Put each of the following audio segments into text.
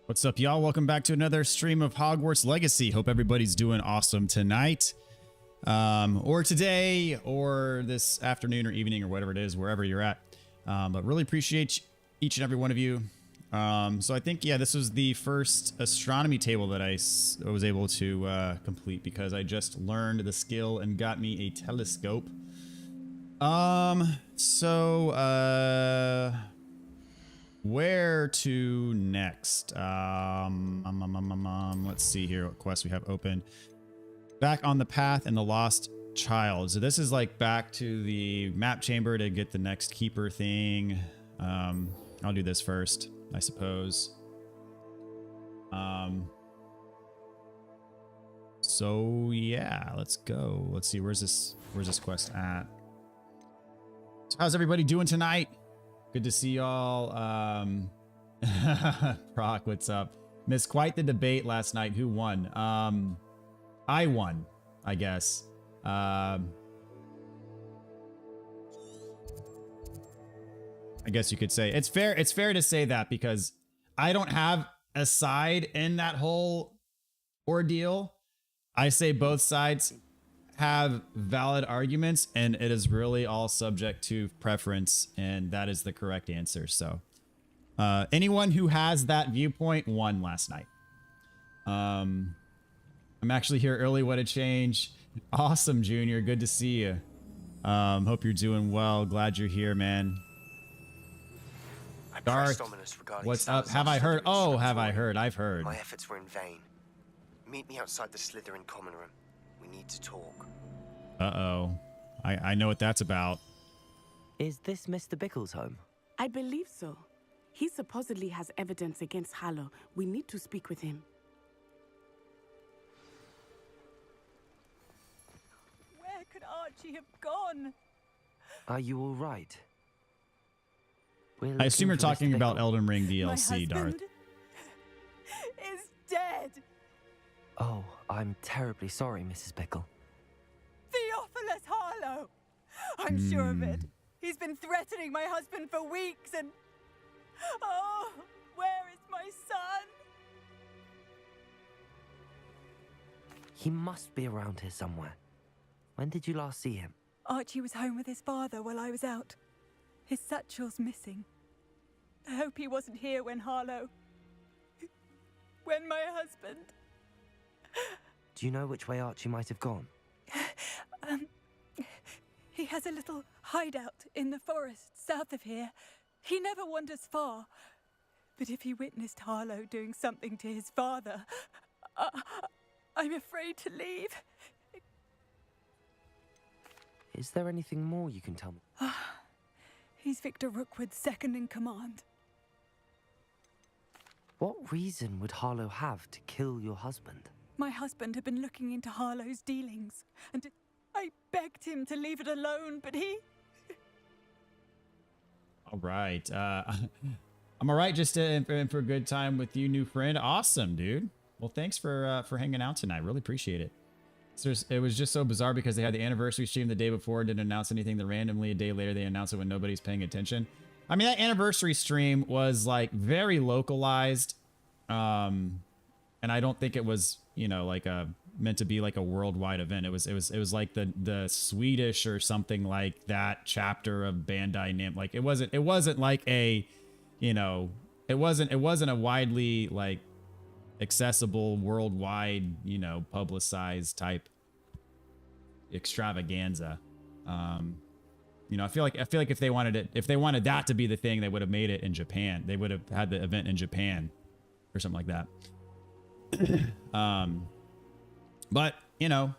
What's up, y'all? Welcome back to another stream of Hogwarts Legacy. Hope everybody's doing awesome tonight, or today, or this afternoon or evening, or whatever it is, wherever you're at. But really appreciate each and every one of you. So I think, yeah, this was the first astronomy table that I was able to complete because I just learned the skill and got me a telescope. Where to next? Let's see here what quests we have open. Back on the path and the lost child. So this is like back to the map chamber to get the next keeper thing. I'll do this first, I suppose. So yeah, let's go. Let's see, where's this quest at? So how's everybody doing tonight? Good to see y'all. Proc, what's up? Missed quite the debate last night. Who won? I won, I guess. I guess you could say it's fair. It's fair to say that because I don't have a side in that whole ordeal. I say both sides have valid arguments, and it is really all subject to preference, and that is the correct answer. So anyone who has that viewpoint won last night. I'm actually here early. What a change. Awesome, Junior. Good to see you. Hope you're doing well. Glad you're here, man. Dark, what's up? Have I heard? Oh, have I heard? I've heard. My efforts were in vain. Meet me outside the Slytherin common room. We need to talk. Uh-oh. I know what that's about. Is this Mr. Bickle's home? I believe so. He supposedly has evidence against Harlow. We need to speak with him. Where could Archie have gone? Are you all right? I assume you're talking about Elden Ring DLC, Darth. Is dead. Oh, I'm terribly sorry, Mrs. Bickle. Theophilus Harlow! I'm sure of it. He's been threatening my husband for weeks and... Oh, where is my son? He must be around here somewhere. When did you last see him? Archie was home with his father while I was out. His satchel's missing. I hope he wasn't here when Harlow... when my husband... Do you know which way Archie might have gone? He has a little hideout in the forest south of here. He never wanders far. But if he witnessed Harlow doing something to his father, I'm afraid to leave. Is there anything more you can tell me? He's Victor Rookwood's second in command. What reason would Harlow have to kill your husband? My husband had been looking into Harlow's dealings, and I begged him to leave it alone, but he... All right. I'm all right just in for a good time with you, new friend. Awesome, dude. Well, thanks for hanging out tonight. Really appreciate it. So it was just so bizarre because they had the anniversary stream the day before, didn't announce anything. Then randomly a day later, they announced it when nobody's paying attention. I mean, that anniversary stream was like very localized. And I don't think it was, you know, like meant to be like a worldwide event. It was like the Swedish or something like that chapter of Bandai Namco. Like it wasn't like a, you know, it wasn't a widely like accessible worldwide, you know, publicized type extravaganza. You know, I feel like if they wanted that to be the thing, they would have made it in Japan. They would have had the event in Japan or something like that. But you know,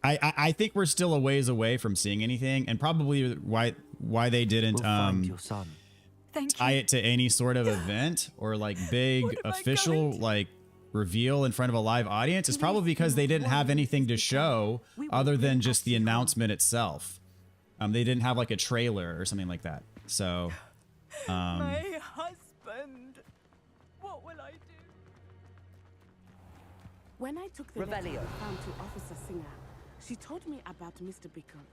I think we're still a ways away from seeing anything, and probably why they didn't your son. tie it to any sort of event or like big official like reveal in front of a live audience is probably because they didn't have anything to show other than just the announcement itself. They didn't have like a trailer or something like that. So my husband, what will I do? When I took the letter and found to Officer Singer, she told me about Mr. Bickle.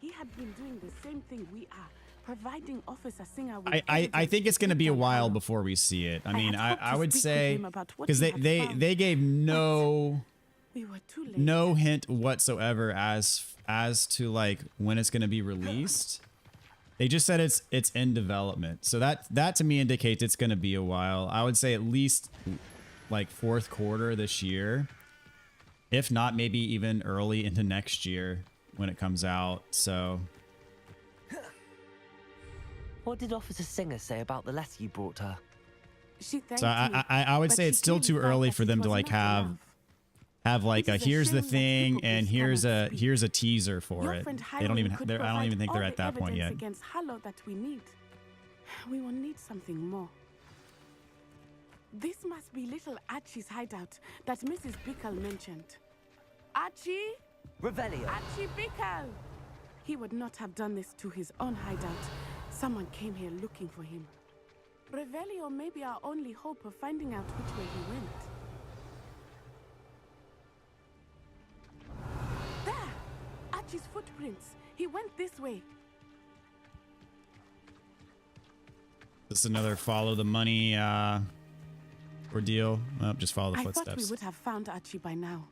He had been doing the same thing we are, providing Officer Singer with I think it's going to be a evidence while on Harlow. before we see it. I I mean, had hoped I to would speak with say him about what because he had found, they gave no We were too late. no hint whatsoever as to like when it's going to be released. They just said it's in development. So that to me indicates it's going to be a while. I would say at least like fourth quarter this year. If not, maybe even early into next year when it comes out. So What did Officer Singer say about the letter you brought her? She thanked so me, I would but say she it's still clearly too felt early that for it them to was like not enough. have like It a is a here's the shame that thing hypocrites and cannot speak. here's a teaser for Your it. friend They don't Hiram even could I don't provide even think they're all at the that point yet. evidence against Harlow that we need. We will need something more. This must be little Archie's hideout that Mrs. Bickle mentioned. Archie? Revelio. Archie Bickle! He would not have done this to his own hideout. Someone came here looking for him. Revelio may be our only hope of finding out which way he went. There! Archie's footprints. He went this way. This is another follow the money ordeal. Oh, just follow the I thought we footsteps. would have found Archie by now.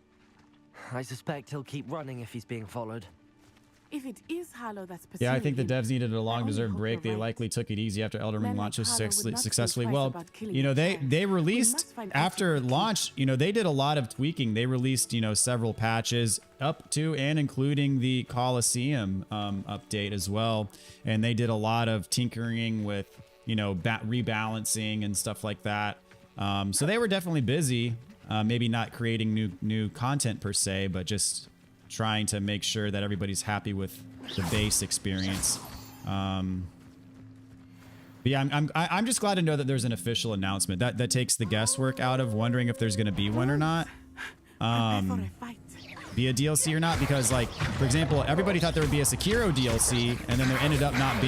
I suspect he'll keep running if he's being followed. If it is Harlow that's pursuing Yeah, I think the him, devs needed a I only long-deserved hope break. They you're right. likely took it easy after Elden Ring Men like launched Harlow would not think successfully. twice Well, about killing you know, a they child. they We released must find after Archie. launch. You know, they did a lot of tweaking. They released several patches up to and including the Coliseum update as well, and they did a lot of tinkering with rebalancing and stuff like that. So they were definitely busy. Maybe not creating new content per se, but just trying to make sure that everybody's happy with the base experience. But yeah, I'm just glad to know that there's an official announcement that takes the guesswork out of wondering if there's going to be one or not. Prepare for a fight. Be a DLC or not, because like, for example, everybody thought there would be a Sekiro DLC, and then there ended up not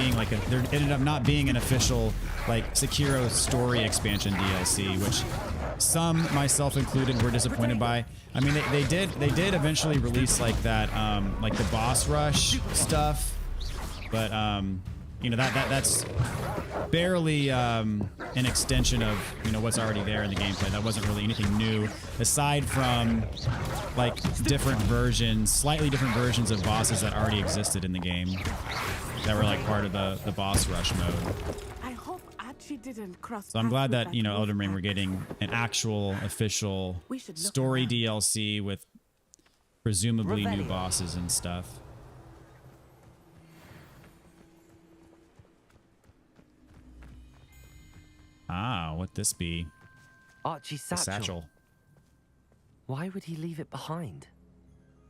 being an official like Sekiro story expansion DLC, which some, myself included, were disappointed by. I mean, they did eventually release like that like the boss rush stuff, but that's barely an extension of what's already there in the gameplay. That wasn't really anything new aside from like slightly different versions of bosses that already existed in the game that were like part of the boss rush mode. I hope Archie didn't cross. So I'm glad paths that with Elden Ring wolf we're pack. getting an actual official We should look story around. DLC with presumably new Revelio. bosses and stuff. Ah, what this be? Archie's A satchel. satchel. Why would he leave it behind?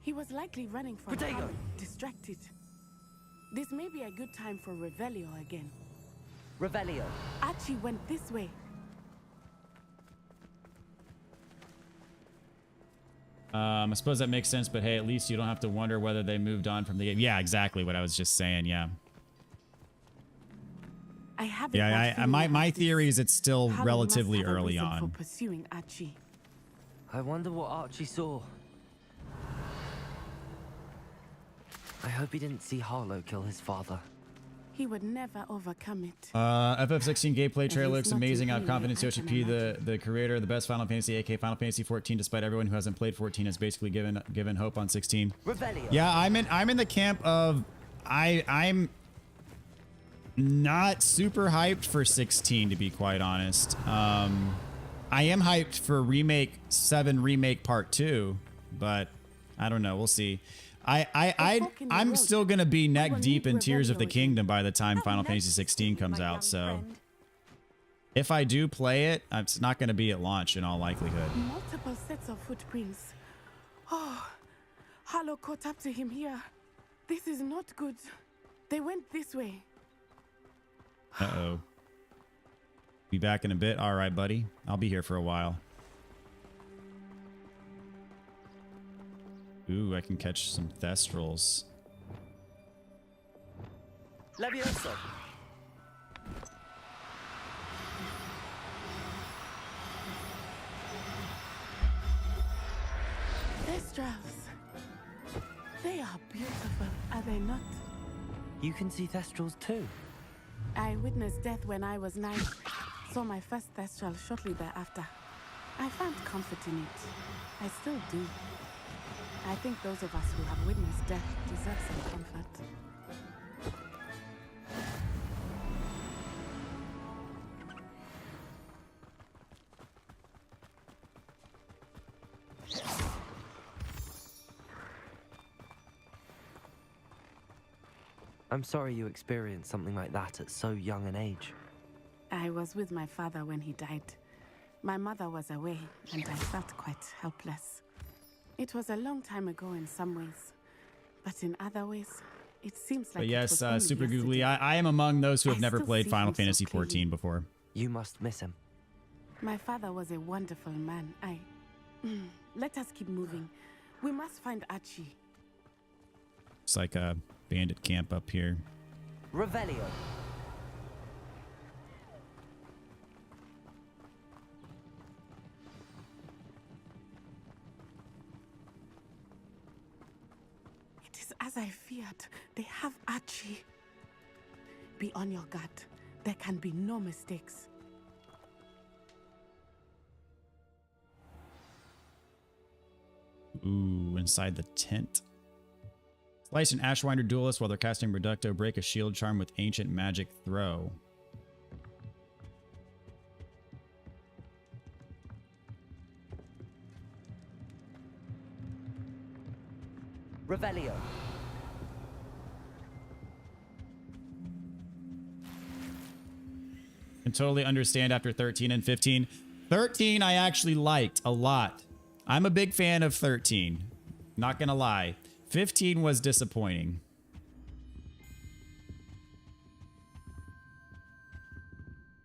He was likely running from Protego. Harlow, distracted. This may be a good time for Revelio again. Revelio. Archie went this way. I suppose that makes sense, but hey, at least you don't have to wonder whether they moved on from the game. Yeah, exactly what I was just saying. Yeah. I have a bad Yeah, feeling my about this. theory is it's still Harlow relatively must have a early reason on. for pursuing Archie. I wonder what Archie saw. I hope he didn't see Harlow kill his father. He would never overcome it. FF16 gameplay trailer he's looks not amazing. I have doing confidence it, I can Yoshi P, imagine. the creator of the best Final Fantasy, aka Final Fantasy 14, despite everyone who hasn't played 14 has basically given hope on 16. Revelio. Yeah, I'm in the camp of I'm not super hyped for 16, to be quite honest. I am hyped for Remake 7 Remake Part 2, but I don't know. We'll see. I'm still gonna be neck deep in Tears of the Kingdom by the time Final Fantasy 16 comes out. So if I do play it, it's not gonna be at launch in all likelihood. Multiple sets of footprints. Oh, Harlow caught up to him here. This is not good. They went this way. Uh-oh. Be back in a bit. All right, buddy. I'll be here for a while. Ooh, I can catch some Thestrals. Levioso. Thestrals. They are beautiful, are they not? You can see Thestrals too. I witnessed death when I was 9. Saw my first Thestral shortly thereafter. I found comfort in it. I still do. I think those of us who have witnessed death deserve some comfort. I'm sorry you experienced something like that at so young an age. I was with my father when he died. My mother was away, and I felt quite helpless. It was a long time ago in some ways, but in other ways, it seems like But it yes, was only Super Googly, yesterday. I am among those who have I never still played see Final him so Fantasy clearly. 14 before. You must miss him. My father was a wonderful man. Let us keep moving. We must find Archie. It's like a bandit camp up here. Revelio. It is as I feared. They have Archie. Be on your guard. There can be no mistakes. Ooh, inside the tent. Slice an Ashwinder duelist while they're casting Reducto. Break a shield charm with ancient magic throw. Revelio. Can totally understand after 13 and 15. 13 I actually liked a lot. I'm a big fan of 13. Not gonna lie. 15 was disappointing.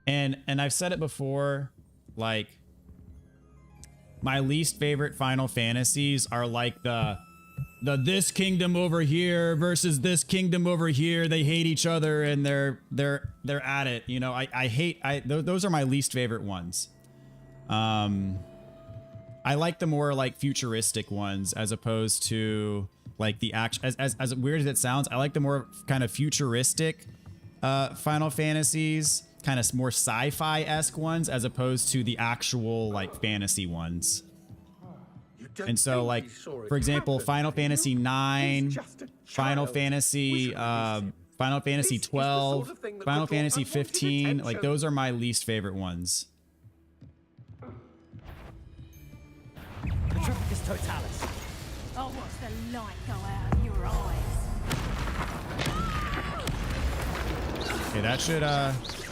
And I've said it before, like, my least favorite Final Fantasies are like the this kingdom over here versus this kingdom over here. They hate each other and they're at it. You know, I hate those are my least favorite ones. I like the more like futuristic ones as opposed to like the action. As weird as it sounds, I like the more kind of futuristic Final Fantasies, kind of more sci-fi-esque ones as opposed to the actual like fantasy ones. And so, like, for example, Final Fantasy 9, Final Fantasy 12, Final Fantasy 15, like, those are my least favorite ones. Petrificus Totalis. I'll watch the light go out of your eyes. Okay, that should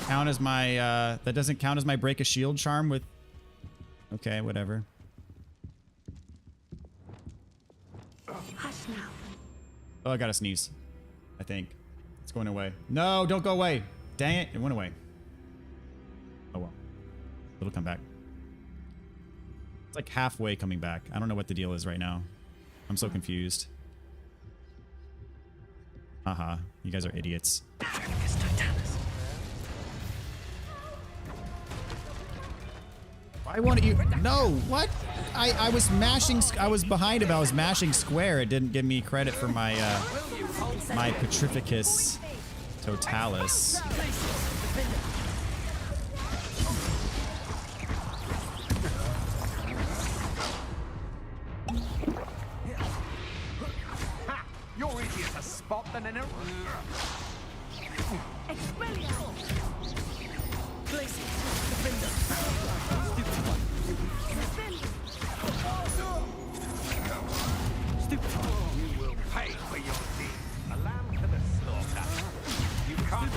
count as my, that doesn't count as my break a shield charm with, okay, whatever. Hush now. Oh, I gotta sneeze, I think. It's going away. No, don't go away. Dang it, it went away. Oh well, it'll come back. It's like halfway coming back. I don't know what the deal is right now. I'm so confused. Haha, you guys are idiots. Petrificus Totalis. Why won't you? No, what? I was mashing. I was behind him. I was mashing square. It didn't give me credit for my my Petrificus Totalis. You're easier to spot than an You will pay for your deed. A lamb to the slaughter. You can't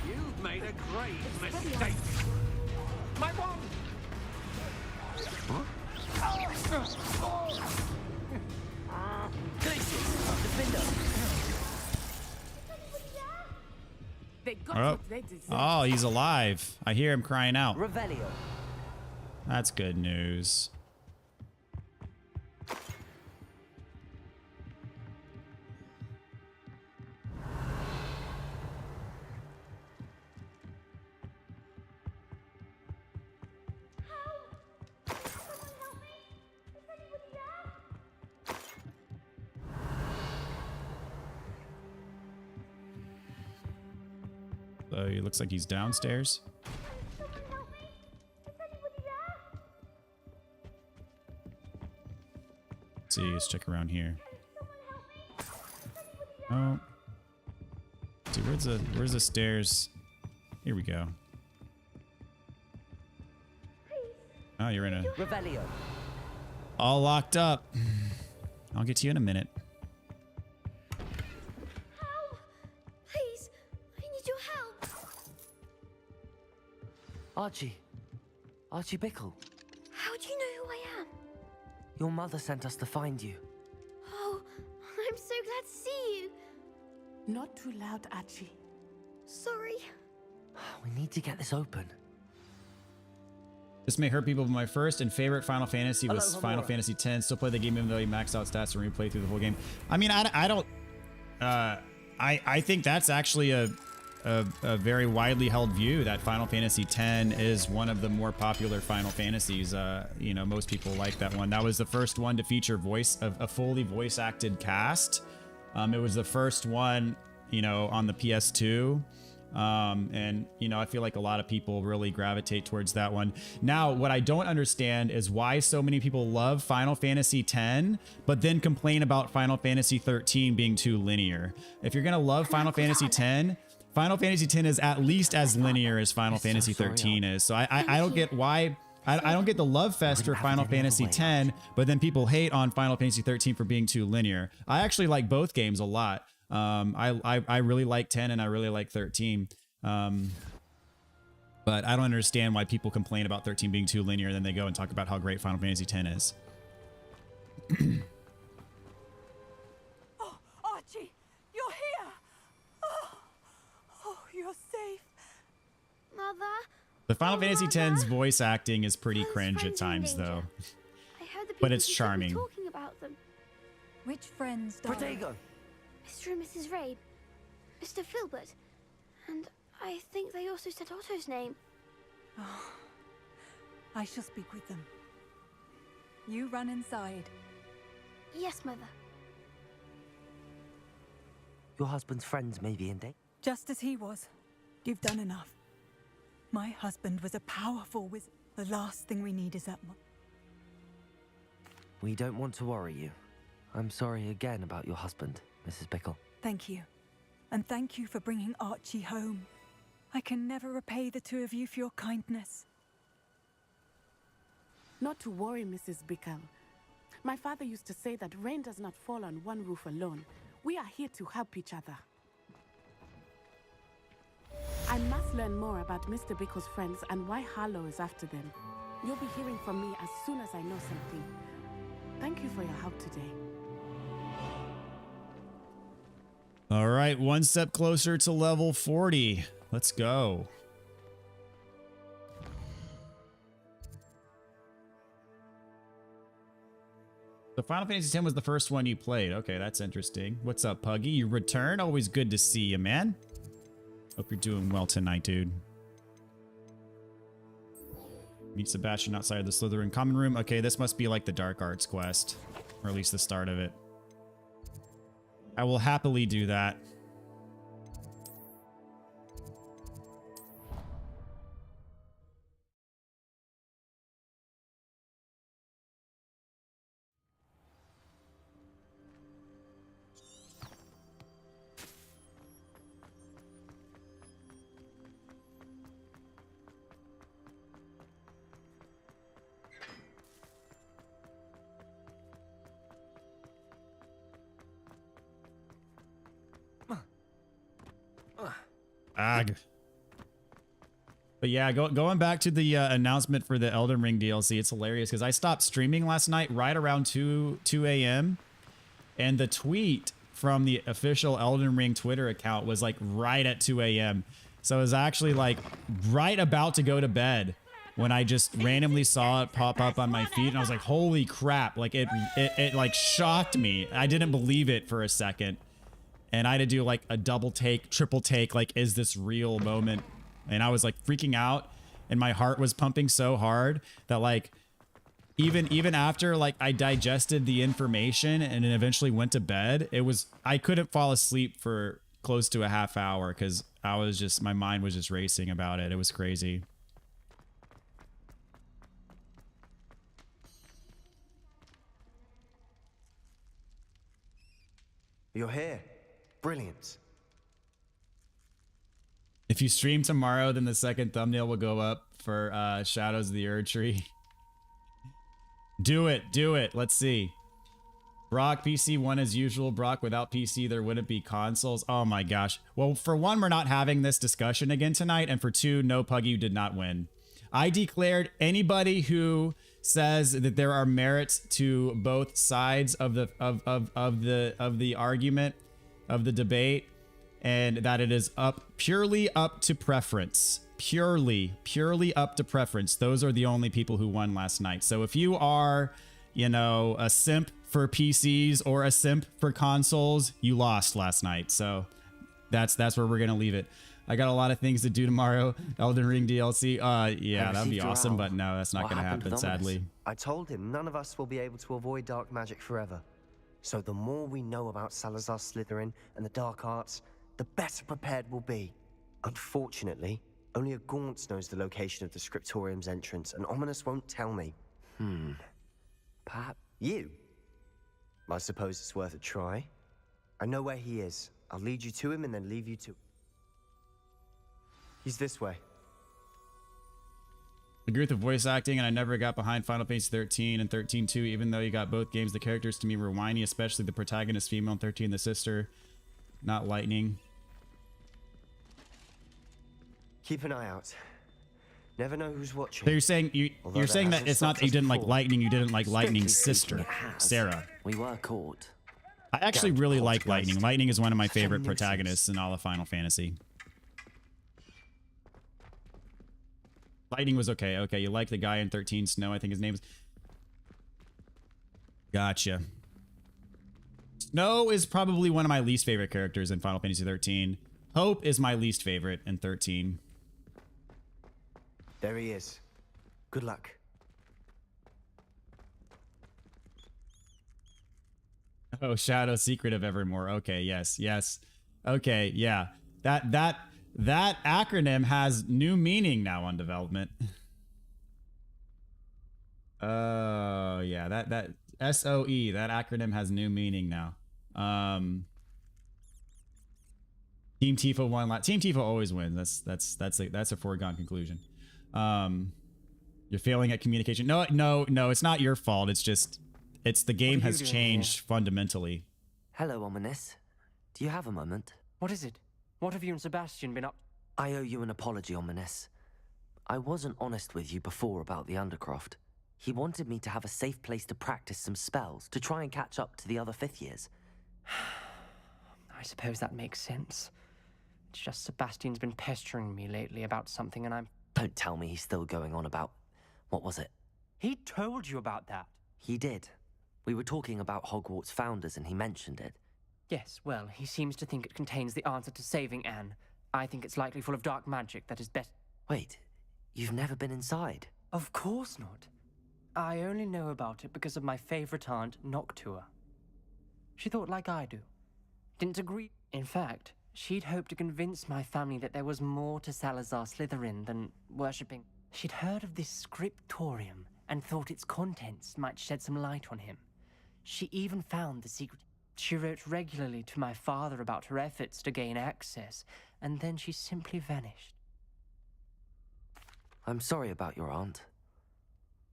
You've made a grave mistake. My wand! They got Oh. what they deserve. Oh, he's alive. I hear him crying out. Revelio. That's good news. So he looks like he's downstairs. Let's see, let's check around here. Oh. Let's see, where's the stairs? Here we go. Oh, you're in a... Revelio. All locked up. I'll get to you in a minute. Help! Please, I need your help. Archie. Archie Bickle. How do you know who I am? Your mother sent us to find you. Oh, I'm so glad to see you. Not too loud, Archie. Sorry. We need to get this open. This may hurt people, but my first and favorite Final Fantasy was Hello, Final Homura. Fantasy X. Still play the game even though you maxed out stats and replay through the whole game. I mean, I don't... I think that's actually a very widely held view that Final Fantasy X is one of the more popular Final Fantasies. You know, most people like that one. That was the first one to feature a fully voice-acted cast. It was the first one, you know, on the PS2. And, you know, I feel like a lot of people really gravitate towards that one. Now, what I don't understand is why so many people love Final Fantasy X, but then complain about Final Fantasy 13 being too linear. If you're going to love Final Fantasy X, Final Fantasy X is at least as linear as Final Fantasy 13 is. So I don't get why... I don't get the love fest for Final Fantasy X, but then people hate on Final Fantasy 13 for being too linear. I actually like both games a lot. I really like 10 and I really like 13. But I don't understand why people complain about 13 being too linear and then they go and talk about how great Final Fantasy 10 is. Oh, Archie, you're here. Oh, you're safe. Mother. The Final Oh, Fantasy Mother. X's voice acting is pretty Those cringe at friends are in times, though. danger. I heard the But people it's who said were charming. talking about them. Which friends, darling? Protego. Mr. and Mrs. Rabe, Mr. Filbert, and I think they also said Otto's name. Oh, I shall speak with them. You run inside. Yes, Mother. Your husband's friends may be in danger. Just as he was. You've done enough. My husband was a powerful wizard. The last thing we need is that one. We don't want to worry you. I'm sorry again about your husband, Mrs. Bickle. Thank you. And thank you for bringing Archie home. I can never repay the two of you for your kindness. Not to worry, Mrs. Bickle. My father used to say that rain does not fall on one roof alone. We are here to help each other. I must learn more about Mr. Bickle's friends and why Harlow is after them. You'll be hearing from me as soon as I know something. Thank you for your help today. All right, one step closer to level 40. Let's go. So Final Fantasy X was the first one you played. Okay, that's interesting. What's up, Puggy? You return? Always good to see you, man. Hope you're doing well tonight, dude. Meet Sebastian outside the Slytherin common room. Okay, this must be like the Dark Arts quest. Or at least the start of it. I will happily do that. Ag. But yeah, going back to the announcement for the Elden Ring DLC, it's hilarious because I stopped streaming last night right around 2 a.m. and the tweet from the official Elden Ring Twitter account was like right at 2 a.m. So I was actually like right about to go to bed when I just randomly saw it pop up on my feed and I was like, holy crap, like it like shocked me. I didn't believe it for a second. And I had to do like a double take, triple take, like, is this real moment? And I was like freaking out and my heart was pumping so hard that like, even after like I digested the information and then eventually went to bed, I couldn't fall asleep for close to a half hour because my mind was just racing about it. It was crazy. You're here. Brilliant. If you stream tomorrow, then the second thumbnail will go up for Shadows of the Erd Tree. Do it. Let's see. Brock, PC 1 as usual. Brock, without PC, there wouldn't be consoles. Oh my gosh. Well, for one, we're not having this discussion again tonight. And for two, no, Puggy, you did not win. I declared anybody who says that there are merits to both sides of the argument, of the debate, and that it is purely up to preference. Purely up to preference. Those are the only people who won last night. So if you are, you know, a simp for PCs or a simp for consoles, you lost last night. So that's where we're gonna leave it. I got a lot of things to do tomorrow. Elden Ring DLC. Yeah, that'd be awesome, but no, that's not gonna happen, sadly. I told him none of us will be able to avoid dark magic forever. So the more we know about Salazar Slytherin and the dark arts, the better prepared we'll be. Unfortunately, only a Gaunt's knows the location of the Scriptorium's entrance, and Ominous won't tell me. Perhaps you? I suppose it's worth a try. I know where he is. I'll lead you to him and then leave you to... He's this way. I agree with the voice acting, and I never got behind Final Fantasy 13 and 13 too, even though you got both games. The characters to me were whiny, especially the protagonist female in 13, the sister, not Lightning. Keep an eye out. Never know who's watching. So you're saying you're saying that it's not that you didn't like Lightning, you didn't like Lightning's sister, Sarah. We were caught. I actually really like Lightning. Lightning is one of my favorite protagonists in all of Final Fantasy. Lightning was okay. Okay, you like the guy in 13, Snow, I think his name is. Gotcha. Snow is probably one of my least favorite characters in Final Fantasy 13. Hope is my least favorite in 13. There he is. Good luck. Oh, Shadow Secret of Evermore. Okay, yes. Okay, yeah. That acronym has new meaning now on development. Oh, yeah. That SOE, that acronym has new meaning now. Team Tifa won. Team Tifa always wins. That's a foregone conclusion. You're failing at communication. No, it's not your fault. It's the game has changed fundamentally. Hello, Ominous. Do you have a moment? What is it? What have you and Sebastian been up? I owe you an apology, Ominous. I wasn't honest with you before about the Undercroft. He wanted me to have a safe place to practice some spells to try and catch up to the other 5th years. I suppose that makes sense. It's just Sebastian's been pestering me lately about something and I'm... Don't tell me he's still going on about... What was it? He told you about that. He did. We were talking about Hogwarts founders and he mentioned it. Yes, well, he seems to think it contains the answer to saving Anne. I think it's likely full of dark magic that is best... Wait, you've never been inside? Of course not. I only know about it because of my favorite aunt, Noctua. She thought like I do. Didn't agree. In fact, she'd hoped to convince my family that there was more to Salazar Slytherin than worshipping. She'd heard of this scriptorium and thought its contents might shed some light on him. She even found the secret. She wrote regularly to my father about her efforts to gain access, and then she simply vanished. I'm sorry about your aunt.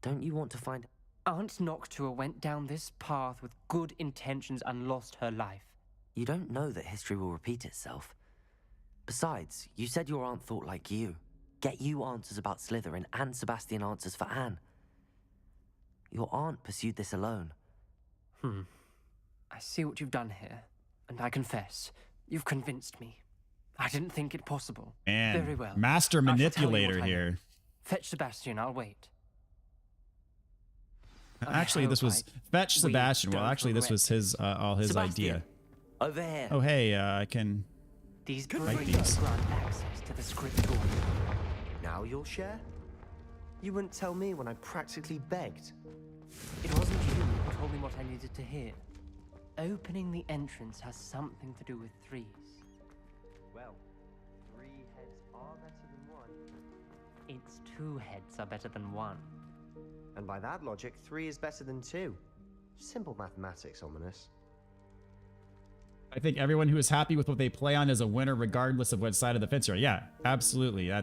Don't you want to find... Aunt Noctua went down this path with good intentions and lost her life. You don't know that history will repeat itself. Besides, you said your aunt thought like you. Get you answers about Slytherin and Sebastian answers for Anne. Your aunt pursued this alone. I see what you've done here, and I confess, you've convinced me. I didn't think it possible. Man, very well. Master manipulator here. Fetch Sebastian, I'll wait. Actually, this was fetch Sebastian. Well, actually, this was his all his idea. Over here. Oh, hey, I can. These like grant these. access to the scriptorium. Now you'll share? You wouldn't tell me when I practically begged. It wasn't you who told me what I needed to hear. Opening the entrance has something to do with threes. Well, It's 2 heads are better than 1. And by that logic, 3 is better than 2. Simple mathematics, Ominous. I think everyone who is happy with what they play on is a winner regardless of what side of the fence you're on. Yeah, absolutely. I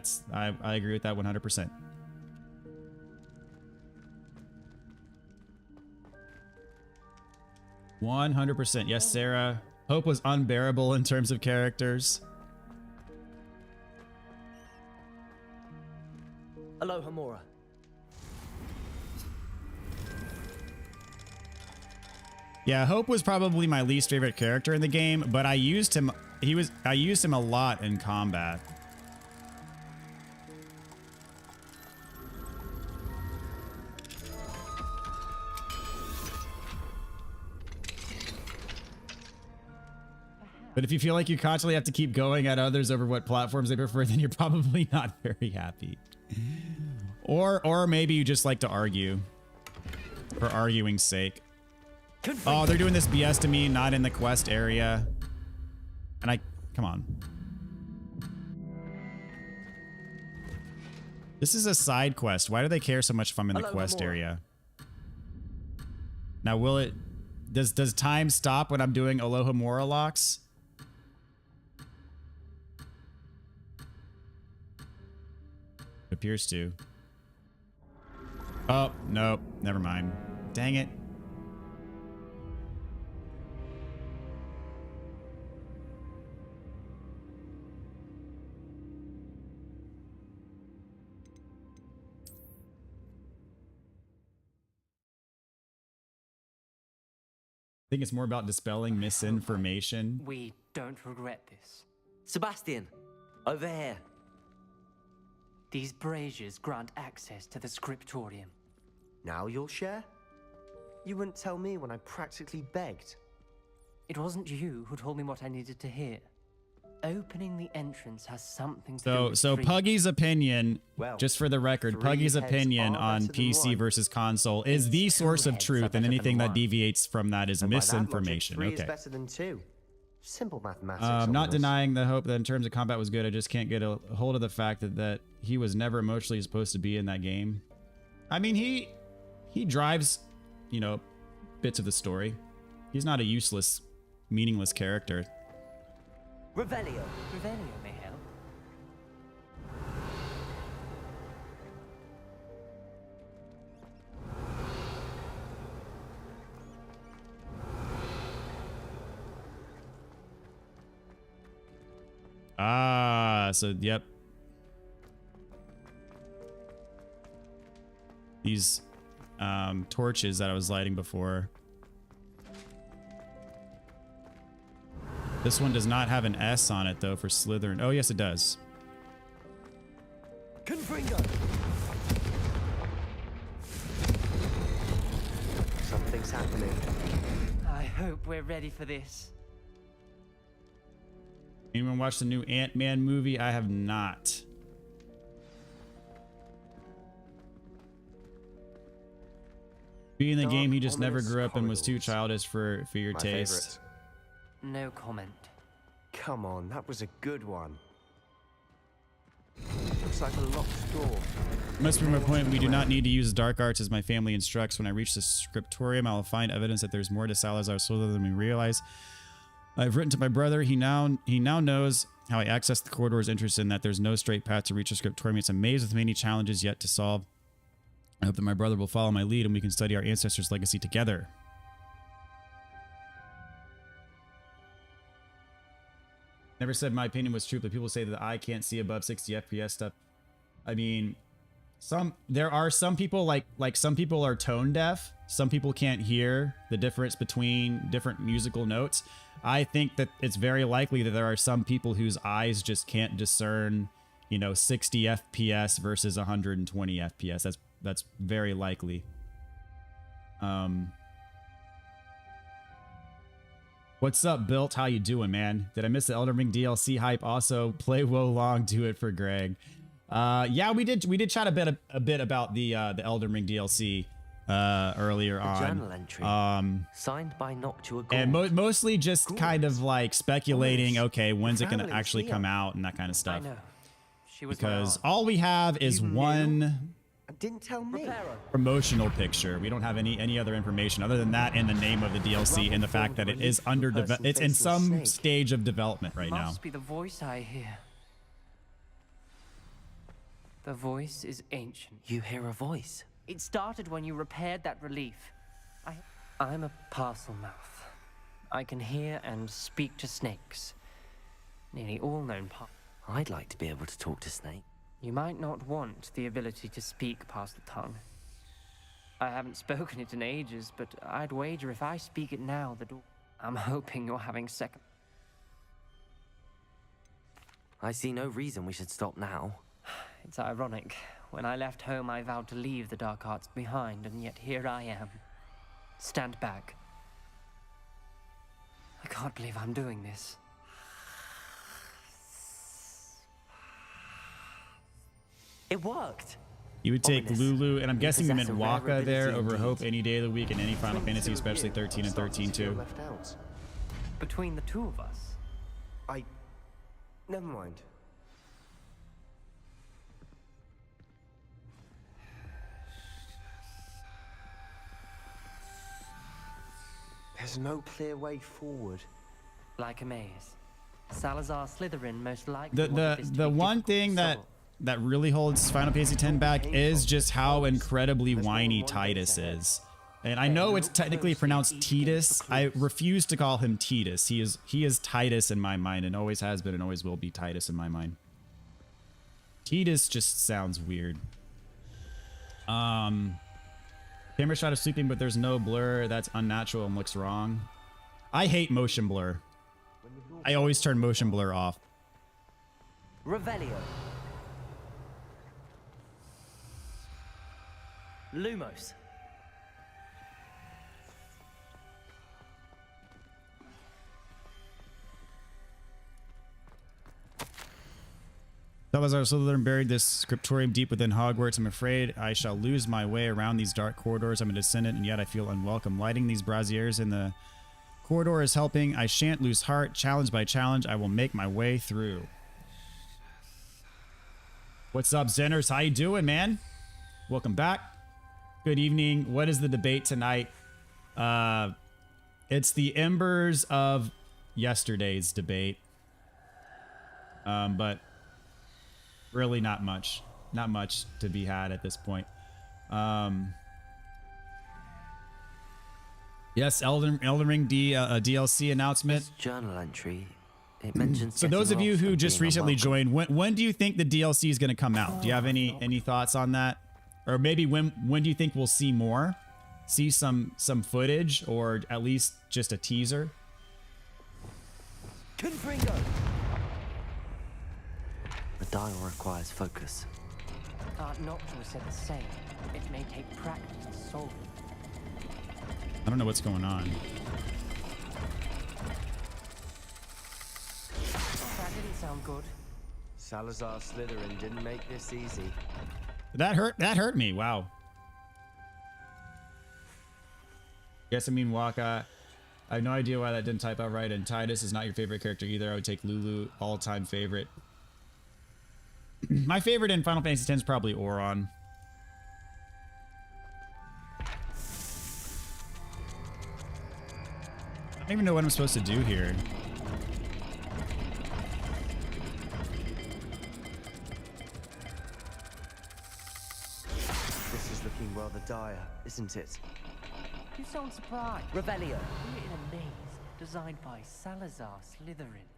agree with that 100%. %. Yes, Sarah. Hope was unbearable in terms of characters. Aloha Mora. Yeah, Hope was probably my least favorite character in the game, but I used him a lot in combat. But if you feel like you constantly have to keep going at others over what platforms they prefer, then you're probably not very happy. Or maybe you just like to argue for arguing's sake. Oh, they're doing this BS to me, not in the quest area. And come on. This is a side quest. Why do they care so much if I'm in the quest area? Now, does time stop when I'm doing Aloha Mora locks? Appears to. Oh, nope. Never mind. Dang it. I think it's more about dispelling misinformation. We don't regret this. Sebastian, over here. These braziers grant access to the scriptorium. Now you'll share? You wouldn't tell me when I practically begged. It wasn't you who told me what I needed to hear. Opening the entrance has something to do with So Puggy's opinion, Well, just for the record, 3 Puggy's heads opinion are on better than PC 1. versus console is the source of heads are truth, and better than anything that 1. deviates from that is And by that logic, misinformation. 3 is Okay. better than 2. Simple mathematics. Not Ominous. denying the hope that in terms of combat was good. I just can't get a hold of the fact that he was never emotionally supposed to be in that game. I mean, he drives, bits of the story. He's not a useless, meaningless character. Revelio. Revelio may help. Ah, so yep. These torches that I was lighting before. This one does not have an S on it though for Slytherin. Oh yes, it does. Confringo. Something's happening. I hope we're ready for this. Anyone watch the new Ant-Man movie? I have not. Being the game he just never Ominous grew up and was too corridors. childish for your My taste. favorite. No comment. Come on, that was a good one. Looks like a locked door. Must be my point. We do not need to use dark arts as my family instructs. When I reach the scriptorium, I will find evidence that there's more to Salazar Solar than we realize. I've written to my brother. He now knows how I access the corridor's interest in that there's no straight path to reach the scriptorium. It's a maze with many challenges yet to solve. I hope that my brother will follow my lead and we can study our ancestors' legacy together. Never said my opinion was true, but people say that I can't see above 60 FPS stuff. I mean, there are some people like some people are tone deaf. Some people can't hear the difference between different musical notes. I think that it's very likely that there are some people whose eyes just can't discern, 60 FPS versus 120 FPS. That's very likely. What's up, Built? How you doing, man? Did I miss the Elden Ring DLC hype? Also, play Wo Long, do it for Greg. Yeah, we did chat a bit about the Elden Ring DLC earlier on. Journal entry. Signed by Noctua Gold. And mostly just kind of like speculating, Ominous. okay, when's it gonna Family's actually here. come out and that kind of I stuff. know. She was because my aunt. all we have is You knew? one And didn't tell me. promotional picture. We don't have any other information other than that and the name of the DLC and the fact that it is under it's in some stage of development right now. Must be the voice I hear. The voice is ancient. You hear a voice. It started when you repaired that relief. I'm a parcel mouth. I can hear and speak to snakes. Nearly all known parts. I'd like to be able to talk to Snake. You might not want the ability to speak past the tongue. I haven't spoken it in ages, but I'd wager if I speak it now, the door. I'm hoping you're having second. I see no reason we should stop now. It's ironic. When I left home, I vowed to leave the dark arts behind, and yet here I am. Stand back. I can't believe I'm doing this. It worked. You would take Ominous. Lulu, and I'm You guessing you possess meant a rare Waka there ability over indeed. Hope any day of the week in any Final Fantasy, especially 13 and 13 too. Left out. Between the two of us, Never mind. There's no clear way forward. like a maze. Salazar Slytherin most likely wanted The this to the be one difficult thing to that solve. that really holds Final Fantasy X back is just how incredibly whiny Titus is. And I know it's technically pronounced Titus. I refuse to call him Titus. He is Titus in my mind, and always has been and always will be Titus in my mind. Titus just sounds weird. Camera shot of sleeping, but there's no blur. That's unnatural and looks wrong. I hate motion blur. I always turn motion blur off. Revelio. Lumos. Salazar Slytherin buried this scriptorium deep within Hogwarts. I'm afraid I shall lose my way around these dark corridors. I'm a descendant, and yet I feel unwelcome. Lighting these braziers in the corridor is helping. I shan't lose heart. Challenge by challenge, I will make my way through. What's up, Zenners? How you doing, man? Welcome back. Good evening. What is the debate tonight? It's the embers of yesterday's debate. But really not much to be had at this point. Yes, Elden Ring DLC announcement. This journal entry, it mentions. So those of getting you lost who and just being recently unwelcome. joined, when do you think the DLC is going to come out? Do you have any thoughts on that? Or maybe when do you think we'll see more? See some footage, or at least just a teaser? Confringo. The dial requires focus. Noctua said the same. It may take practice to solve it. I don't know what's going on. That didn't sound good. Salazar Slytherin didn't make this easy. That hurt me. Wow. Guess I mean Waka. I have no idea why that didn't type out right. And Titus is not your favorite character either. I would take Lulu, all-time favorite. My favorite in Final Fantasy X is probably Auron. I don't even know what I'm supposed to do here. This is looking rather dire, isn't it? You sound surprised. Revelio. We're in a maze designed by Salazar Slytherin.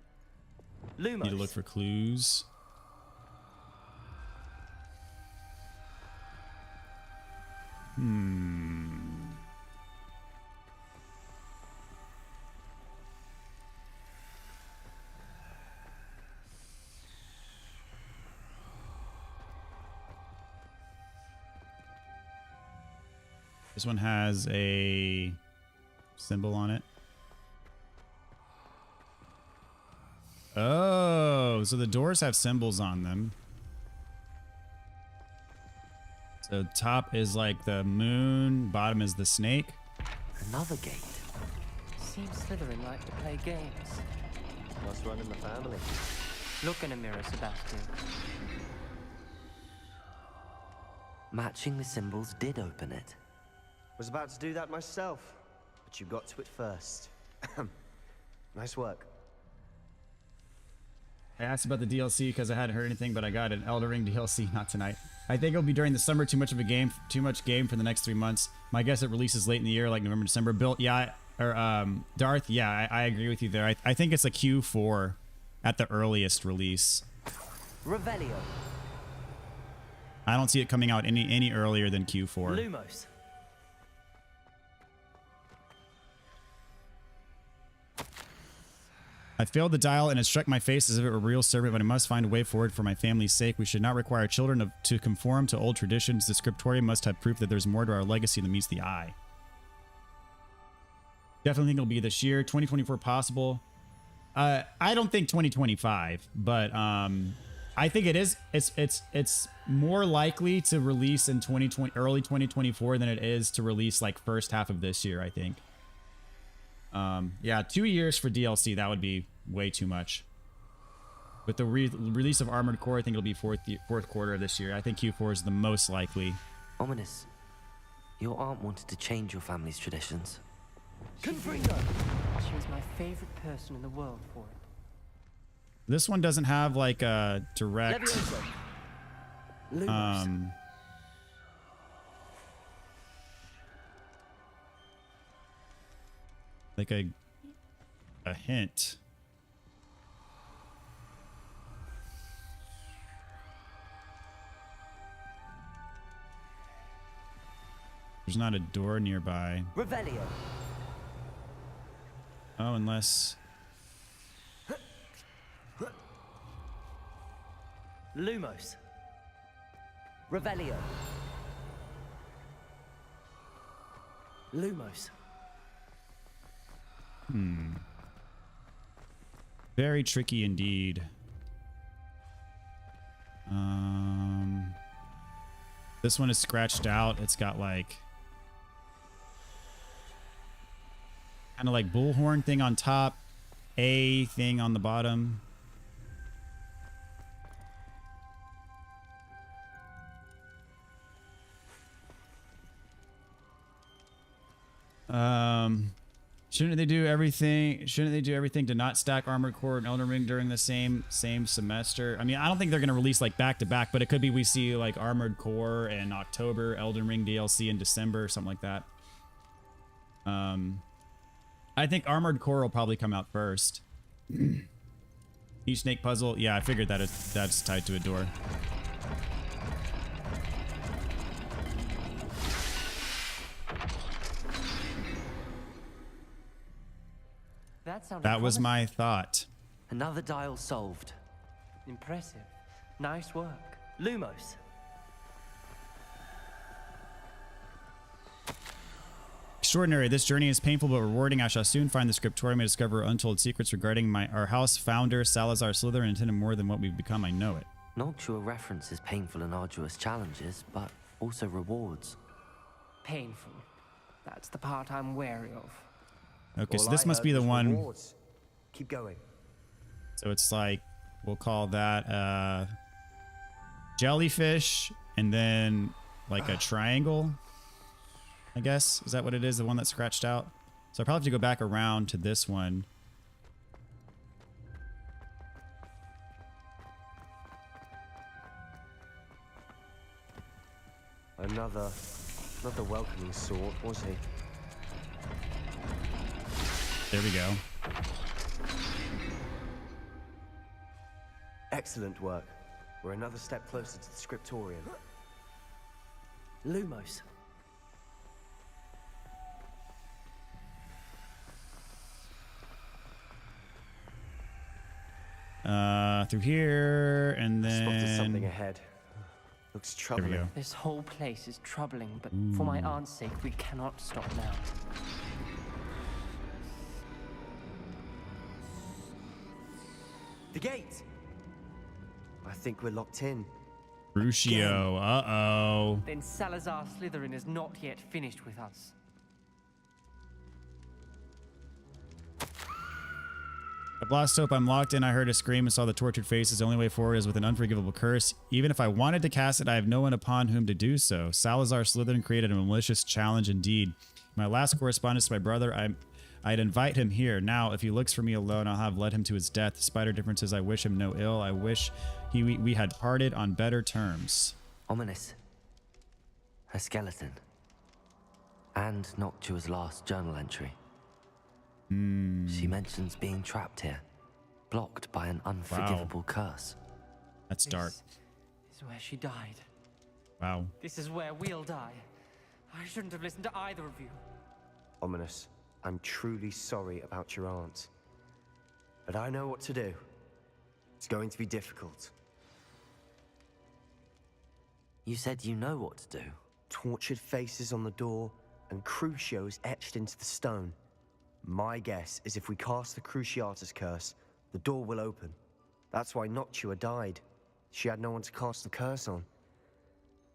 Lumos. Need to look for clues. This one has a symbol on it. Oh, so the doors have symbols on them. So top is like the moon, bottom is the snake. Another gate. Seems Slytherin like to play games. Must run in the family. Look in a mirror, Sebastian. Matching the symbols did open it. Was about to do that myself, but you got to it first. Nice work. I asked about the DLC because I hadn't heard anything, but I got an Elden Ring DLC, not tonight. I think it'll be during the summer. Too much game for the next 3 months. My guess it releases late in the year, like November, December. Bill, yeah, or Darth, yeah, I agree with you there. I think it's a Q4 at the earliest release. Revelio. I don't see it coming out any earlier than Q4. Lumos. I failed the dial and it struck my face as if it were a real servant, but I must find a way forward for my family's sake. We should not require children to conform to old traditions. The scriptorium must have proof that there's more to our legacy than meets the eye. Definitely think it'll be this year. 2024 possible. I don't think 2025, but I think it is. It's more likely to release in early 2024 than it is to release like first half of this year, I think. Yeah, 2 years for DLC, that would be way too much. With the release of Armored Core, I think it'll be fourth quarter of this year. I think Q4 is the most likely. Ominous. Your aunt wanted to change your family's traditions. Confringo! She was my favorite person in the world for it. This one doesn't have like a direct like a hint. There's not a door nearby. Revelio. Oh, unless... Lumos. Revelio. Lumos. Very tricky indeed. This one is scratched out. It's got like kind of like bullhorn thing on top, A thing on the bottom. Shouldn't they do everything to not stack Armored Core and Elden Ring during the same semester? I mean, I don't think they're going to release like back to back, but it could be we see like Armored Core in October, Elden Ring DLC in December, something like that. I think Armored Core will probably come out first. Each snake puzzle, yeah, I figured that's tied to a door. That was my thought. Another dial solved. Impressive. Nice work. Lumos. Extraordinary. This journey is painful but rewarding. I shall soon find the scriptorium and discover untold secrets regarding our house founder, Salazar Slytherin, intended more than what we've become. I know it. Noctua references painful and arduous challenges, but also rewards. Painful. That's the part I'm wary of. Okay, so this must be the one. Rewards. Keep going. So it's like, we'll call that jellyfish and then like a triangle, I guess. Is that what it is? The one that's scratched out? So I probably have to go back around to this one. Another welcoming sort, was he? There we go. Excellent work. We're another step closer to the scriptorium. Lumos. Through here, and Spotted something then... ahead. Looks There we troubling. go. This whole place is troubling, but for my aunt's sake, we cannot stop now. The gate! I think we're locked in. Crucio. Uh-oh. Then Salazar Slytherin is not yet finished with us. I've lost hope. I'm locked in. I heard a scream and saw the tortured faces. The only way forward is with an unforgivable curse. Even if I wanted to cast it, I have no one upon whom to do so. Salazar Slytherin created a malicious challenge indeed. My last correspondence to my brother, I'd invite him here. Now, if he looks for me alone, I'll have led him to his death. Despite our differences, I wish him no ill. I wish we had parted on better terms. Ominous. Her skeleton. And Noctua's last journal entry. She mentions being trapped here, blocked by an unforgivable curse. That's dark. This is where she died. Wow. This is where we'll die. I shouldn't have listened to either of you. Ominous, I'm truly sorry about your aunt. But I know what to do. It's going to be difficult. You said you know what to do. Tortured faces on the door, and Crucios etched into the stone. My guess is if we cast the Cruciatus curse, the door will open. That's why Noctua died. She had no one to cast the curse on.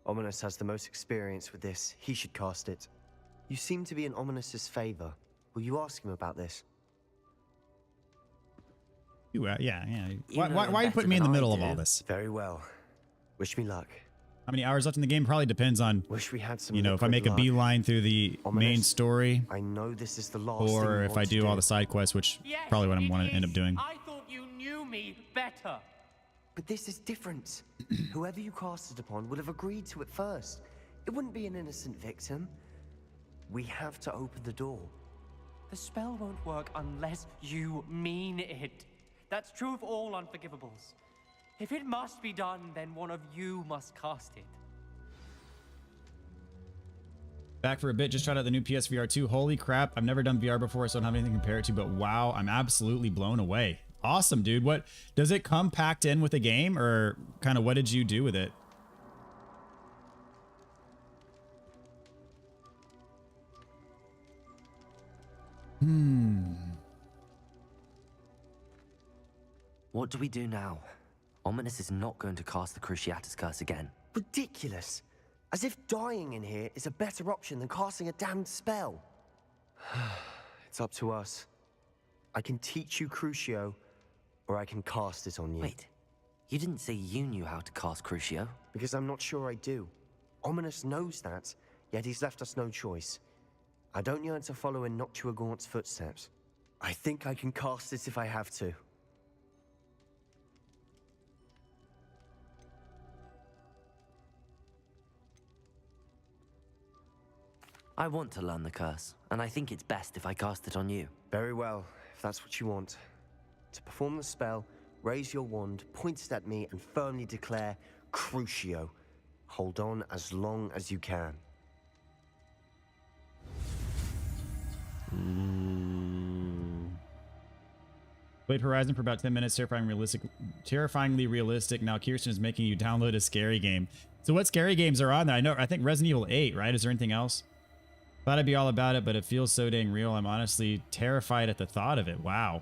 Ominous has the most experience with this. He should cast it. You seem to be in Ominous's favor. Will you ask him about this? Yeah. You know Why are you better putting me in the than I middle of do. all this? Very well. Wish me luck. How many hours left in the game? Probably depends on, Wish we had some you know, if I liquid make a luck. beeline through the main Ominous, story, I know this is the last thing or you if want I to do all the side quests, which probably what I'm going to end up doing. I thought you knew me better. But this is different. Whoever you cast it upon would have agreed to it first. It wouldn't be an innocent victim. We have to open the door. The spell won't work unless you mean it. That's true of all unforgivables. If it must be done, then one of you must cast it. Back for a bit, just tried out the new PSVR 2. Holy crap, I've never done VR before, so I don't have anything to compare it to, but wow, I'm absolutely blown away. Awesome, dude. What, does it come packed in with the game, or kind of what did you do with it? What do we do now? Ominous is not going to cast the Cruciatus curse again. Ridiculous. As if dying in here is a better option than casting a damned spell. It's up to us. I can teach you Crucio, or I can cast it on you. Wait, you didn't say you knew how to cast Crucio? Because I'm not sure I do. Ominous knows that, yet he's left us no choice. I don't yearn to follow in Noctua Gaunt's footsteps. I think I can cast it if I have to. I want to learn the curse, and I think it's best if I cast it on you. Very well, if that's what you want. To perform the spell, raise your wand, point it at me, and firmly declare Crucio. Hold on as long as you can. Played Horizon for about 10 minutes, terrifyingly realistic. Now Kirsten is making you download a scary game. So what scary games are on there? I think Resident Evil 8, right? Is there anything else? Thought I'd be all about it, but it feels so dang real. I'm honestly terrified at the thought of it. Wow.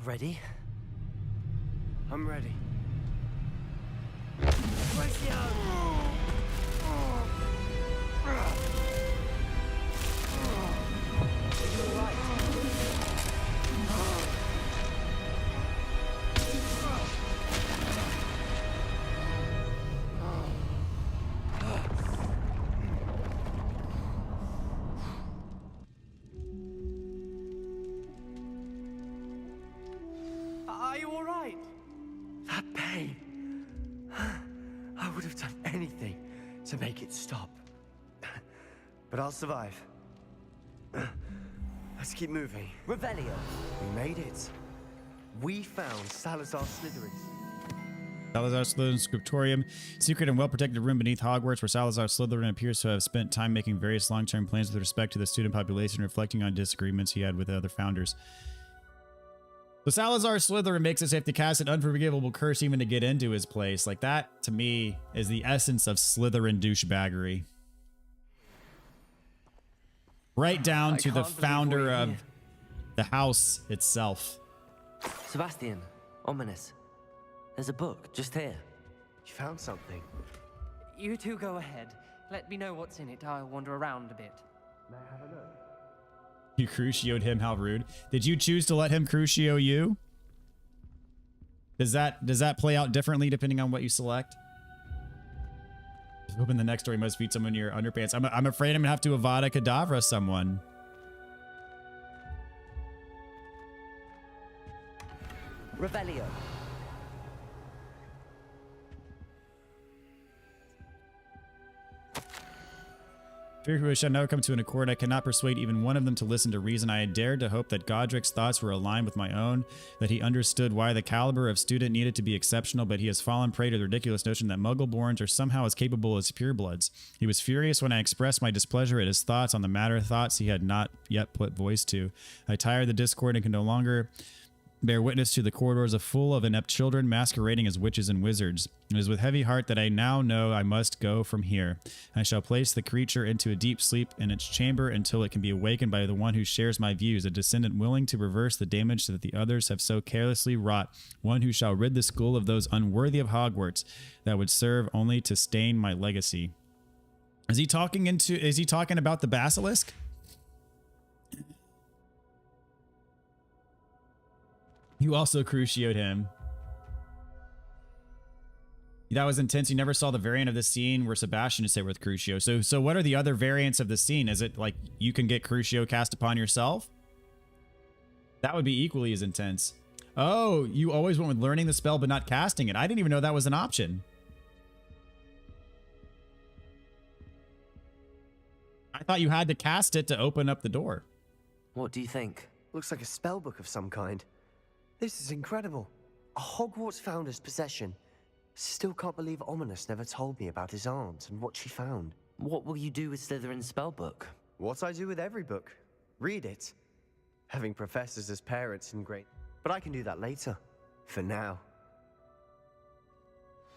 Ready? I'm ready. Are you all right? That pain. I would have done anything to make it stop. But I'll survive. Let's keep moving. Revelio. We made it. We found Salazar Slytherin. Salazar Slytherin Scriptorium, secret and well-protected room beneath Hogwarts, where Salazar Slytherin appears to have spent time making various long-term plans with respect to the student population, reflecting on disagreements he had with the other founders. So Salazar Slytherin makes it safe to cast an unforgivable curse even to get into his place. Like that, to me, is the essence of Slytherin douchebaggery. Right down to the founder of The house itself. Sebastian, ominous. There's a book just here. You found something. You two go ahead. Let me know what's in it. I'll wander around a bit. May I have a look? You crucioed him, how rude. Did you choose to let him crucio you? Does that play out differently depending on what you select? Open the next door, you must feed someone in your underpants. I'm afraid I'm gonna have to Avada Kedavra someone. Revelio. Fear who shall never come to an accord. I cannot persuade even one of them to listen to reason. I had dared to hope that Godric's thoughts were aligned with my own, that he understood why the caliber of student needed to be exceptional, but he has fallen prey to the ridiculous notion that Muggle-borns are somehow as capable as purebloods. He was furious when I expressed my displeasure at his thoughts on the matter, thoughts he had not yet put voice to. I tired the discord and could no longer bear witness to the corridors full of inept children masquerading as witches and wizards. It is with heavy heart that I now know I must go from here. I shall place the creature into a deep sleep in its chamber until it can be awakened by the one who shares my views, a descendant willing to reverse the damage that the others have so carelessly wrought, one who shall rid the school of those unworthy of Hogwarts that would serve only to stain my legacy. Is he talking about the basilisk? You also crucioed him. That was intense. You never saw the variant of the scene where Sebastian is hit with Crucio. So what are the other variants of the scene? Is it like you can get Crucio cast upon yourself? That would be equally as intense. Oh, you always went with learning the spell but not casting it. I didn't even know that was an option. I thought you had to cast it to open up the door. What do you think? Looks like a spell book of some kind. This is incredible. A Hogwarts founder's possession. Still can't believe Ominous never told me about his aunt and what she found. What will you do with Slytherin's spellbook? What I do with every book. Read it. Having professors as parents and great... But I can do that later. For now.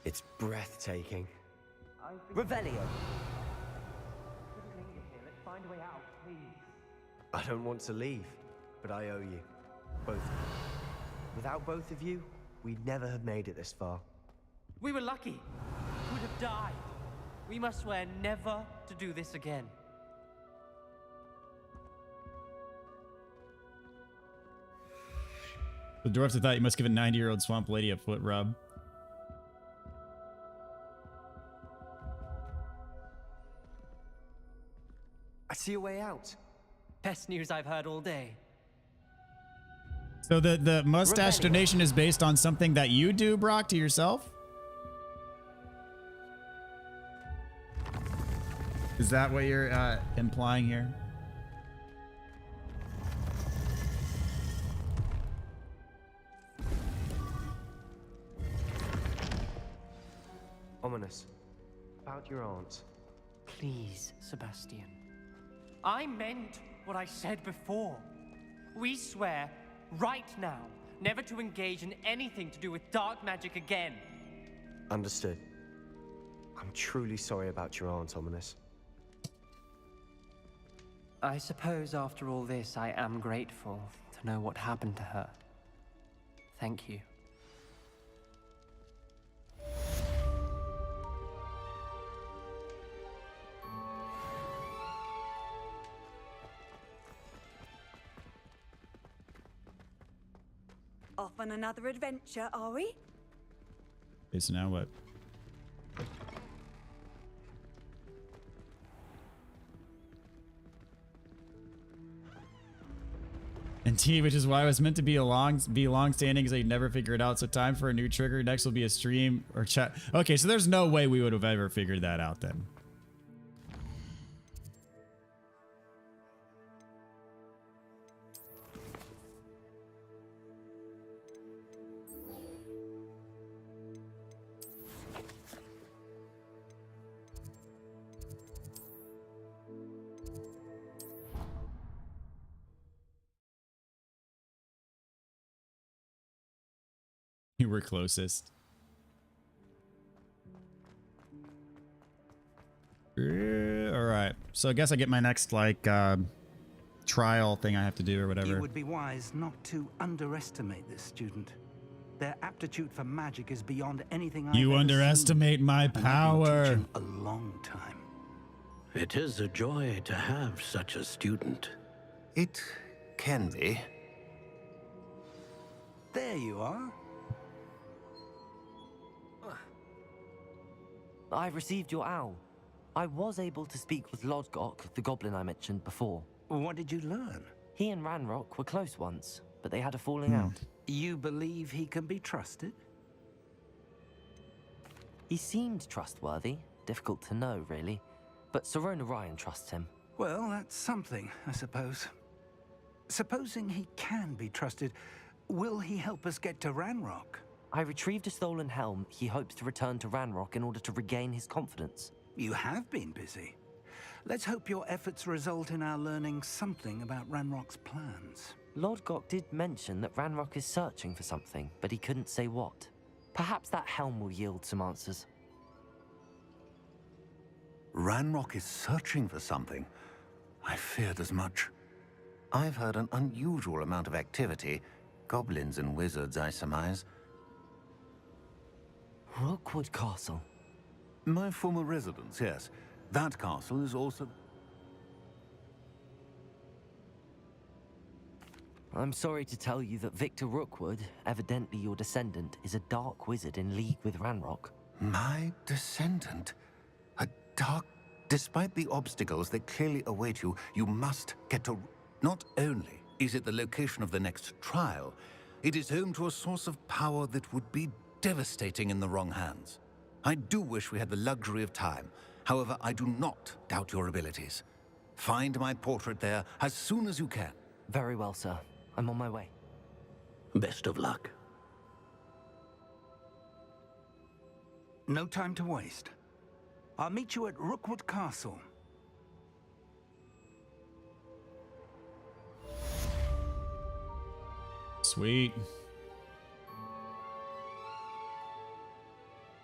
It's breathtaking. Revelio. Let's find a way out, please. I don't want to leave, but I owe you. Both of you. Without both of you, we'd never have made it this far. We were lucky. Could have died. We must swear never to do this again. The dwarfs have thought you must give a 90-year-old swamp lady a foot rub. I see a way out. Best news I've heard all day. So the mustache donation is based on something that you do, Brock, to yourself? Is that what you're implying here? Ominous. About your aunt. Please, Sebastian. I meant what I said before. We swear, right now, never to engage in anything to do with dark magic again. Understood. I'm truly sorry about your aunt, Ominous. I suppose after all this, I am grateful to know what happened to her. Thank you. Off on another adventure, are we? Okay, so now what? And T, which is why I was meant to be long-standing because I'd never figure it out. So time for a new trigger. Next will be a stream or chat. Okay, so there's no way we would have ever figured that out then. You were closest. All right. So I guess I get my next, like, trial thing I have to do or whatever. You would be wise not to underestimate this student. Their aptitude for magic is beyond anything I've You ever underestimate seen. my And I've been power. teaching a long time. It is a joy to have such a student. It can be. There you are. I received your owl. I was able to speak with Lodgok, the goblin I mentioned before. What did you learn? He and Ranrock were close once, but they had a falling out. You believe he can be trusted? He seemed trustworthy. Difficult to know, really. But Sirona Ryan trusts him. Well, that's something, I suppose. Supposing he can be trusted, will he help us get to Ranrock? I retrieved a stolen helm. He hopes to return to Ranrock in order to regain his confidence. You have been busy. Let's hope your efforts result in our learning something about Ranrock's plans. Lodgok did mention that Ranrock is searching for something, but he couldn't say what. Perhaps that helm will yield some answers. Ranrock is searching for something. I feared as much. I've heard an unusual amount of activity. Goblins and wizards, I surmise. Rookwood Castle. My former residence, yes. That castle is also... I'm sorry to tell you that Victor Rookwood, evidently your descendant, is a dark wizard in league with Ranrock. My descendant? A dark... Despite the obstacles that clearly await you, you must get to... Not only is it the location of the next trial, it is home to a source of power that would be devastating in the wrong hands. I do wish we had the luxury of time. However, I do not doubt your abilities. Find my portrait there as soon as you can. Very well, sir. I'm on my way. Best of luck. No time to waste. I'll meet you at Rookwood Castle. Sweet.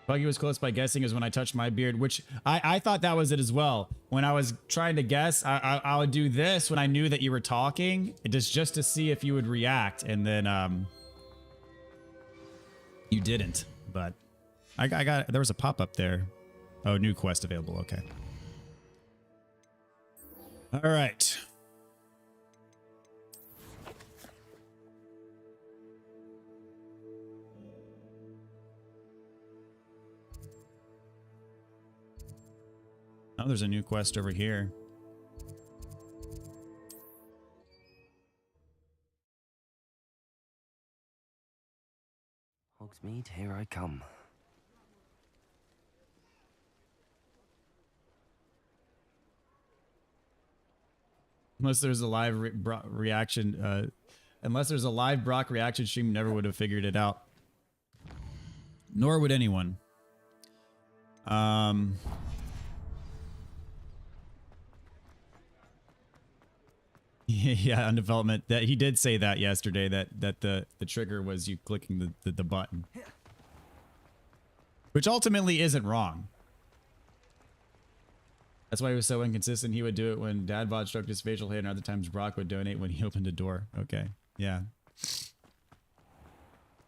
Buggy was close by guessing is when I touched my beard, which I thought that was it as well. When I was trying to guess, I would do this when I knew that you were talking, just to see if you would react, and then you didn't. But I got there was a pop-up there. Oh, new quest available. Okay. All right. Oh, there's a new quest over here. Hogsmeade, here I come. Unless there's a live reaction, unless there's a live Brock reaction stream, never would have figured it out. Nor would anyone. Yeah, on development, that he did say that yesterday, that the trigger was you clicking the button, which ultimately isn't wrong. That's why he was so inconsistent. He would do it when Dadbot stroked his facial hair, and other times Brock would donate when he opened a door. Okay, yeah.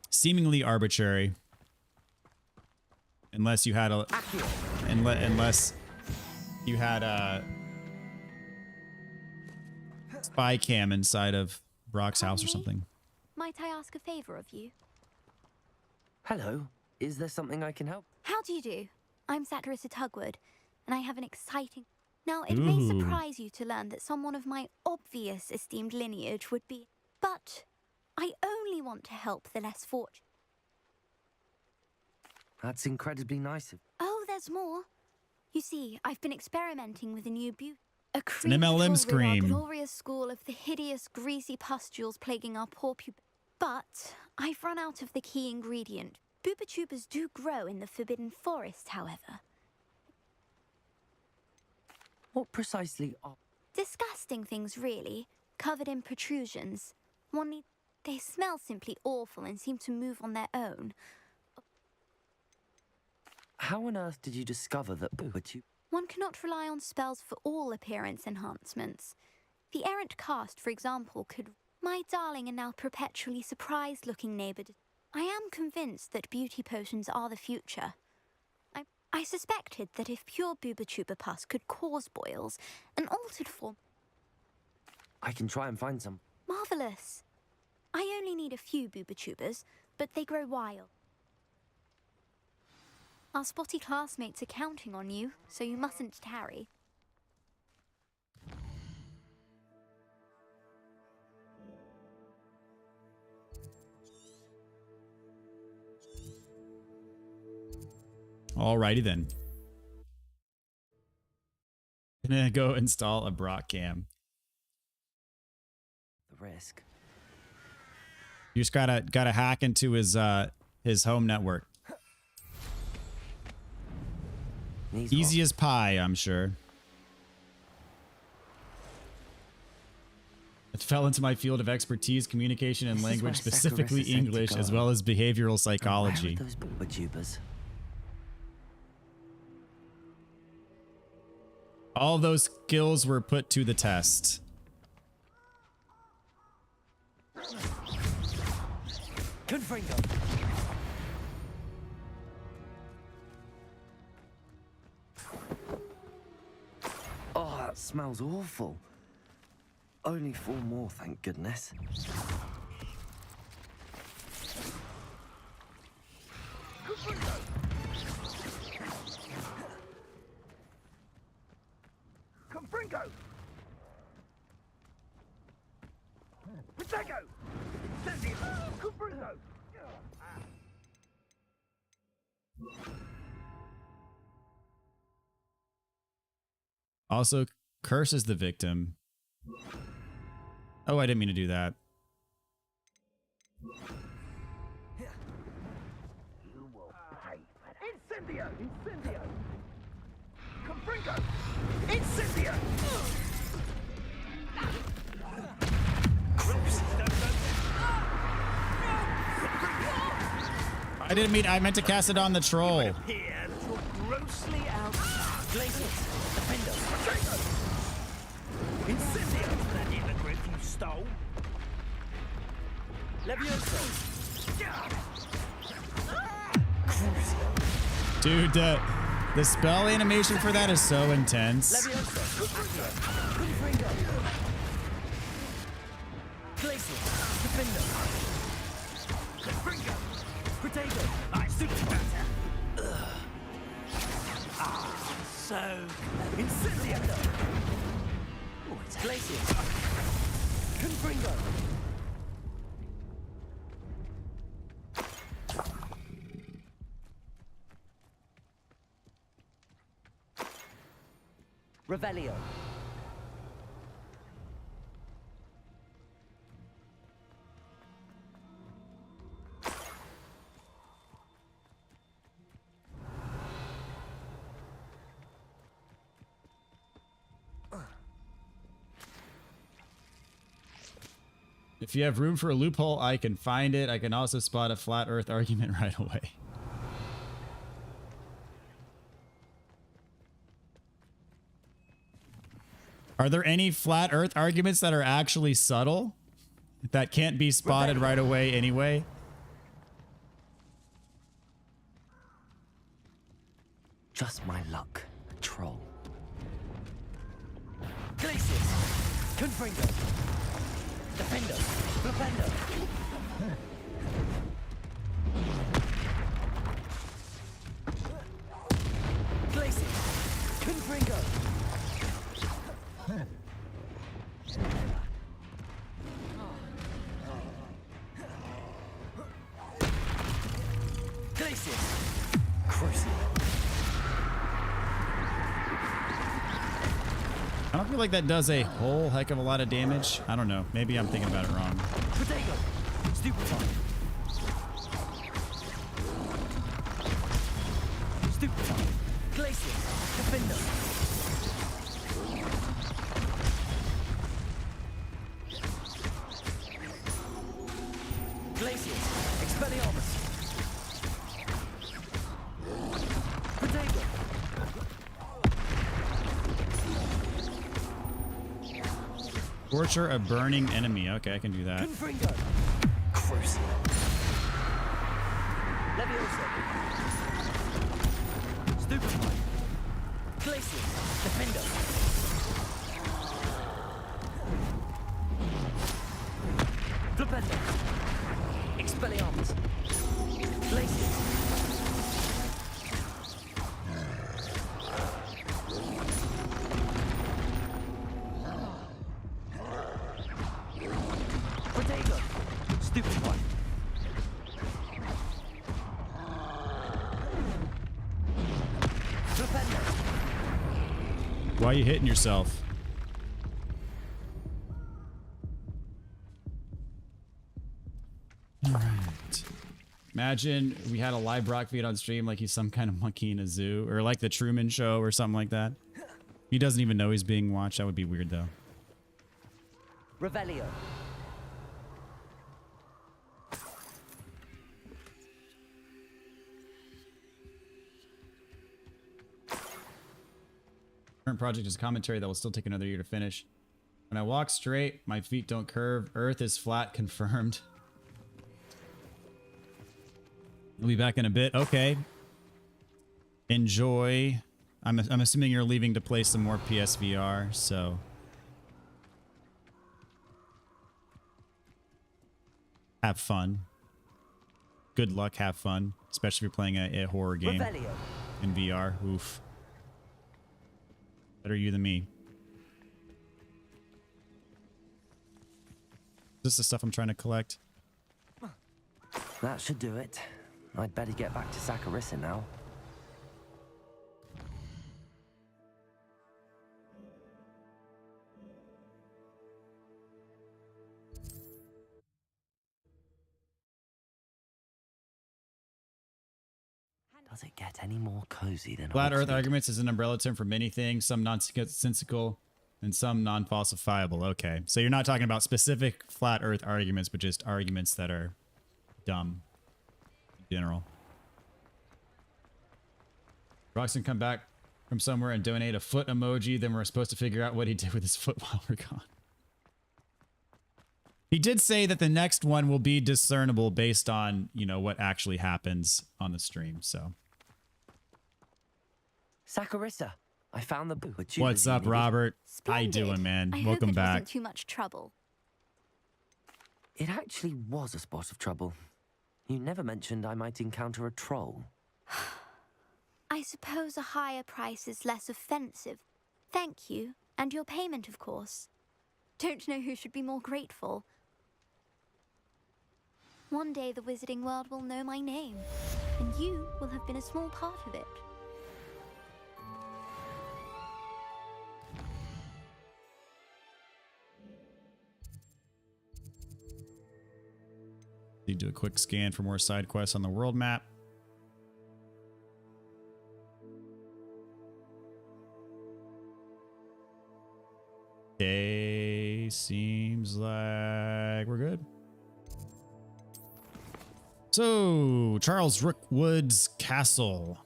Seemingly arbitrary, unless you had a unless you had a spy cam inside of Brock's house or something. Might I ask a favor of you? Hello. Is there something I can help? How do you do? I'm Sacarissa Tugwood, and I have an exciting... Now, it may surprise you to learn that someone of my obvious esteemed lineage would be... But I only want to help the less fortunate. That's incredibly nice of... Oh, there's more. You see, I've been experimenting with a new beauty. A an cream MLM that will rid scream. our glorious school of the hideous, greasy pustules plaguing our poor But I've run out of the key ingredient. Booba tubers do grow in the Forbidden Forest, however. What precisely are... Disgusting things, really, covered in protrusions. They smell simply awful and seem to move on their own. How on earth did you discover that Booba tube... One cannot rely on spells for all appearance enhancements. The errant cast, for example, could... My darling and now perpetually surprised-looking neighbour... I am convinced that beauty potions are the future. I suspected that if pure booba-tuba pus could cause boils, an altered form... I can try and find some. Marvellous. I only need a few booba-tubas, but they grow wild. Our spotty classmates are counting on you, so you mustn't tarry. Alrighty then. Gonna go install a Brock cam. The risk. You just gotta hack into his home network. Easy as pie, I'm sure. It fell into my field of expertise, communication and language, specifically English, as well as behavioral psychology. Where are those booba-tubas? All those skills were put to the test. Confringo. Oh, that smells awful. Only 4 more, thank goodness. Confringo! Protego! Confringo! Also curses the victim. Oh, I didn't mean to do that. You will pay for that. Incendio! Incendio! Confringo! Incendio! I didn't mean, I meant to cast it on the troll. Here that you're grossly out. Glacius, defend us. Incendio! That immigrant you stole. Levioso. Dude, the spell animation for that is so intense. Levioso. Confringo. Glacius, defend us. Confringo! Protego. I super better. So Incendio! Glacius. Confringo. Revelio. If you have room for a loophole, I can find it. I can also spot a flat earth argument right away. Are there any flat earth arguments that are actually subtle? That can't be spotted right away anyway? Just my luck, a troll. Glacius. Confringo. Defendo. Defendo. Glacius. Confringo. Glacius. Crucible. I don't feel like that does a whole heck of a lot of damage. I don't know. Maybe I'm thinking about it wrong. Protego. Stupefy. Stupefy. Glacius. Defender. Glacius. Expelliarmus. Protego. Torture a burning enemy. Okay, I can do that. Confringo. Crucial. Leviosa. Stupefy. Glacius. Defender. Flipendo. Expelliarmus. Glacius. Protego. Stupefy. Flipendo. Why are you hitting yourself? All right. Imagine we had a live Brock feed on stream like he's some kind of monkey in a zoo, or like the Truman Show or something like that. He doesn't even know he's being watched. That would be weird though. Revelio. Current project is a commentary that will still take another year to finish. When I walk straight, my feet don't curve. Earth is flat, confirmed. We'll be back in a bit. Okay. Enjoy. I'm assuming you're leaving to play some more PSVR, so. Have fun. Good luck, have fun. Especially if you're playing a horror game Revelio. in VR. Oof. Better you than me. This is the stuff I'm trying to collect. That should do it. I'd better get back to Saccharissa now. Does it get any more cozy than Flat Earth Hogsmeade? arguments is an umbrella term for many things, some nonsensical and some non-falsifiable. Okay, so you're not talking about specific Flat Earth arguments, but just arguments that are dumb in general. Roxton come back from somewhere and donate a foot emoji, then we're supposed to figure out what he did with his foot while we're gone. He did say that the next one will be discernible based on, you know, what actually happens on the stream, so. Saccharissa, I found the book. What's up, Robert? How you Splendid. doing, man? I Welcome hope it back. wasn't too much trouble. It actually was a spot of trouble. You never mentioned I might encounter a troll. I suppose a higher price is less offensive. Thank you, and your payment, of course. Don't know who should be more grateful. One day the Wizarding World will know my name, and you will have been a small part of it. Need to do a quick scan for more side quests on the world map. Okay, seems like we're good. So, Charles Rookwood's Castle.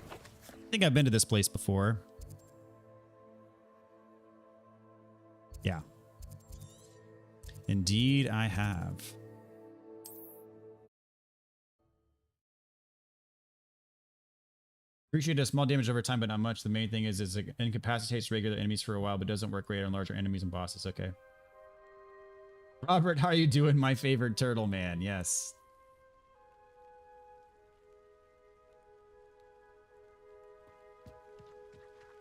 I think I've been to this place before. Yeah. Indeed, I have. Appreciate a small damage over time, but not much. The main thing is it incapacitates regular enemies for a while, but doesn't work great on larger enemies and bosses. Okay. Robert, how are you doing? My favorite turtle man. Yes.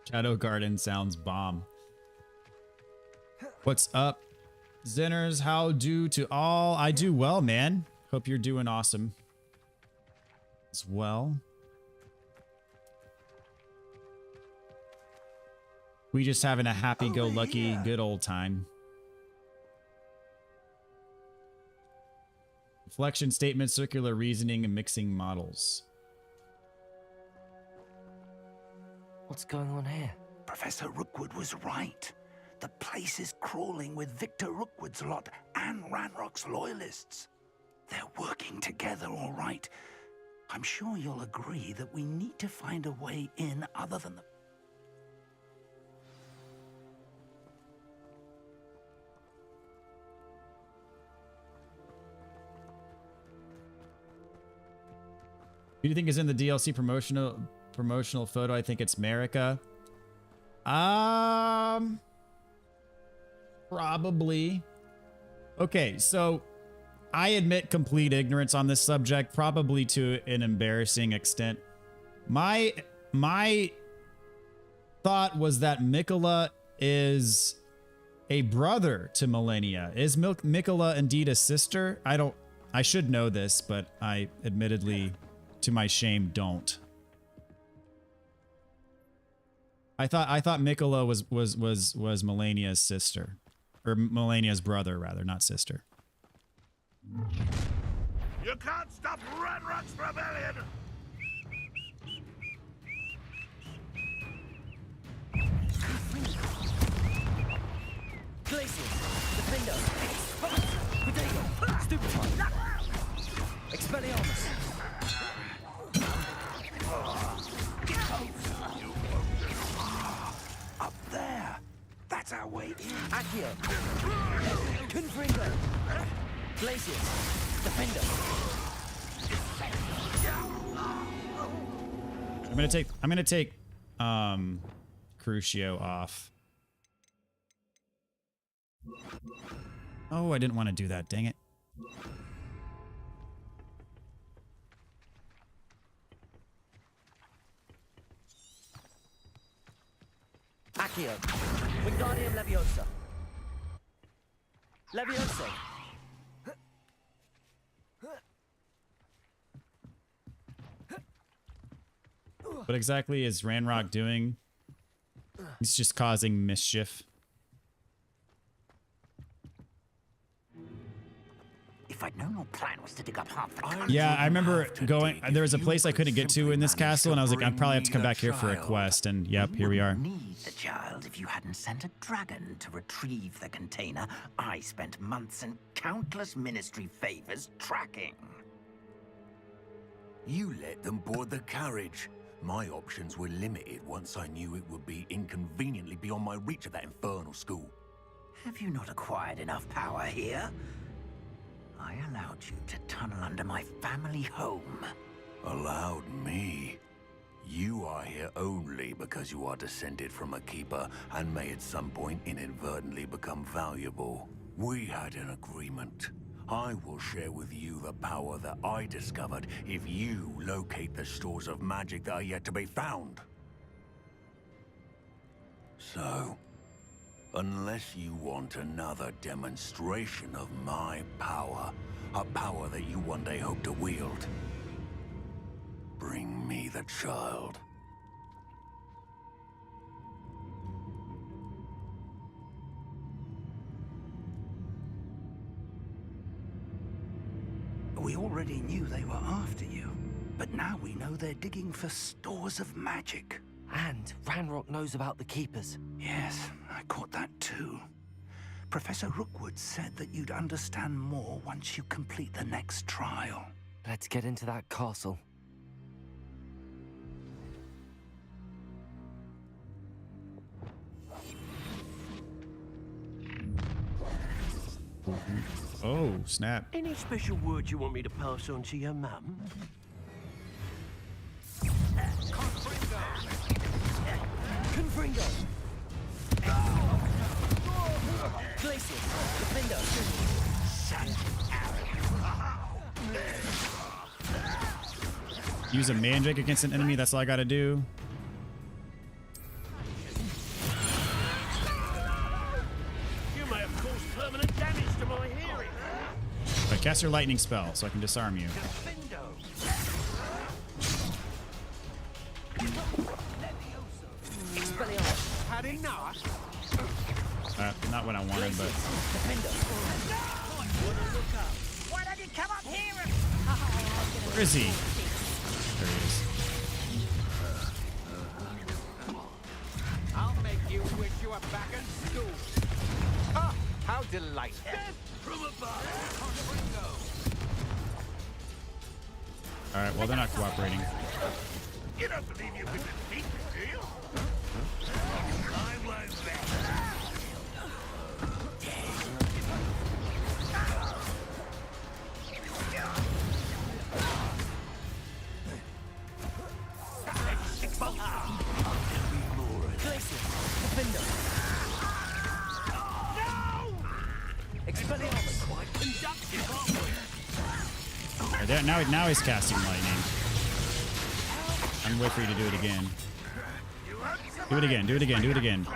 Shadow Garden sounds bomb. What's up, Zeners? How do to all? I do well, man. Hope you're doing awesome as well. We just having a happy-go-lucky, good old time. Reflection statement, circular reasoning, and mixing models. What's going on here? Professor Rookwood was right. The place is crawling with Victor Rookwood's lot and Ranrock's loyalists. They're working together, all right. I'm sure you'll agree that we need to find a way in other than the... Who do you think is in the DLC promotional photo? I think it's Marika. Probably. Okay, so I admit complete ignorance on this subject, probably to an embarrassing extent. My thought was that Mikola is a brother to Millennia. Is Mikola indeed a sister? I should know this, but I admittedly, to my shame, don't. I thought Mikola was Millennia's sister. Or Millennia's brother, rather, not sister. You can't stop Ranrock's rebellion! Glaciers, Defender, Potato, Stupefy, Expelliarmus. Up there! That's our way in! Accio, Confringo, Glaciers, Defender. I'm gonna take Crucio off. Oh, I didn't want to do that, dang it. Accio, Wingardium Leviosa. Leviosa. What exactly is Ranrock doing? He's just causing mischief. If I'd known your plan was to dig up half the country... Yeah, I remember going... There was a place I couldn't get to in this castle, and I was like, I'd probably have to come back here for a quest, and yep, here we are. Need the child if you hadn't sent a dragon to retrieve the container I spent months and countless ministry favors tracking. You let them board the carriage. My options were limited once I knew it would be inconveniently beyond my reach at that infernal school. Have you not acquired enough power here? I allowed you to tunnel under my family home. Allowed me? You are here only because you are descended from a keeper and may at some point inadvertently become valuable. We had an agreement. I will share with you the power that I discovered if you locate the stores of magic that are yet to be found. So, unless you want another demonstration of my power, a power that you one day hope to wield, bring me the child. We already knew they were after you, but now we know they're digging for stores of magic. And Ranrock knows about the Keepers. Yes, I caught that too. Professor Rookwood said that you'd understand more once you complete the next trial. Let's get into that castle. Oh, snap. Any special word you want me to pass on to your mum? Confringo! Glacier! Defender! Use a mandrake against an enemy, that's all I gotta do. You may have caused permanent damage to my hearing. I cast your lightning spell so I can disarm you. Had enough? Not what I wanted, but... Why don't you come up here? Where is he? There he is. I'll make you wish you were back at school. Ah, how delightful. From above. Alright, well, they're not cooperating. You don't believe you can defeat me, do you? I won't bet. now he's casting lightning. I'm waiting for you to do it again. Do it again. Do it again. Do it again.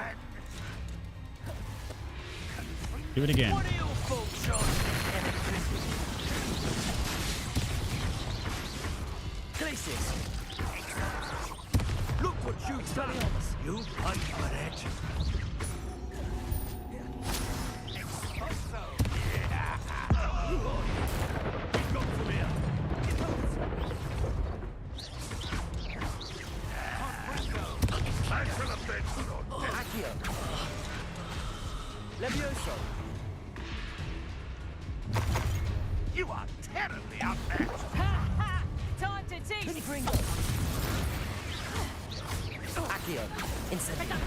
Do it again. Look what you've done! You fight for it! Levioso! You are terribly outmatched! Time to teach! Confringo! Accio! Incendio!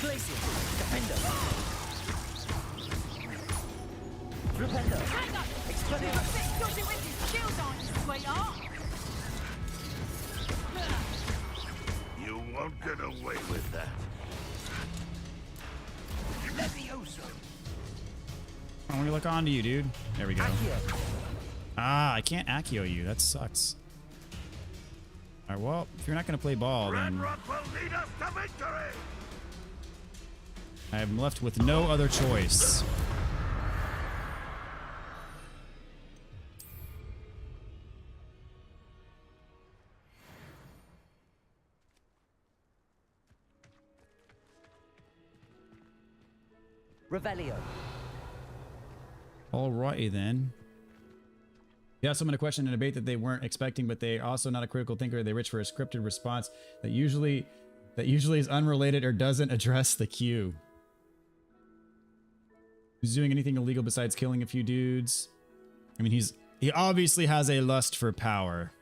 Glacier! Defender! Flipendo! Expelliarmus! Dodgy with his shield on, sweetheart! You won't get away with that. Levioso! I want to look onto you, dude. There we go. Ah, I can't Accio you. That sucks. All right, well, if you're not going to play ball, then Ranrock will lead us to victory! I am left with no other choice. Revelio. Alrighty then. Yeah, someone a question and debate that they weren't expecting, but they're also not a critical thinker. They reach for a scripted response that usually is unrelated or doesn't address the cue. Who's doing anything illegal besides killing a few dudes? I mean, he obviously has a lust for power.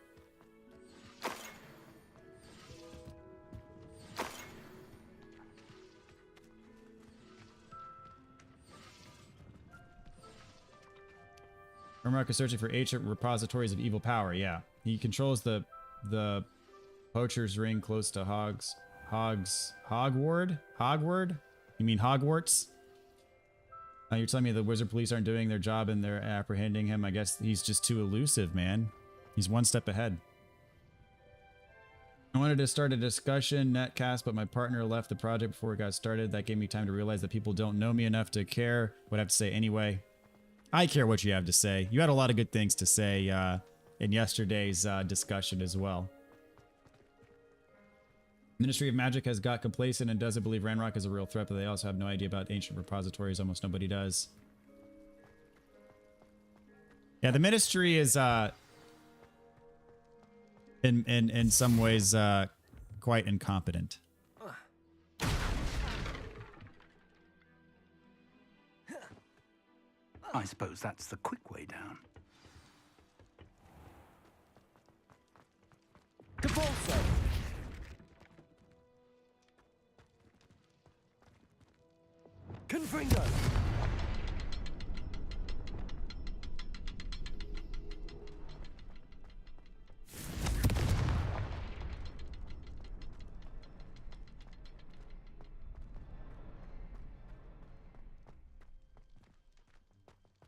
Remark is searching for ancient repositories of evil power. Yeah, he controls the poacher's ring close to Hogward. You mean Hogwarts? You're telling me the wizard police aren't doing their job and they're apprehending him. I guess he's just too elusive, man. He's one step ahead. I wanted to start a discussion netcast, but my partner left the project before it got started. That gave me time to realize that people don't know me enough to care what I have to say anyway. I care what you have to say. You had a lot of good things to say in yesterday's discussion as well. Ministry of Magic has got complacent and doesn't believe Ranrock is a real threat, but they also have no idea about ancient repositories. Almost nobody does. Yeah, the Ministry is in some ways quite incompetent. I suppose that's the quick way down. Cabolso! Confringo!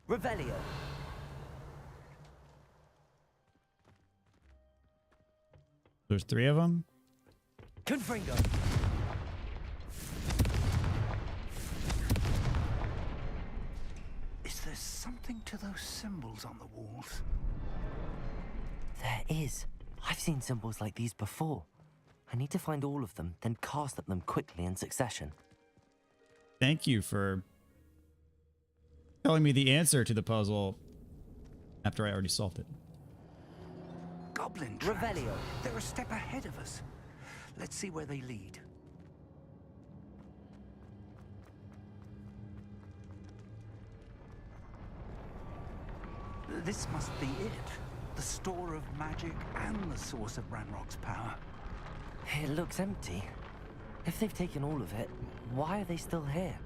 Revelio. There's 3 of them. Confringo. Is there something to those symbols on the walls? There is. I've seen symbols like these before. I need to find all of them, then cast at them quickly in succession. Thank you for telling me the answer to the puzzle after I already solved it. Goblin trap. Revelio. They're a step ahead of us. Let's see where they lead. This must be it. The store of magic and the source of Ranrock's power. It looks empty. If they've taken all of it, why are they still here?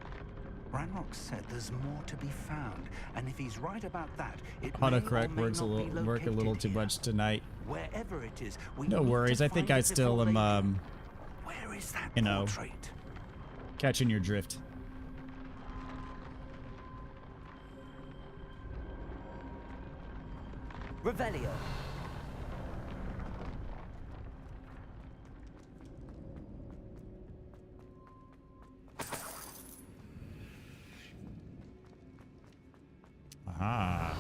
Ranrock said there's more to be found, and if he's right about that, it Autocorrect works a little too much tonight. Wherever it is, no worries. I think I still am where is that you know, portrait? catching your drift. Revelio. Aha.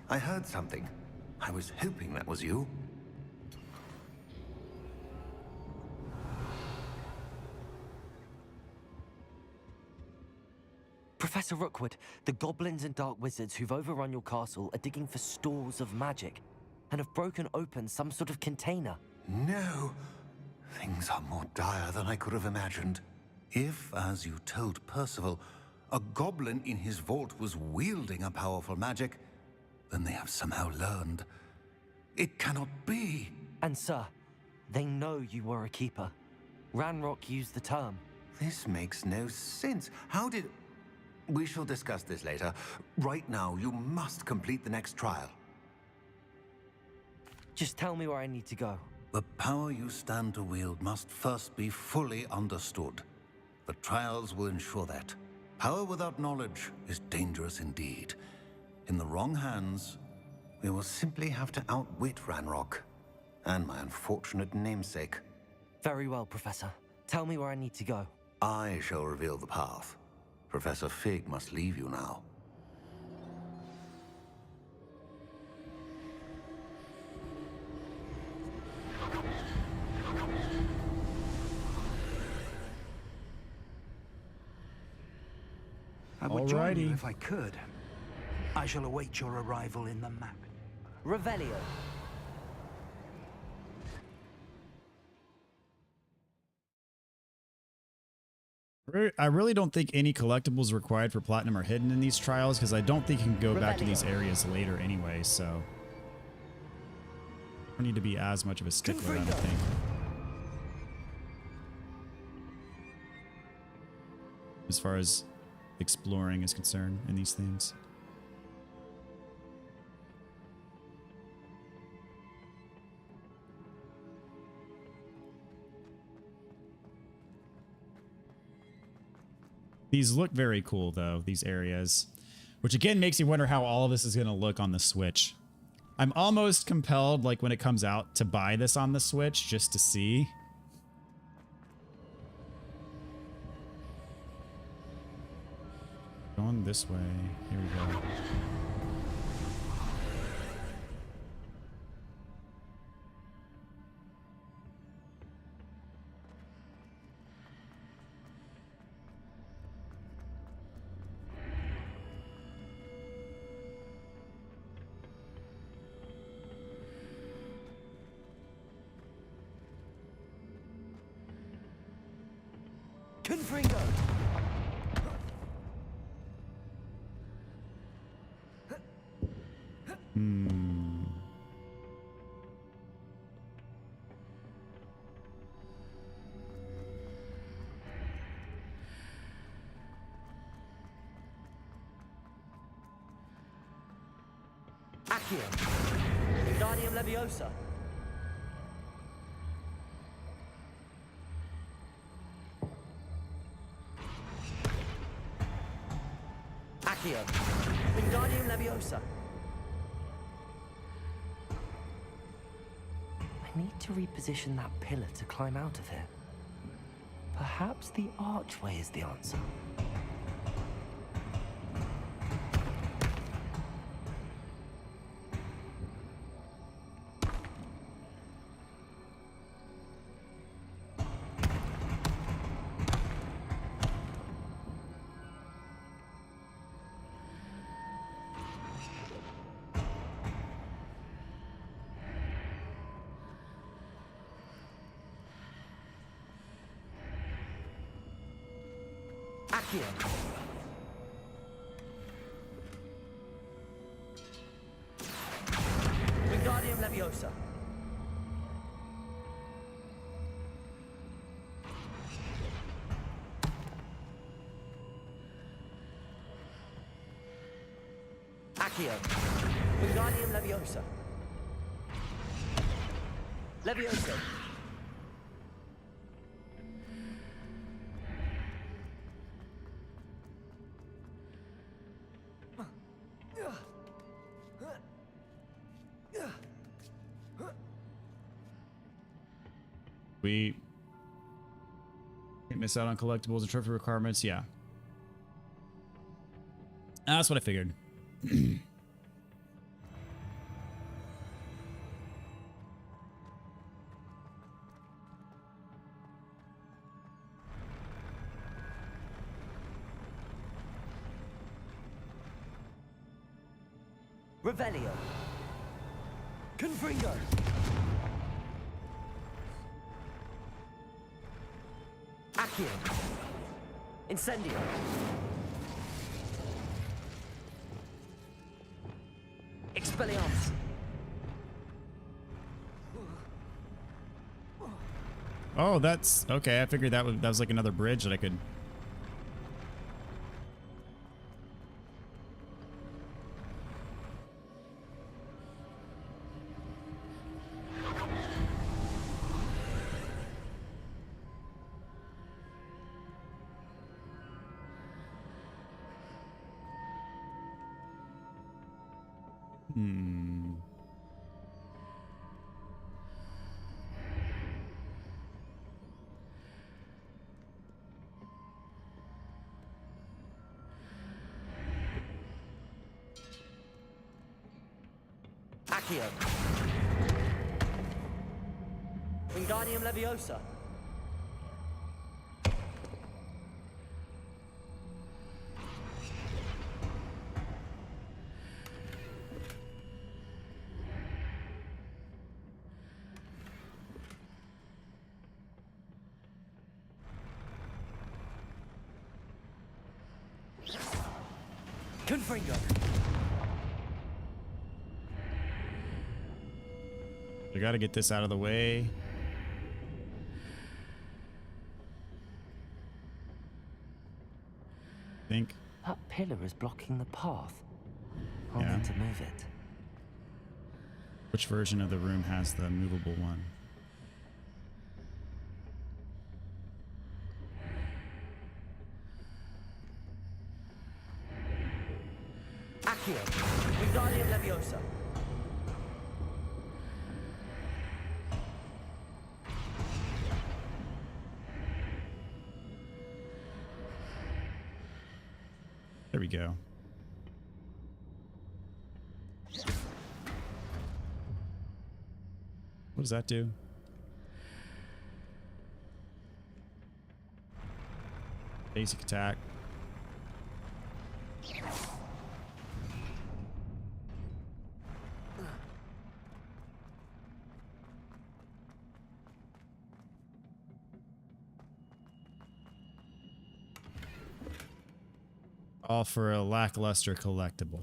I heard something. I was hoping that was you. Professor Rookwood, the goblins and dark wizards who've overrun your castle are digging for stores of magic and have broken open some sort of container. No. Things are more dire than I could have imagined. If, as you told Percival, a goblin in his vault was wielding a powerful magic, then they have somehow learned. It cannot be. And sir, they know you were a keeper. Ranrock used the term. This makes no sense. How did... We shall discuss this later. Right now, you must complete the next trial. Just tell me where I need to go. The power you stand to wield must first be fully understood. The trials will ensure that. Power without knowledge is dangerous indeed. In the wrong hands, we will simply have to outwit Ranrock and my unfortunate namesake. Very well, Professor. Tell me where I need to go. I shall reveal the path. Professor Fig must leave you now. I would join you Alrighty. if I could. I shall await your arrival in the map. Revelio. I really don't think any collectibles required for platinum are hidden in these trials, because I don't think you can go back to these areas later anyway, so I don't need to be as much of a stickler, I don't think. As far as exploring is concerned in these things. These look very cool, though, these areas. Which, again, makes me wonder how all of this is going to look on the Switch. I'm almost compelled, like, when it comes out, to buy this on the Switch just to see. Going this way. Here we go. Confringo! Accio. Wingardium Leviosa. Accio. Wingardium Leviosa. I need to reposition that pillar to climb out of here. Perhaps the archway is the answer. Accio. Wingardium Leviosa. Accio. Wingardium Leviosa. Leviosa. We can't miss out on collectibles and trophy requirements. Yeah. That's what I figured. Revelio. Confringo. Accio. Incendio. Expelliarmus. Oh, that's okay. I figured that was like another bridge that I could. Accio. Wingardium Leviosa. Confringo. I gotta get this out of the way. Think. That pillar is blocking the path. I'll Yeah. need to move it. Which version of the room has the movable one? Accio. Wingardium Leviosa. There we go. What does that do? Basic attack. All for a lackluster collectible.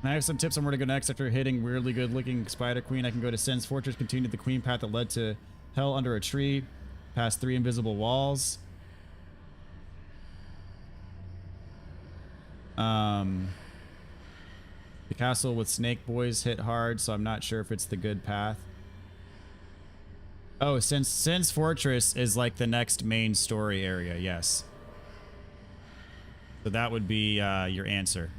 And I have some tips on where to go next. After hitting weirdly good looking Spider Queen, I can go to Sen's Fortress, continue the Queen path that led to Hell under a tree, past 3 invisible walls. The castle with Snake Boys hit hard, so I'm not sure if it's the good path. Oh, Sen's Fortress is like the next main story area, yes. So that would be your answer.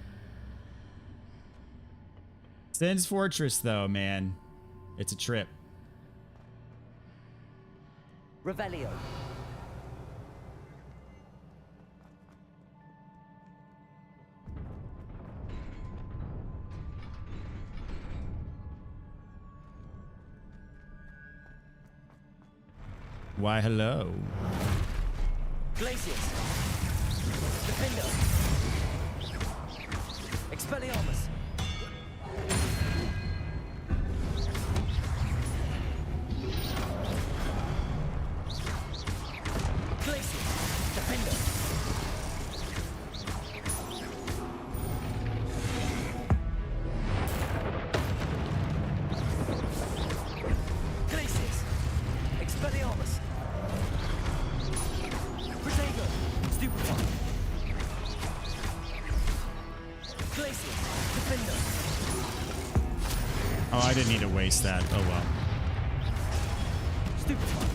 Sen's Fortress, though, man. It's a trip. Revelio. Why, hello. Glacius. Defender. Expelliarmus. Glacius. Defender. Glacius. Expelliarmus. Protego. Stupefy. Glacius. Defender. Oh, I didn't need to waste that. Oh well. Stupid one.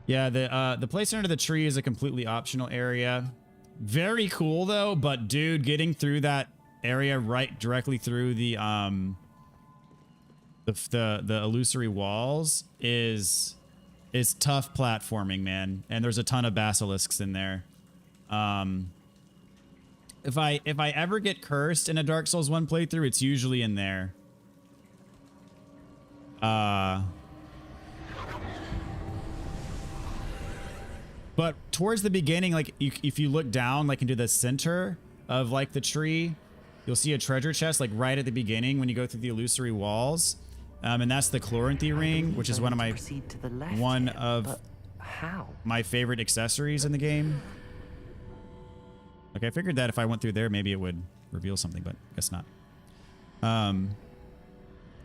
Yeah, the place under the tree is a completely optional area. Very cool though, but dude, getting through that area right directly through the illusory walls is tough platforming, man. And there's a ton of basilisks in there. If I ever get cursed in a Dark Souls 1 playthrough, it's usually in there. But towards the beginning, like if you look down, like into the center of like the tree, you'll see a treasure chest like right at the beginning when you go through the illusory walls. And that's the Chloranthy ring, which is one of my my favorite accessories in the game. Okay, I figured that if I went through there, maybe it would reveal something, but I guess not.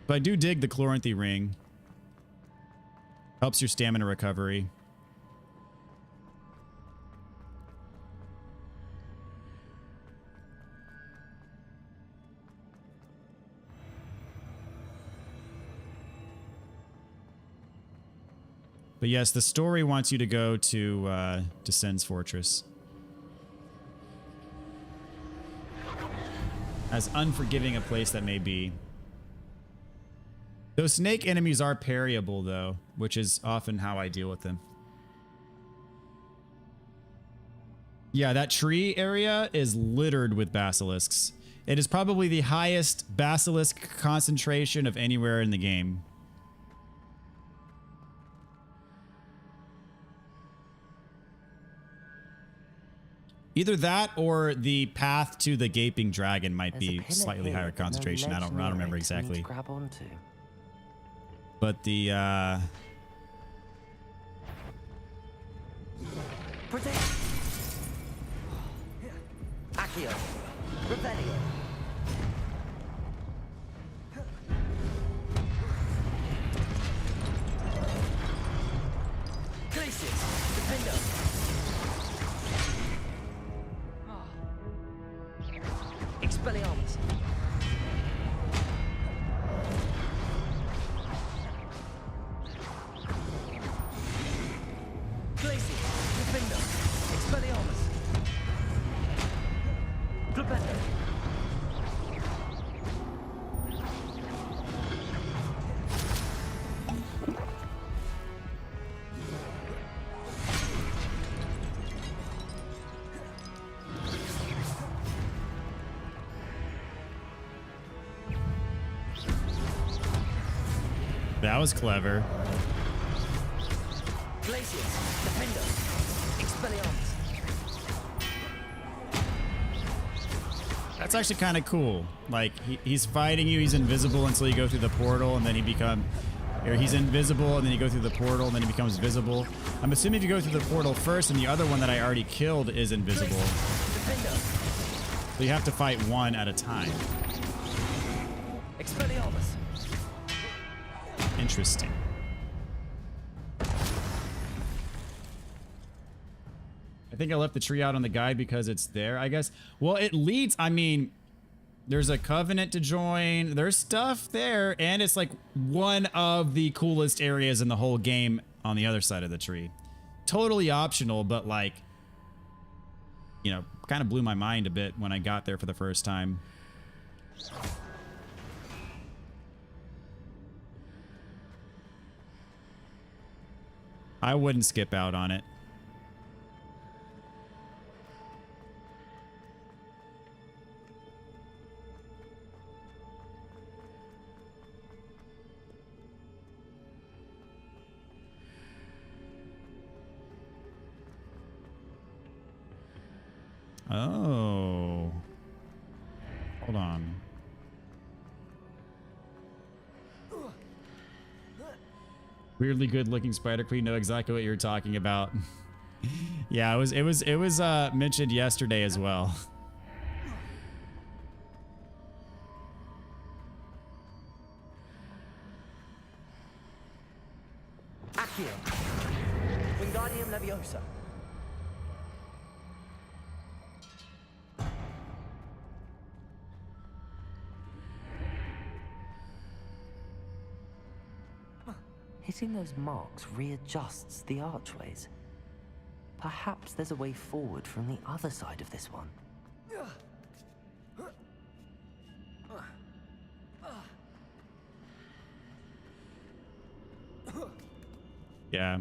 But I do dig the Chloranthy ring. Helps your stamina recovery. But yes, the story wants you to go to Sen's Fortress. As unforgiving a place that may be. Those snake enemies are parryable though, which is often how I deal with them. Yeah, that tree area is littered with basilisks. It is probably the highest basilisk concentration of anywhere in the game. Either that or the path to the gaping dragon might be slightly higher concentration. I don't remember exactly. Grab onto. But the Protect. Accio. Revelio. Glacius. Defender. Expelliarmus. Glacius, Defender, Expelliarmus. Flipendo. That was clever. Glacius, Defender, Expelliarmus. That's actually kind of cool. Like he's fighting you, he's invisible until you go through the portal, and then he's invisible, and then you go through the portal, and then he becomes visible. I'm assuming if you go through the portal first, and the other one that I already killed is invisible. So you have to fight one at a time. Expelliarmus. Interesting. I think I left the tree out on the guide because it's there, I guess. Well, it leads, I mean, there's a covenant to join. There's stuff there, and it's like one of the coolest areas in the whole game on the other side of the tree. Totally optional, but like, you know, kind of blew my mind a bit when I got there for the first time. I wouldn't skip out on it. Oh. Hold on. Weirdly good looking Spider Queen. Know exactly what you're talking about. Yeah, it was mentioned yesterday as well. Accio. Wingardium Leviosa. Hitting those marks readjusts the archways. Perhaps there's a way forward from the other side of this one. Yeah.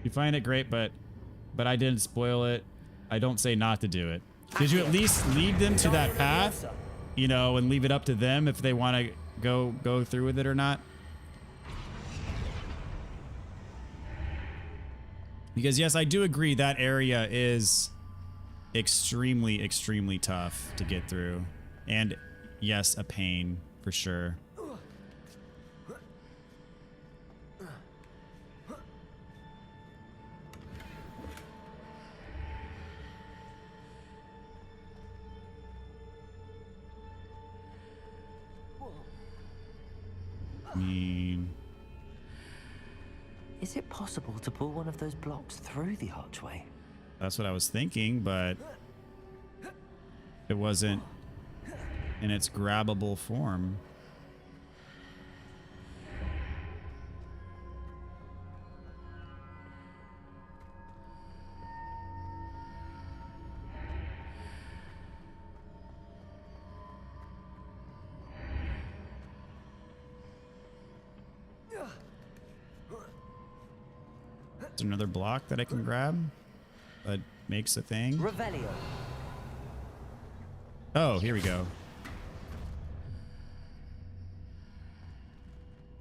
You find it great, but I didn't spoil it. I don't say not to do it. Did you at least lead them to that path, you know, and leave it up to them if they want to go through with it or not? Because yes, I do agree that area is extremely, extremely tough to get through. And yes, a pain for sure. I mean, is it possible to pull one of those blocks through the archway? That's what I was thinking, but it wasn't in its grabbable form. Is there another block that I can grab that makes a thing? Revelio. Oh, here we go.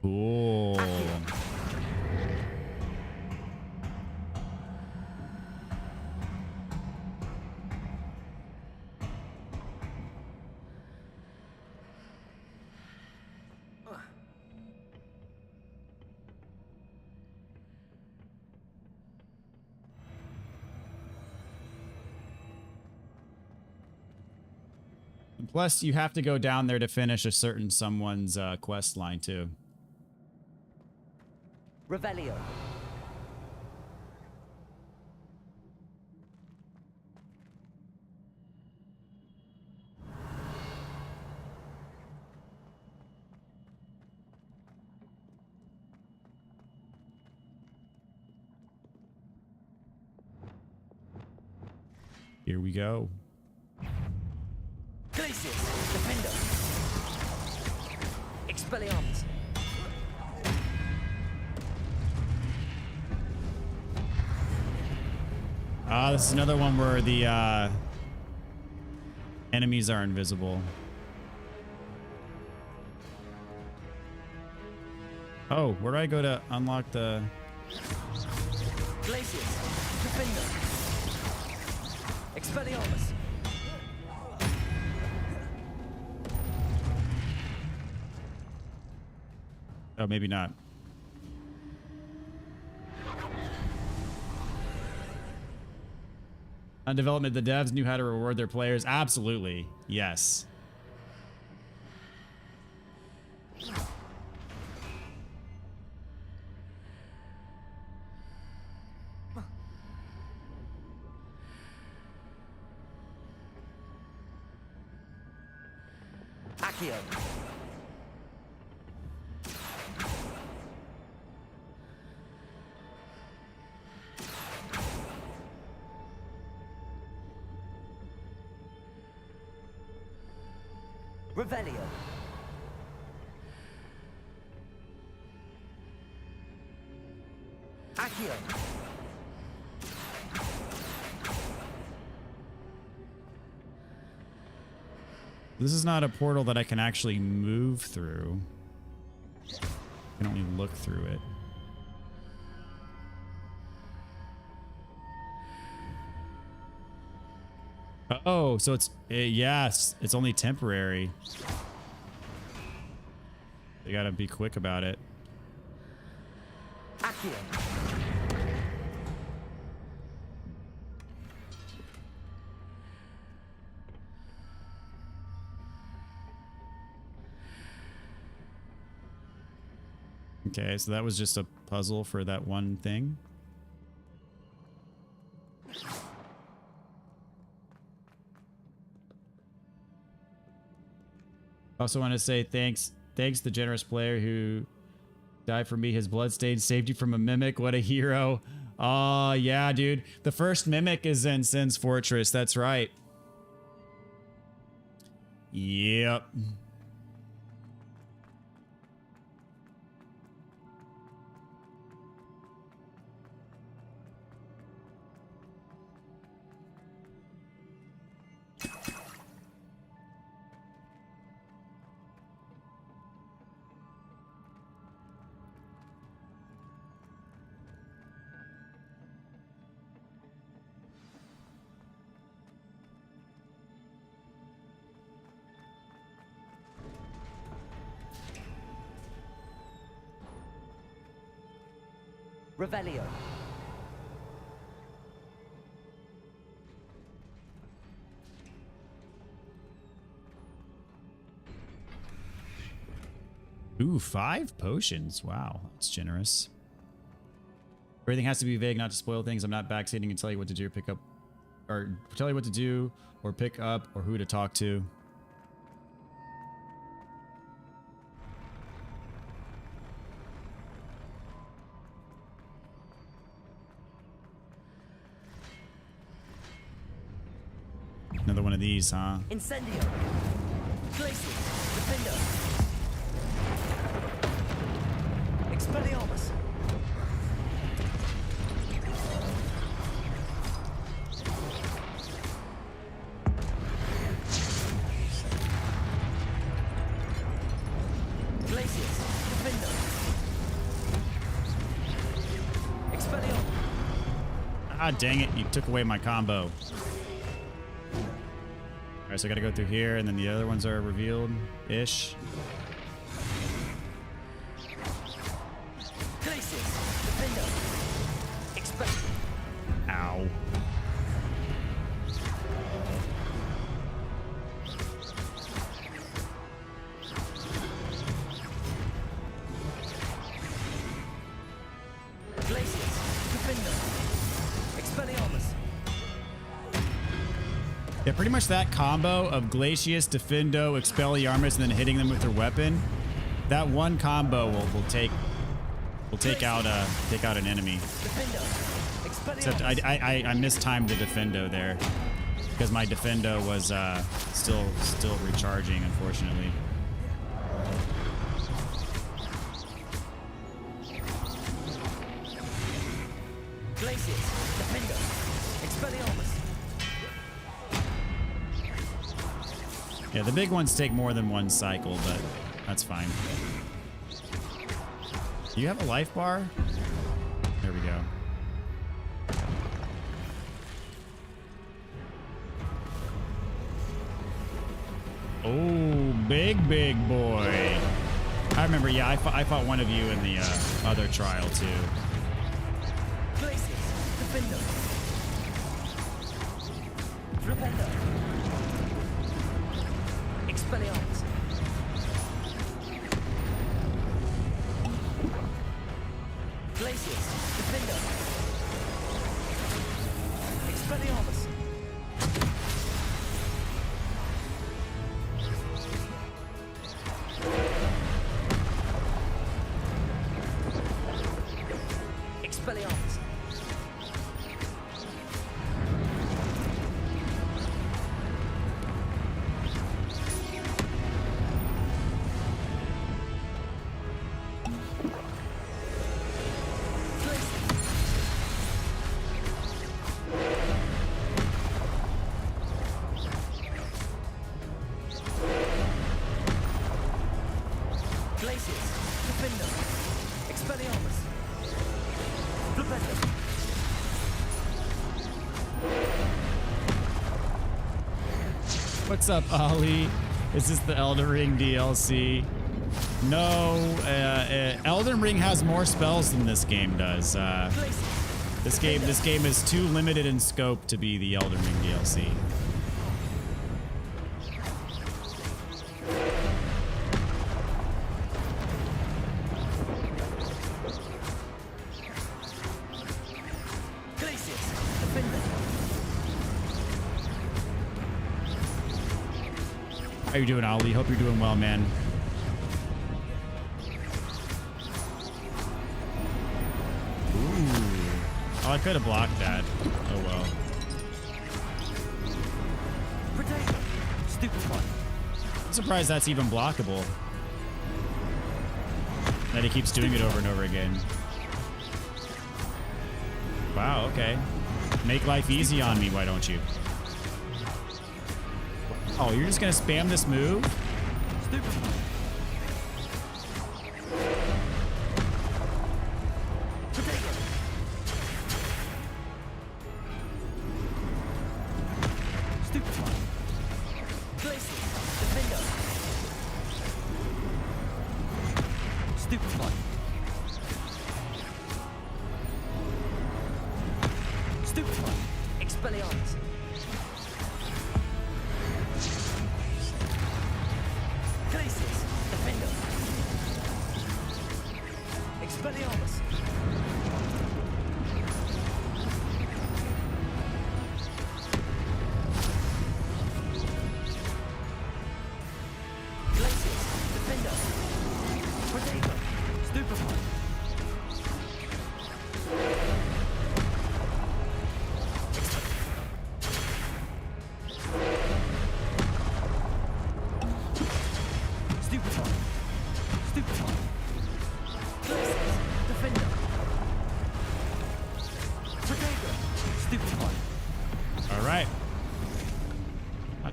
Cool. Plus, you have to go down there to finish a certain someone's quest line too. Revelio. Here we go. Glacius, Defender. Expelliarmus. This is another one where the enemies are invisible. Oh, where do I go to unlock the... Glacius, Defender. Expelliarmus. Oh, maybe not. On development, the devs knew how to reward their players. Absolutely. Yes. Accio. Revelio. Accio. This is not a portal that I can actually move through. I can only look through it. Oh, so it's yes, it's only temporary. You gotta be quick about it. Accio. Okay, so that was just a puzzle for that one thing. Also want to say thanks to the generous player who died for me. His bloodstain saved you from a mimic. What a hero. Oh, yeah, dude. The first mimic is in Sin's Fortress. That's right. Yep. Revelio. Ooh, 5 potions. Wow, that's generous. Everything has to be vague, not to spoil things. I'm not backseating and tell you what to do or pick up, or tell you what to do or pick up or who to talk to. Another one of these, huh? Incendio. Glacius. Defender. Expelliarmus. Glacius. Defender. Expelliarmus. Ah, dang it. You took away my combo. Alright, so I gotta go through here, and then the other ones are revealed-ish. Ow. Yeah, pretty much that combo of Glacius, Defendo, Expelliarmus, and then hitting them with their weapon. That one combo will take out an enemy. Except I mistimed the Defendo there because my Defendo was still recharging, unfortunately. Glacius, Defendo, Expelliarmus. Yeah, the big ones take more than one cycle, but that's fine. Do you have a life bar? There we go. Oh, big boy. I remember, yeah, I fought one of you in the other trial, too. Glacius, Defendo. Repender. Expelliarmus. Glacius, Defender. Expelliarmus. Expelliarmus. What's up, Ollie? Is this the Elden Ring DLC? No, Elden Ring has more spells than this game does. This game is too limited in scope to be the Elden Ring DLC. How you doing, Ollie? Hope you're doing well, man. Ooh. Oh, I could have blocked that. Oh well. Stupid one. I'm surprised that's even blockable. That he keeps doing it over and over again. Wow, okay. Make life easy on me, why don't you? Oh, you're just gonna spam this move? Stupid one.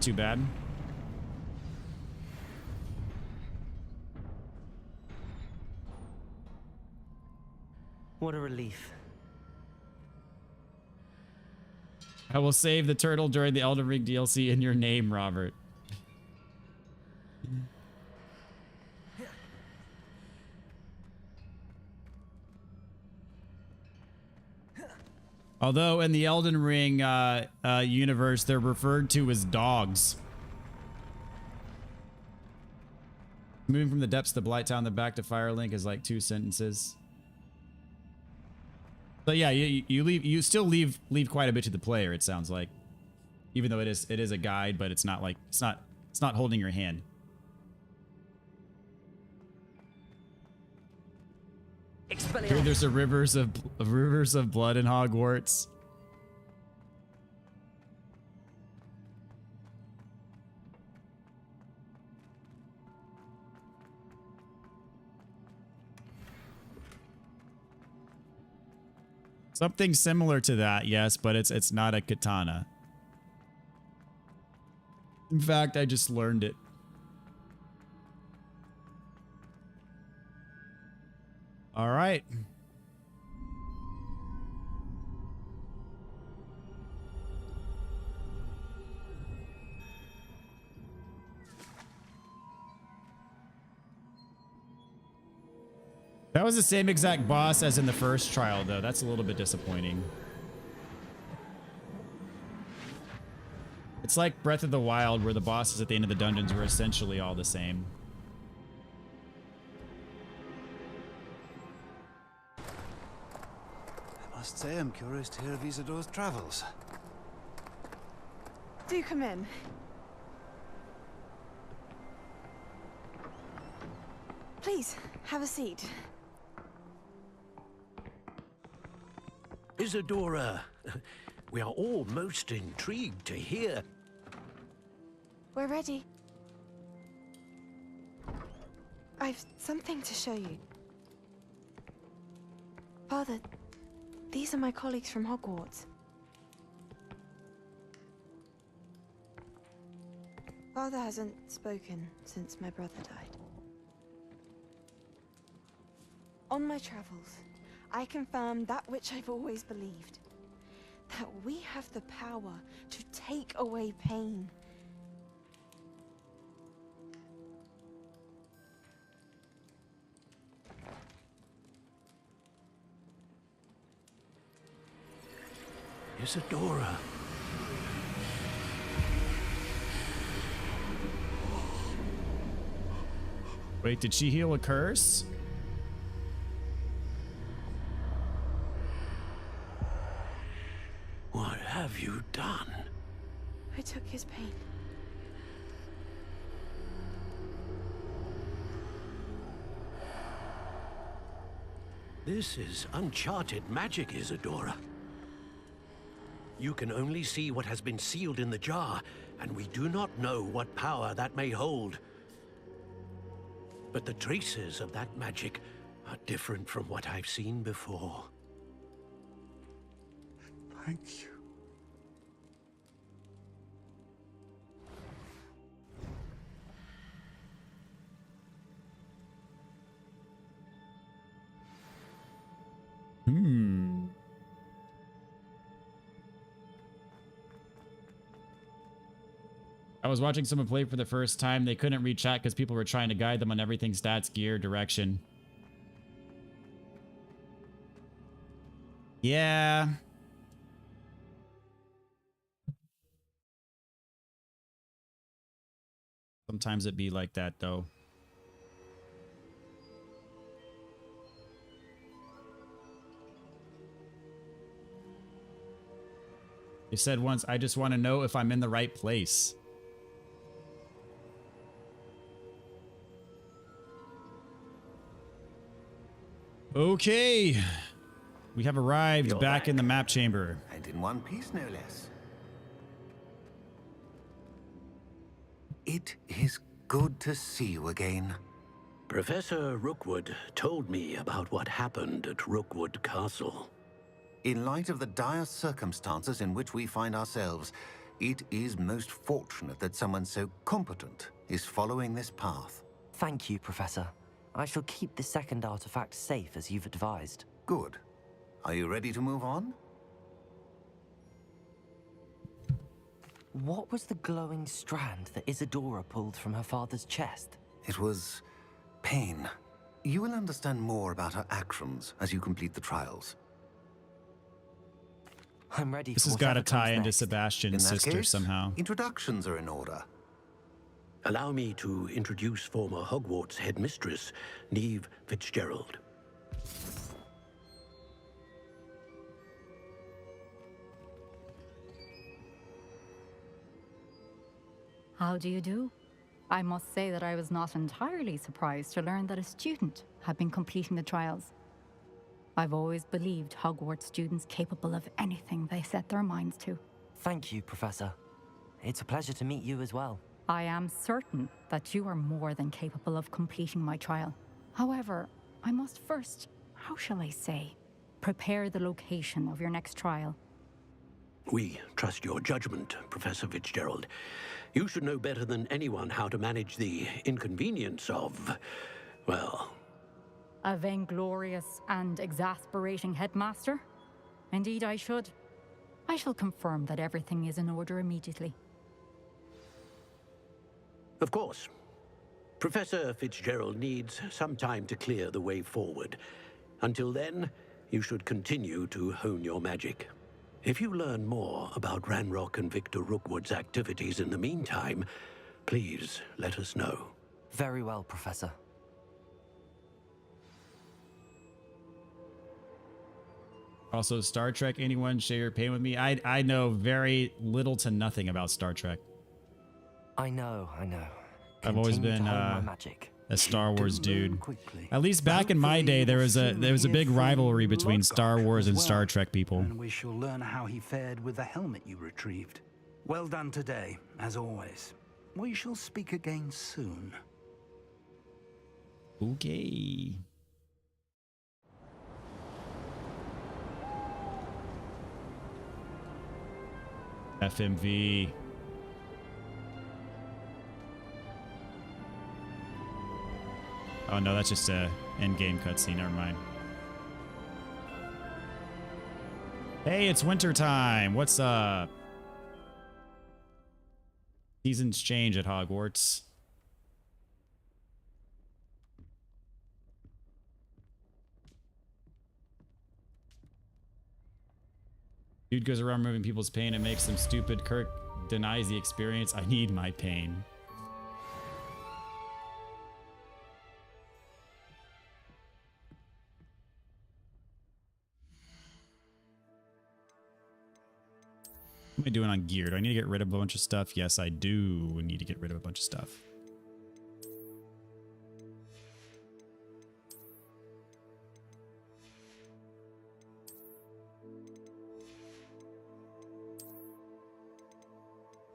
Too bad. What a relief. I will save the turtle during the Elden Ring DLC in your name, Robert. Although in the Elden Ring universe, they're referred to as dogs. Moving from the depths of the Blight Town, the back to Firelink is like 2 sentences. So yeah, you still leave quite a bit to the player. It sounds like, even though it is a guide, but it's not like it's not holding your hand. Here there's a rivers of blood in Hogwarts. Something similar to that, yes, but it's not a katana. In fact, I just learned it. All right. That was the same exact boss as in the first trial, though. That's a little bit disappointing. It's like Breath of the Wild, where the bosses at the end of the dungeons were essentially all the same. I must say I'm curious to hear of Isadore's travels. Do come in. Please, have a seat. Isadora, we are all most intrigued to hear. We're ready. I've something to show you. Father, these are my colleagues from Hogwarts. Father hasn't spoken since my brother died. On my travels, I confirmed that which I've always believed. That we have the power to take away pain. Isadora. Wait, did she heal a curse? What have you done? I took his pain. This is uncharted magic, Isadora. You can only see what has been sealed in the jar, and we do not know what power that may hold. But the traces of that magic are different from what I've seen before. Thank you. I was watching someone play for the first time. They couldn't read chat because people were trying to guide them on everything, stats, gear, direction. Yeah. Sometimes it be like that, though. They said once, I just want to know if I'm in the right place. Okay. We have arrived back in the map chamber. And in one piece, no less. It is good to see you again. Professor Rookwood told me about what happened at Rookwood Castle. In light of the dire circumstances in which we find ourselves, it is most fortunate that someone so competent is following this path. Thank you, Professor. I shall keep the second artifact safe as you've advised. Good. Are you ready to move on? What was the glowing strand that Isadora pulled from her father's chest? It was pain. You will understand more about her actions as you complete the trials. I'm ready. This has got to tie into Sebastian's sister somehow. Introductions are in order. Allow me to introduce former Hogwarts headmistress, Neve Fitzgerald. How do you do? I must say that I was not entirely surprised to learn that a student had been completing the trials. I've always believed Hogwarts students capable of anything they set their minds to. Thank you, Professor. It's a pleasure to meet you as well. I am certain that you are more than capable of completing my trial. However, I must first, how shall I say, prepare the location of your next trial. We trust your judgment, Professor Fitzgerald. You should know better than anyone how to manage the inconvenience of, well... A vainglorious and exasperating headmaster? Indeed I should. I shall confirm that everything is in order immediately. Of course. Professor Fitzgerald needs some time to clear the way forward. Until then, you should continue to hone your magic. If you learn more about Ranrock and Victor Rookwood's activities in the meantime, please let us know. Very well, Professor. Also, Star Trek, anyone share your pain with me? I know very little to nothing about Star Trek. I know. I've always been my magic. a Star Wars dude. At least back in my day, there was a big rivalry between Star Wars and Star Trek people. And we shall learn how he fared with the helmet you retrieved. Well done today, as always. We shall speak again soon. Okay. FMV. Oh no, that's just a end-game cutscene. Never mind. Hey, it's winter time. What's up? Seasons change at Hogwarts. Dude goes around removing people's pain and makes them stupid. Kirk denies the experience. I need my pain. What am I doing on gear? Do I need to get rid of a bunch of stuff? Yes, I do need to get rid of a bunch of stuff.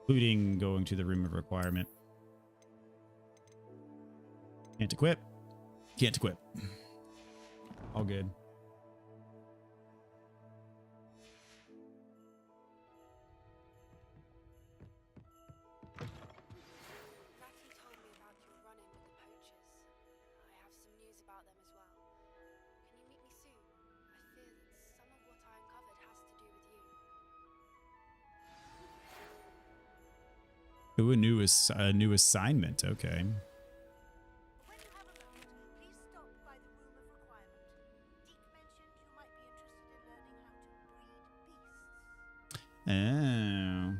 including going to the room of requirement. Can't equip. Can't equip. All good. Ooh, a new assignment. Okay. Oh.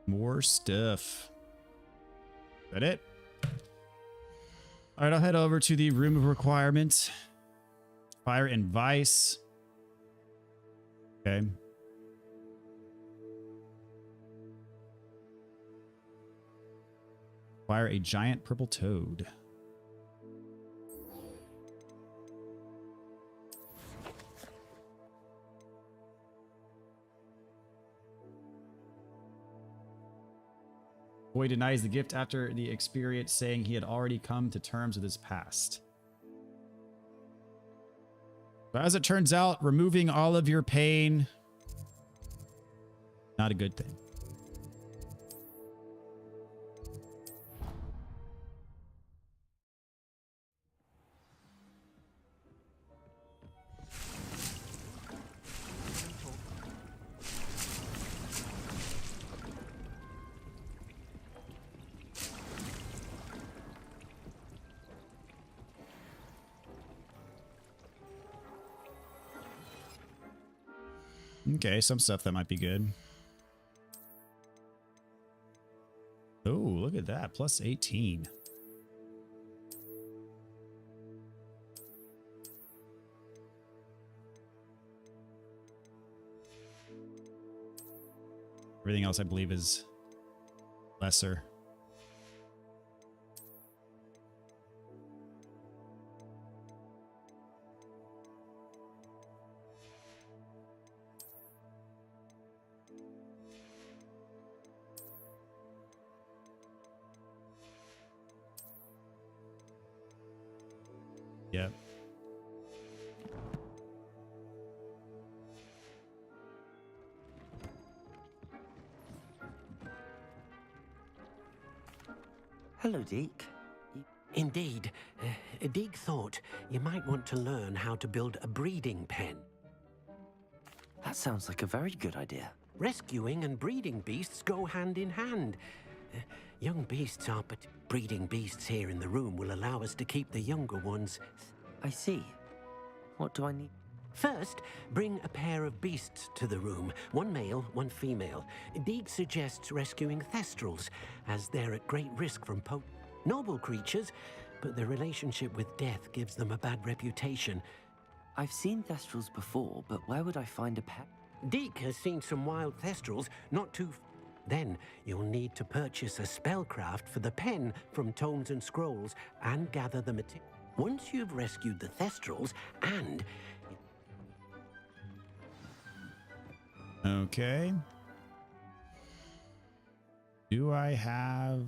More stuff. Is that it? All right, I'll head over to the room of requirement. Fire and Vice. Okay. Fire a giant purple toad. Boy denies the gift after the experience, saying he had already come to terms with his past. But as it turns out, removing all of your pain, not a good thing. Okay, some stuff that might be good. Oh, look at that. Plus 18. Everything else, I believe, is lesser. Yep. Hello, Deke. Indeed. Deke thought you might want to learn how to build a breeding pen. That sounds like a very good idea. Rescuing and breeding beasts go hand in hand. Young beasts are, but breeding beasts here in the room will allow us to keep the younger ones. I see. What do I need? First, bring a pair of beasts to the room. One male, one female. Deke suggests rescuing thestrals, as they're at great risk from noble creatures, but their relationship with death gives them a bad reputation. I've seen thestrals before, but where would I find a pet? Deke has seen some wild thestrals, not too... Then you'll need to purchase a spellcraft for the pen from Tomes and Scrolls and gather the material. Once you've rescued the thestrals and... Okay. Do I have...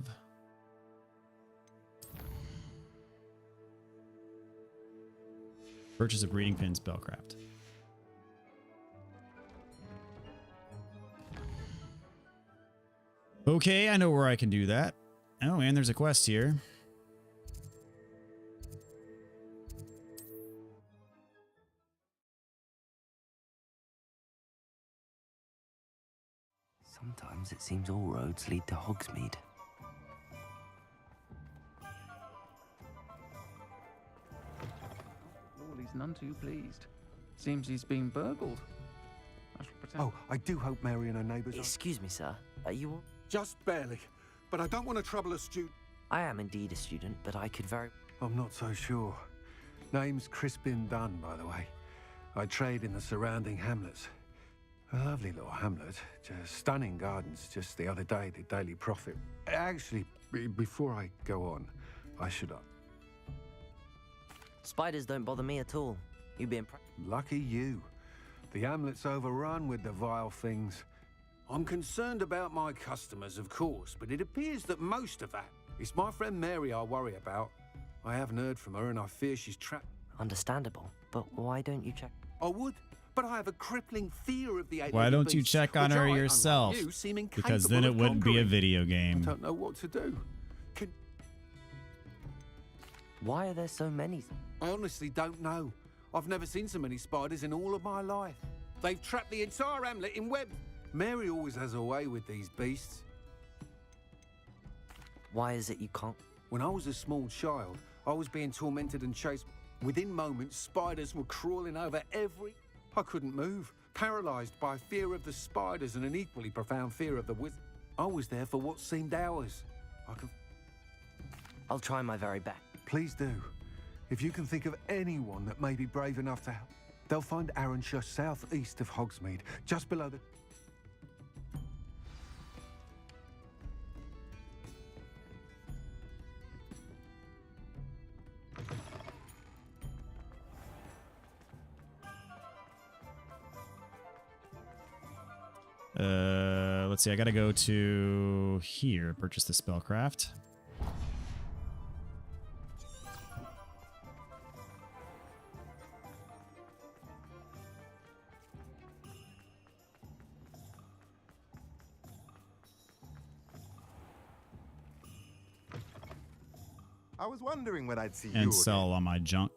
Purchase a breeding pen spellcraft. Okay, I know where I can do that. Oh, and there's a quest here. Sometimes it seems all roads lead to Hogsmeade. Lawley's none too pleased. Seems he's been burgled. I shall pretend. Oh, I do hope Mary and her neighbours... Excuse me, sir. Are you... Just barely. But I don't want to trouble a student. I am indeed a student, but I could very... I'm not so sure. Name's Crispin Dunn, by the way. I trade in the surrounding hamlets. A lovely little hamlet. Just stunning gardens. Just the other day, the Daily Prophet. Actually, before I go on, I should... Spiders don't bother me at all. You being Lucky you. The hamlet's overrun with the vile things. I'm concerned about my customers, of course, but it appears that most of that. It's my friend Mary I worry about. I haven't heard from her and I fear she's trapped. Understandable, but why don't you check? I would, but I have a crippling fear of the eight-legged Why don't you beasts, check on which her I, yourself? unlike you, seem Because incapable then it of wouldn't be a conquering. video I game. don't know what to do. Why are there so many? I honestly don't know. I've never seen so many spiders in all of my life. They've trapped the entire hamlet in web. Mary always has a way with these beasts. Why is it you can't? When I was a small child, I was being tormented and chased. Within moments, spiders were crawling over every... I couldn't move, paralysed by fear of the spiders and an equally profound fear of the wizard. I was there for what seemed hours. I'll try my very best. Please do. If you can think of anyone that may be brave enough to help, they'll find Arrowshire southeast of Hogsmeade, just below the... Let's see. I gotta go to here. Purchase the spellcraft. I was wondering when I'd see you And again. sell all my junk.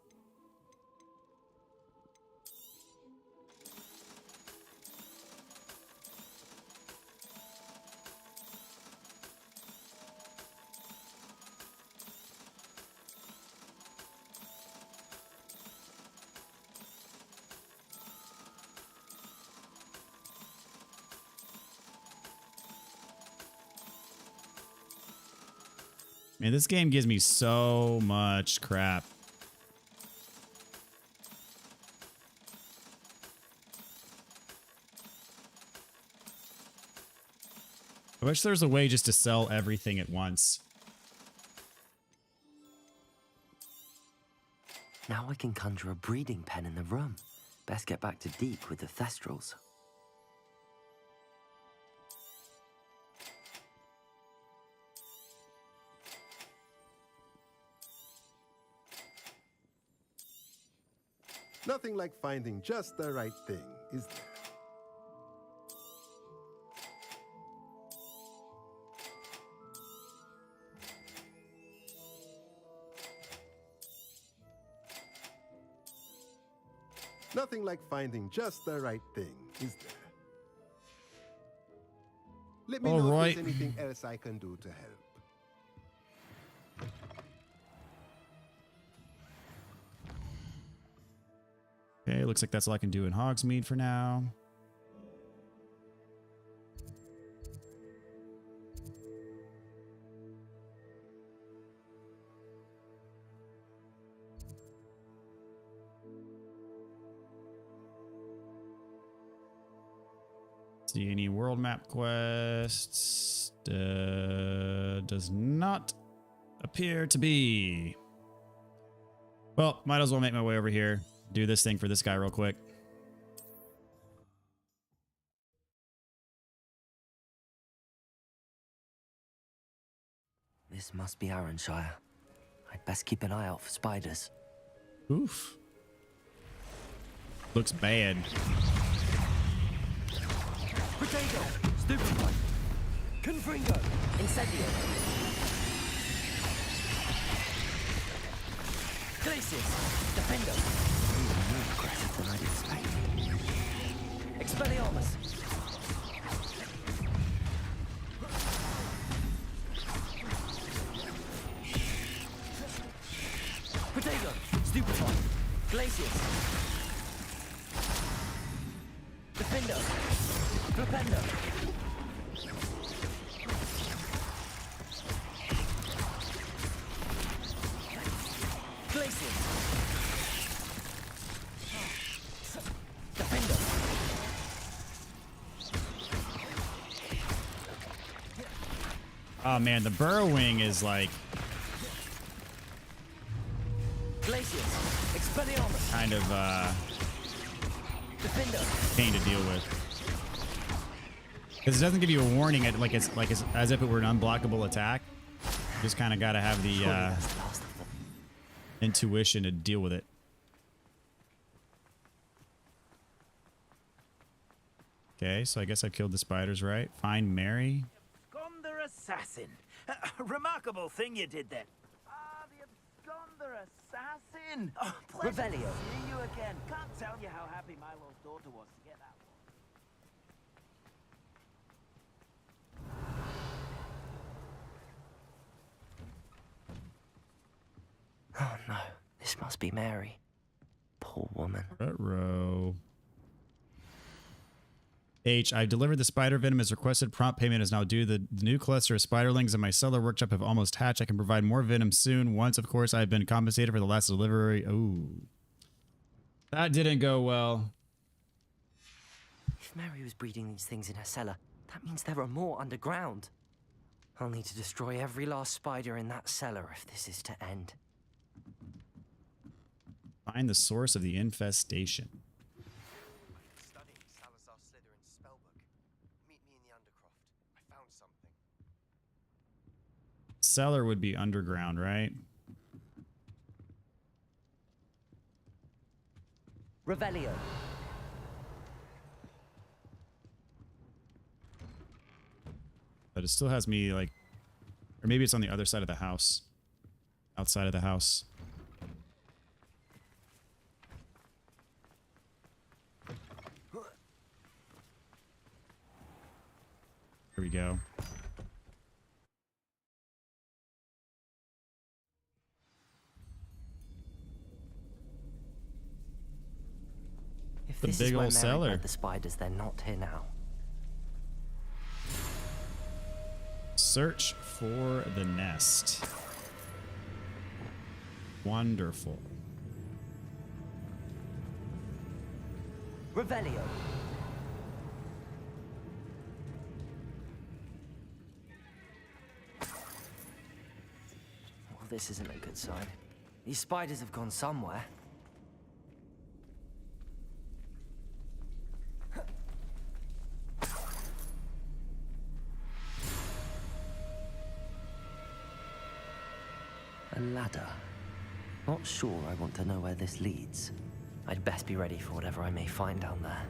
Man, this game gives me so much crap. I wish there was a way just to sell everything at once. Now I can conjure a breeding pen in the room. Best get back to Deep with the Thestrals. Nothing like finding just the right thing, is there? Nothing like finding just the right thing, is there? Let me All know right. if there's anything else I can do to help. Okay, looks like that's all I can do in Hogsmeade for now. See any world map quests? Does not appear to be. Well, might as well make my way over here. Do this thing for this guy real quick. This must be Arrowshire. I'd best keep an eye out for spiders. Oof. Looks bad. Potato! Stupefy! Confringo! Incendio! Glacius! Defendo! More aggressive than I'd expect. Expelliarmus! Potato! Stupefy! Glacius! Defendo! Flipendo! Glacius! Defendo! Oh man, the burrowing is like... Glacius! kind of pain to deal with. Because it doesn't give you a warning at as if it were an unblockable attack. You just kind of got to have the intuition to deal with it. Okay, so I guess I killed the spiders, right? Find Mary. Absconder assassin. Remarkable thing you did then. Ah, the absconder assassin. Oh, pleasure to Revelio. see you again. Can't tell you how happy Milo's daughter was to get that one. Oh no, this must be Mary. Poor woman. Ruh-roh. H, I've delivered the spider venom as requested. Prompt payment is now due. The new cluster of spiderlings in my cellar workshop have almost hatched. I can provide more venom soon. Once, of course, I've been compensated for the last delivery. Ooh. That didn't go well. If Mary was breeding these things in her cellar, that means there are more underground. I'll need to destroy every last spider in that cellar if this is to end. Find the source of the infestation. Studying Salazar Slytherin's spellbook. Meet me in the Undercroft. I found something. Cellar would be underground, right? Revelio. But it still has me like, or maybe it's on the other side of the house. Outside of the house. Here we go. If The this big is where old Mary cellar. bred the spiders, they're not here now. Search for the nest. Wonderful. Revelio. Well, this isn't a good sign. These spiders have gone somewhere. A ladder. Not sure I want to know where this leads. I'd best be ready for whatever I may find down there.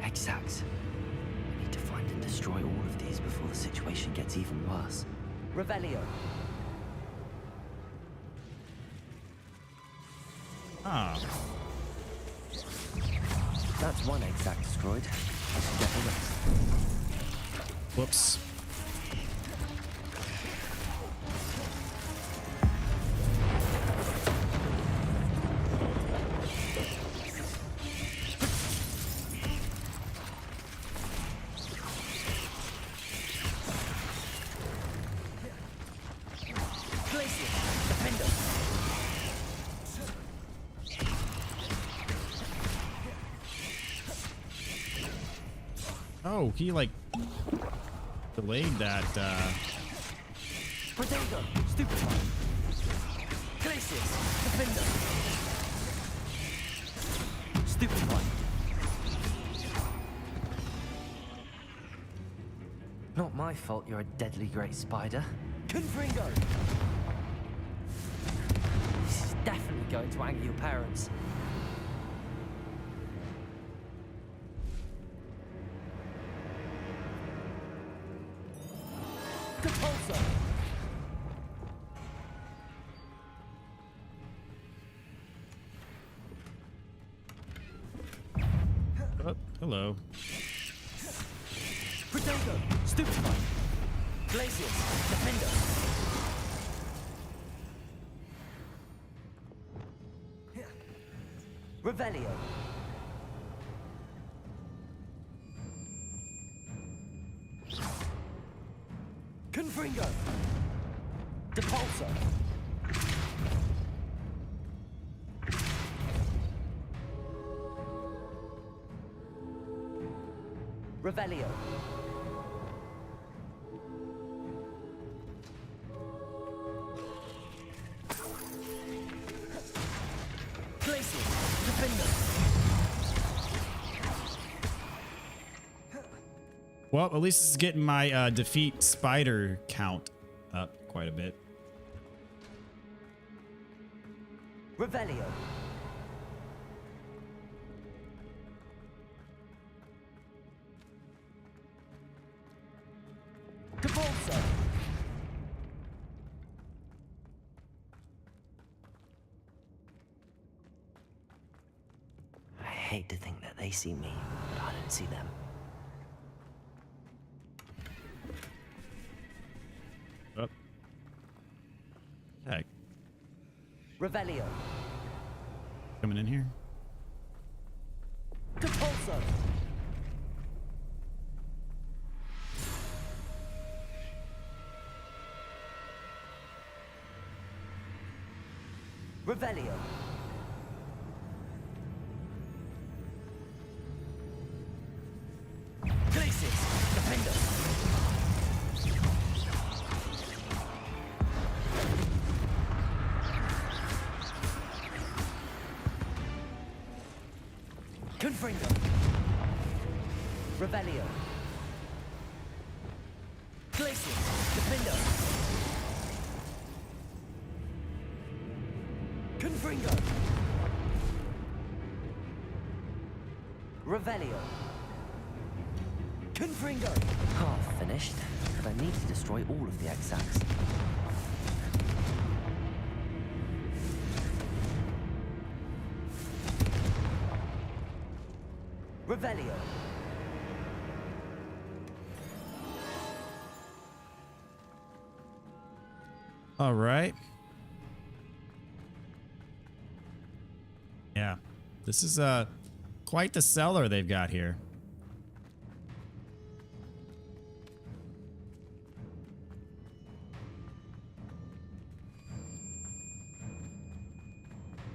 Exact. I need to find and destroy all of these before the situation gets even worse. Revelio. Ah. That's one exact destroyed. I should get the rest. Whoops. Oh, he like delayed that. Protego, stupid one. Glacius, defender. Stupid one. Not my fault you're a deadly great spider. Confringo! This is definitely going to anger your parents. Oh, hello. Protego, stupid one. Glacius, defender. Revelio. Confringo. Depulso. Revelio. Well, at least this is getting my defeat spider count up quite a bit. Revelio. Depulso. I hate to think that they see me, but I don't see them. Oh. Heck. Revelio. Coming in here. Depulso. Revelio. Glacis. Defender. Confringo. Revelio. Glacis. Defender. Confringo. Revelio. Confringo. Half finished, but I need to destroy all of the exacts. Revelio. All right. Yeah, this is quite the cellar they've got here.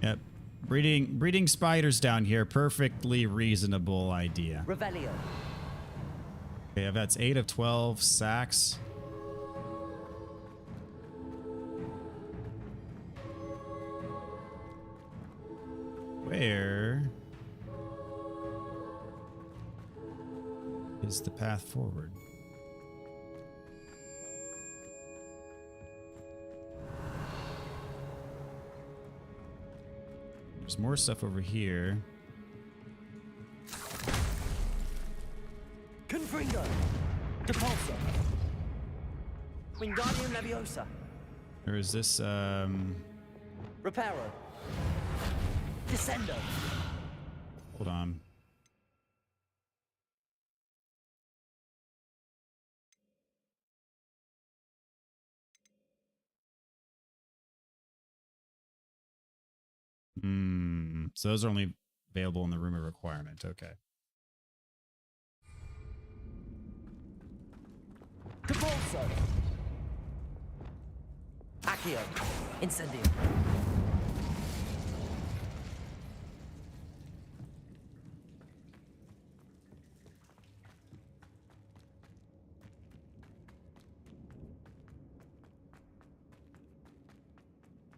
Yep, breeding spiders down here, perfectly reasonable idea. Revelio. Okay, that's 8 of 12 sacks. Where is the path forward? There's more stuff over here. Confringo. Depulso. Wingardium Leviosa. Or is this Reparo. Descendo. hold on. So those are only available in the room of requirement. Okay. Depulso. Accio. Incendio.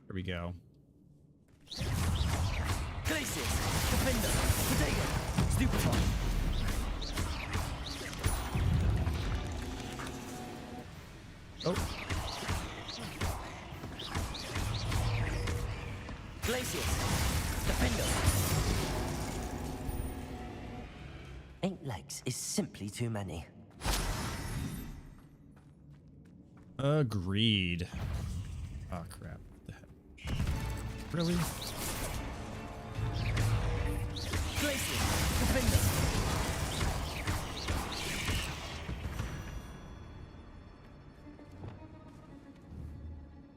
Here we go. Glacius. Defender. Potato. Stupefy. Oh. Glacius. Defender. 8 legs is simply too many. Agreed. Oh crap. What the heck? Really? Glacius. Defender.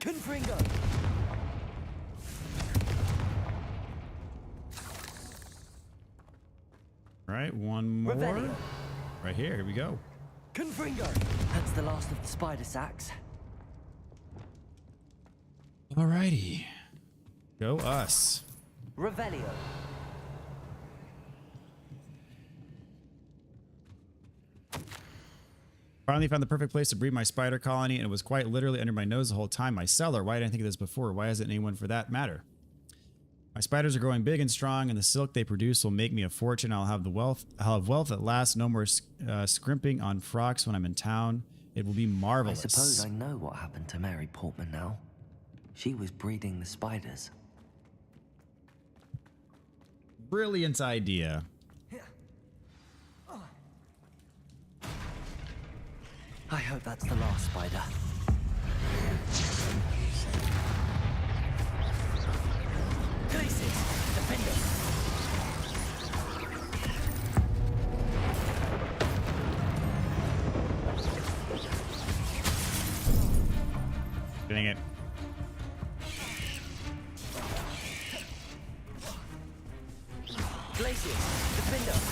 Confringo. Right, one more. Revelio. Right here we go. Confringo. That's the last of the spider sacks. Alrighty. Go us. Revelio. Finally found the perfect place to breed my spider colony, and it was quite literally under my nose the whole time. My cellar. Why didn't I think of this before? Why hasn't anyone for that matter? My spiders are growing big and strong, and the silk they produce will make me a fortune. I'll have wealth at last. No more scrimping on frocks when I'm in town. It will be marvelous. I suppose I know what happened to Mary Portman now. She was breeding the spiders. Brilliant idea. I hope that's the last spider. Glaciers, defend us. Dang it. Glaciers, defend us.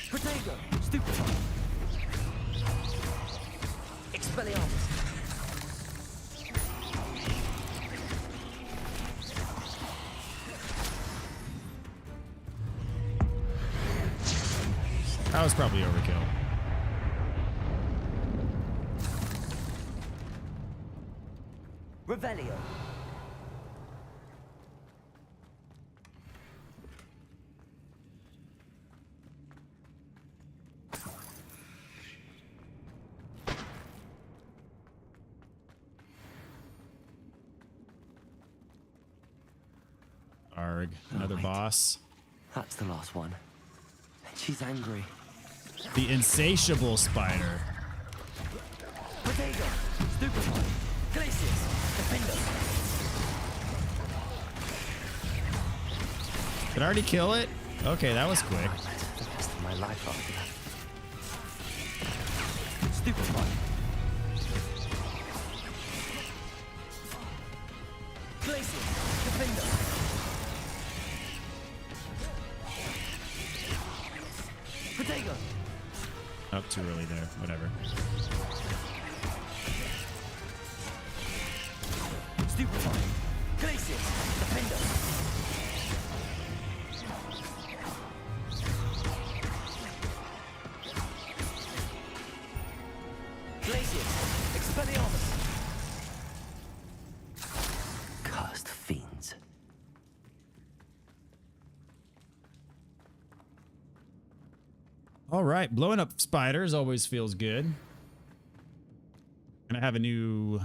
Protego, stupefy. Expelliarmus. That was probably overkill. Revelio. Arg, another boss. That's the last one. She's angry. The insatiable spider. Protego, stupefy. Glaciers, defend us. Did I already kill it? Okay, that was quick. The rest of my life after that. Stupefy. Glaciers, defend us. Protego. Oh, too early there. Whatever. Stupefy. Glaciers, defend us. Glaciers, Expelliarmus. Cursed fiends. All right, blowing up spiders always feels good. Gonna have a new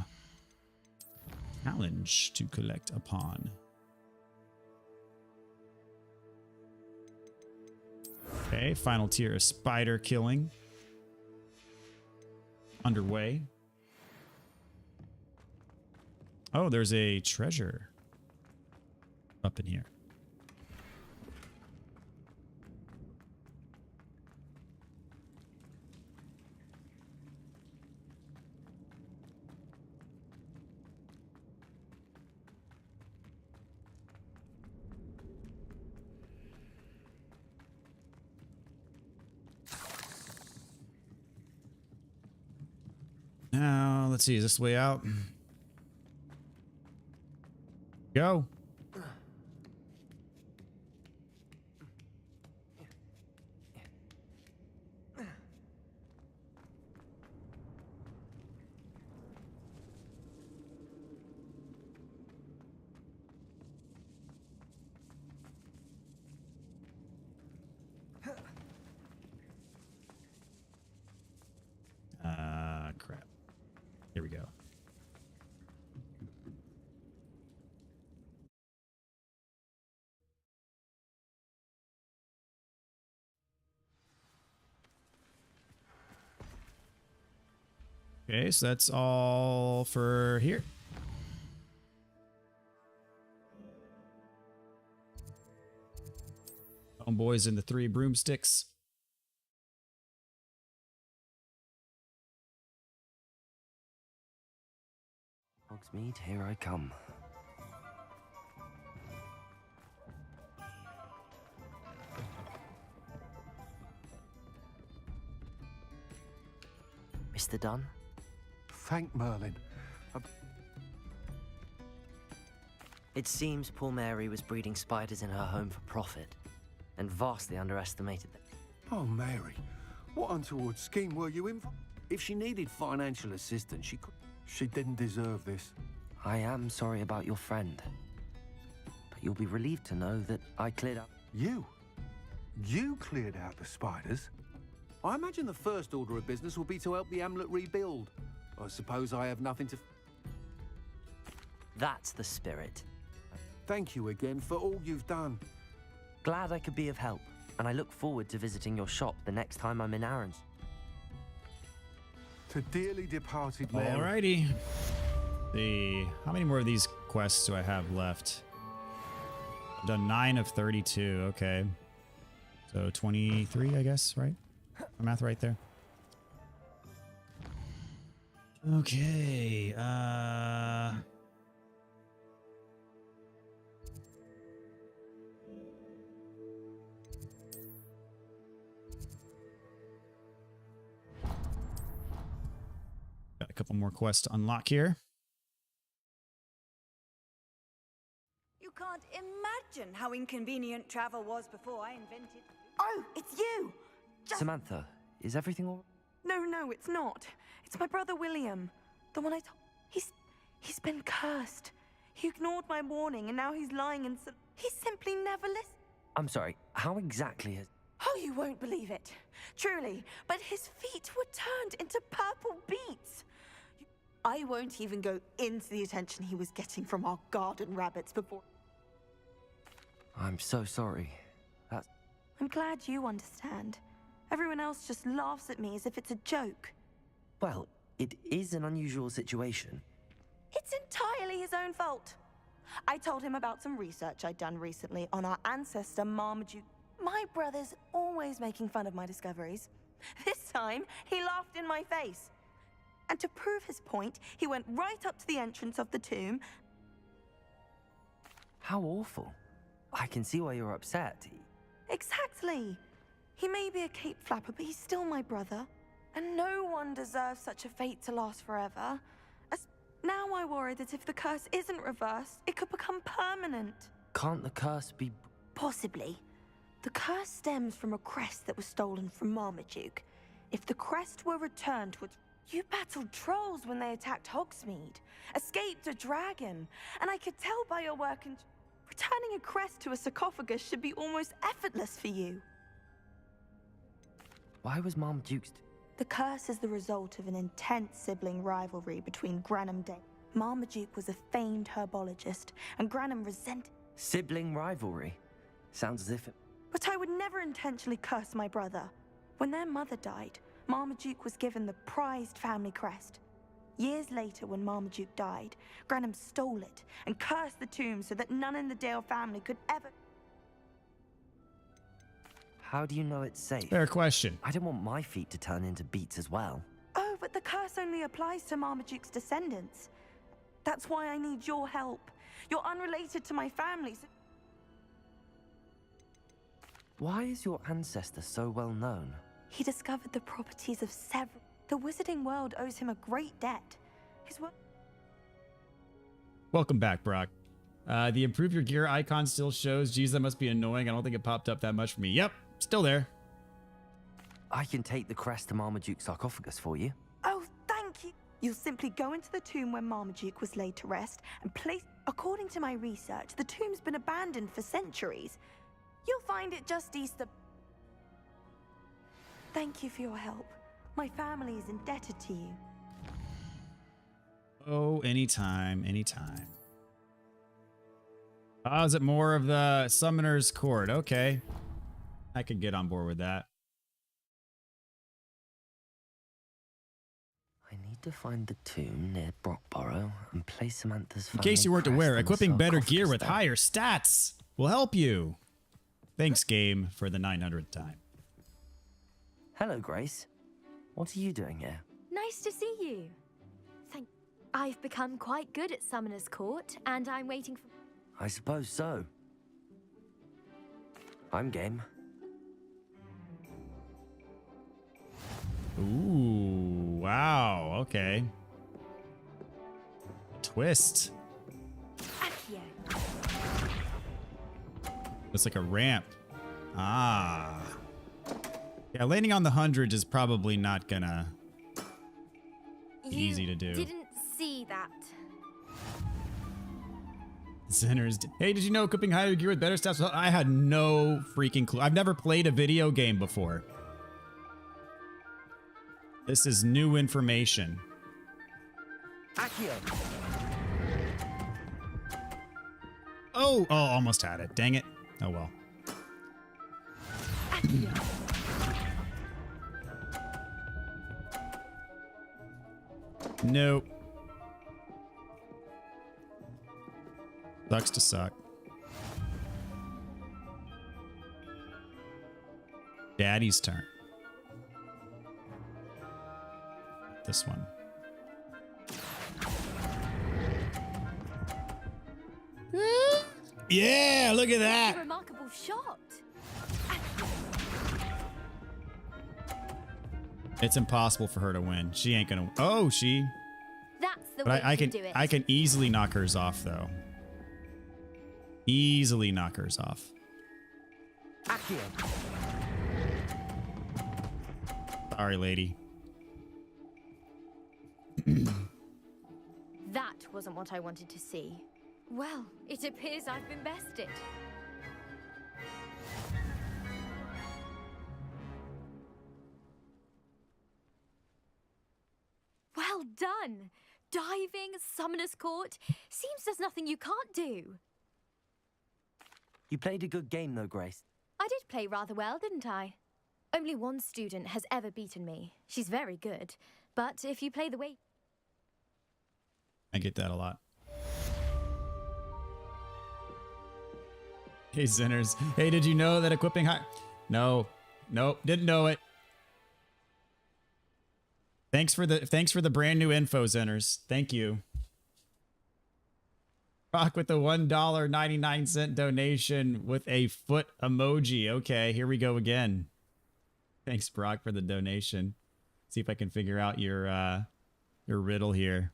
challenge to collect upon. Okay, final tier of spider killing underway. Oh, there's a treasure up in here. Now, let's see, is this the way out? Go. Crap. Here we go. Okay, so that's all for here. Homeboys and the 3 broomsticks. Hogsmeade, here I come. Mr. Dunn? Thank Merlin. It seems poor Mary was breeding spiders in her home for profit, and vastly underestimated them. Oh, Mary, what untoward scheme were you in for? If she needed financial assistance, she didn't deserve this. I am sorry about your friend. you'll be relieved to know that I cleared up. You? You cleared out the spiders? I imagine the first order of business will be to help the Hamlet rebuild. I suppose I have nothing to... That's the spirit. Thank you again for all you've done. Glad I could be of help, and I look forward to visiting your shop the next time I'm in Arrens. To dearly departed Mary. Alrighty. How many more of these quests do I have left? I've done 9 of 32. Okay. So 23, I guess, right? My math right there. Okay. Got a couple more quests to unlock here. You can't imagine how inconvenient travel was before I invented... Oh, it's you! Samantha, is everything all right? No, it's not. It's my brother William. The one I told... He's been cursed. He ignored my warning and now he's lying and... He simply never listened. I'm sorry, how exactly has... Oh, you won't believe it. Truly, but his feet were turned into purple beets. I won't even go into the attention he was getting from our garden rabbits before... I'm so sorry. That's... I'm glad you understand. Everyone else just laughs at me as if it's a joke. Well, it is an unusual situation. It's entirely his own fault. I told him about some research I'd done recently on our ancestor Marmaduke. My brother's always making fun of my discoveries. This time, he laughed in my face. And to prove his point, he went right up to the entrance of the tomb. How awful. I can see why you're upset. Exactly. He may be a cape flapper, but he's still my brother. And no one deserves such a fate to last forever. Now I worry that if the curse isn't reversed, it could become permanent. Can't the curse be... Possibly. The curse stems from a crest that was stolen from Marmaduke. If the crest were returned to its... You battled trolls when they attacked Hogsmeade, escaped a dragon, and I could tell by your work and... Returning a crest to a sarcophagus should be almost effortless for you. Why was Marmaduke's... The curse is the result of an intense sibling rivalry between Granham Day. Marmaduke was a famed herbologist, and Granham resented... Sibling rivalry? Sounds as if it... But I would never intentionally curse my brother. When their mother died, Marmaduke was given the prized family crest. Years later, when Marmaduke died, Granham stole it and cursed the tomb so that none in the Dale family could ever... How do you know it's safe? Fair question. I don't want my feet to turn into beets as well. Oh, but the curse only applies to Marmaduke's descendants. That's why I need your help. You're unrelated to my family, so... Why is your ancestor so well known? He discovered the properties of several... The wizarding world owes him a great debt. His work... Welcome back, Brock. The improve your gear icon still shows. Geez, that must be annoying. I don't think it popped up that much for me. Yep, still there. I can take the crest to Marmaduke's sarcophagus for you. Oh, thank you. You'll simply go into the tomb where Marmaduke was laid to rest and place... According to my research, the tomb's been abandoned for centuries. You'll find it just east of... Thank you for your help. My family is indebted to you. Oh, anytime, anytime. Oh, is it more of the Summoner's Court? Okay. I could get on board with that. I need to find the tomb near Brockborough and place Samantha's In family case you weren't crest aware, on the equipping better gear sarcophagus with there. higher stats will help you. Thanks, game, for the 900th time. Hello, Grace. What are you doing here? Nice to see you. I've become quite good at Summoner's Court, and I'm waiting for... I suppose so. I'm game. Ooh, wow, okay. Twist. It's like a ramp. Ah. Yeah, landing on the hundreds is probably not gonna be easy to do. Didn't see that. Sinners. Hey, did you know equipping higher gear with better stats? I had no freaking clue. I've never played a video game before. This is new information. Accio. Oh, almost had it. Dang it. Oh well. Nope. Sucks to suck. Daddy's turn. This one. Yeah, look at that. A remarkable shot. It's impossible for her to win. She ain't gonna. Oh, she. That's the But way I to can. do it. I can easily knock hers off, though. Easily knock hers off. Accio. Sorry, lady. That wasn't what I wanted to see. Well, it appears I've been bested. Well done! Diving, Summoner's Court. Seems there's nothing you can't do. You played a good game, though, Grace. I did play rather well, didn't I? Only one student has ever beaten me. She's very good. But if you play the way... I get that a lot. Hey, sinners. Hey, did you know that equipping high... No. Nope. Didn't know it. Thanks for the brand new info, sinners. Thank you. Rock with the $1.99 donation with a foot emoji. Okay, here we go again. Thanks, Brock, for the donation. See if I can figure out your riddle here.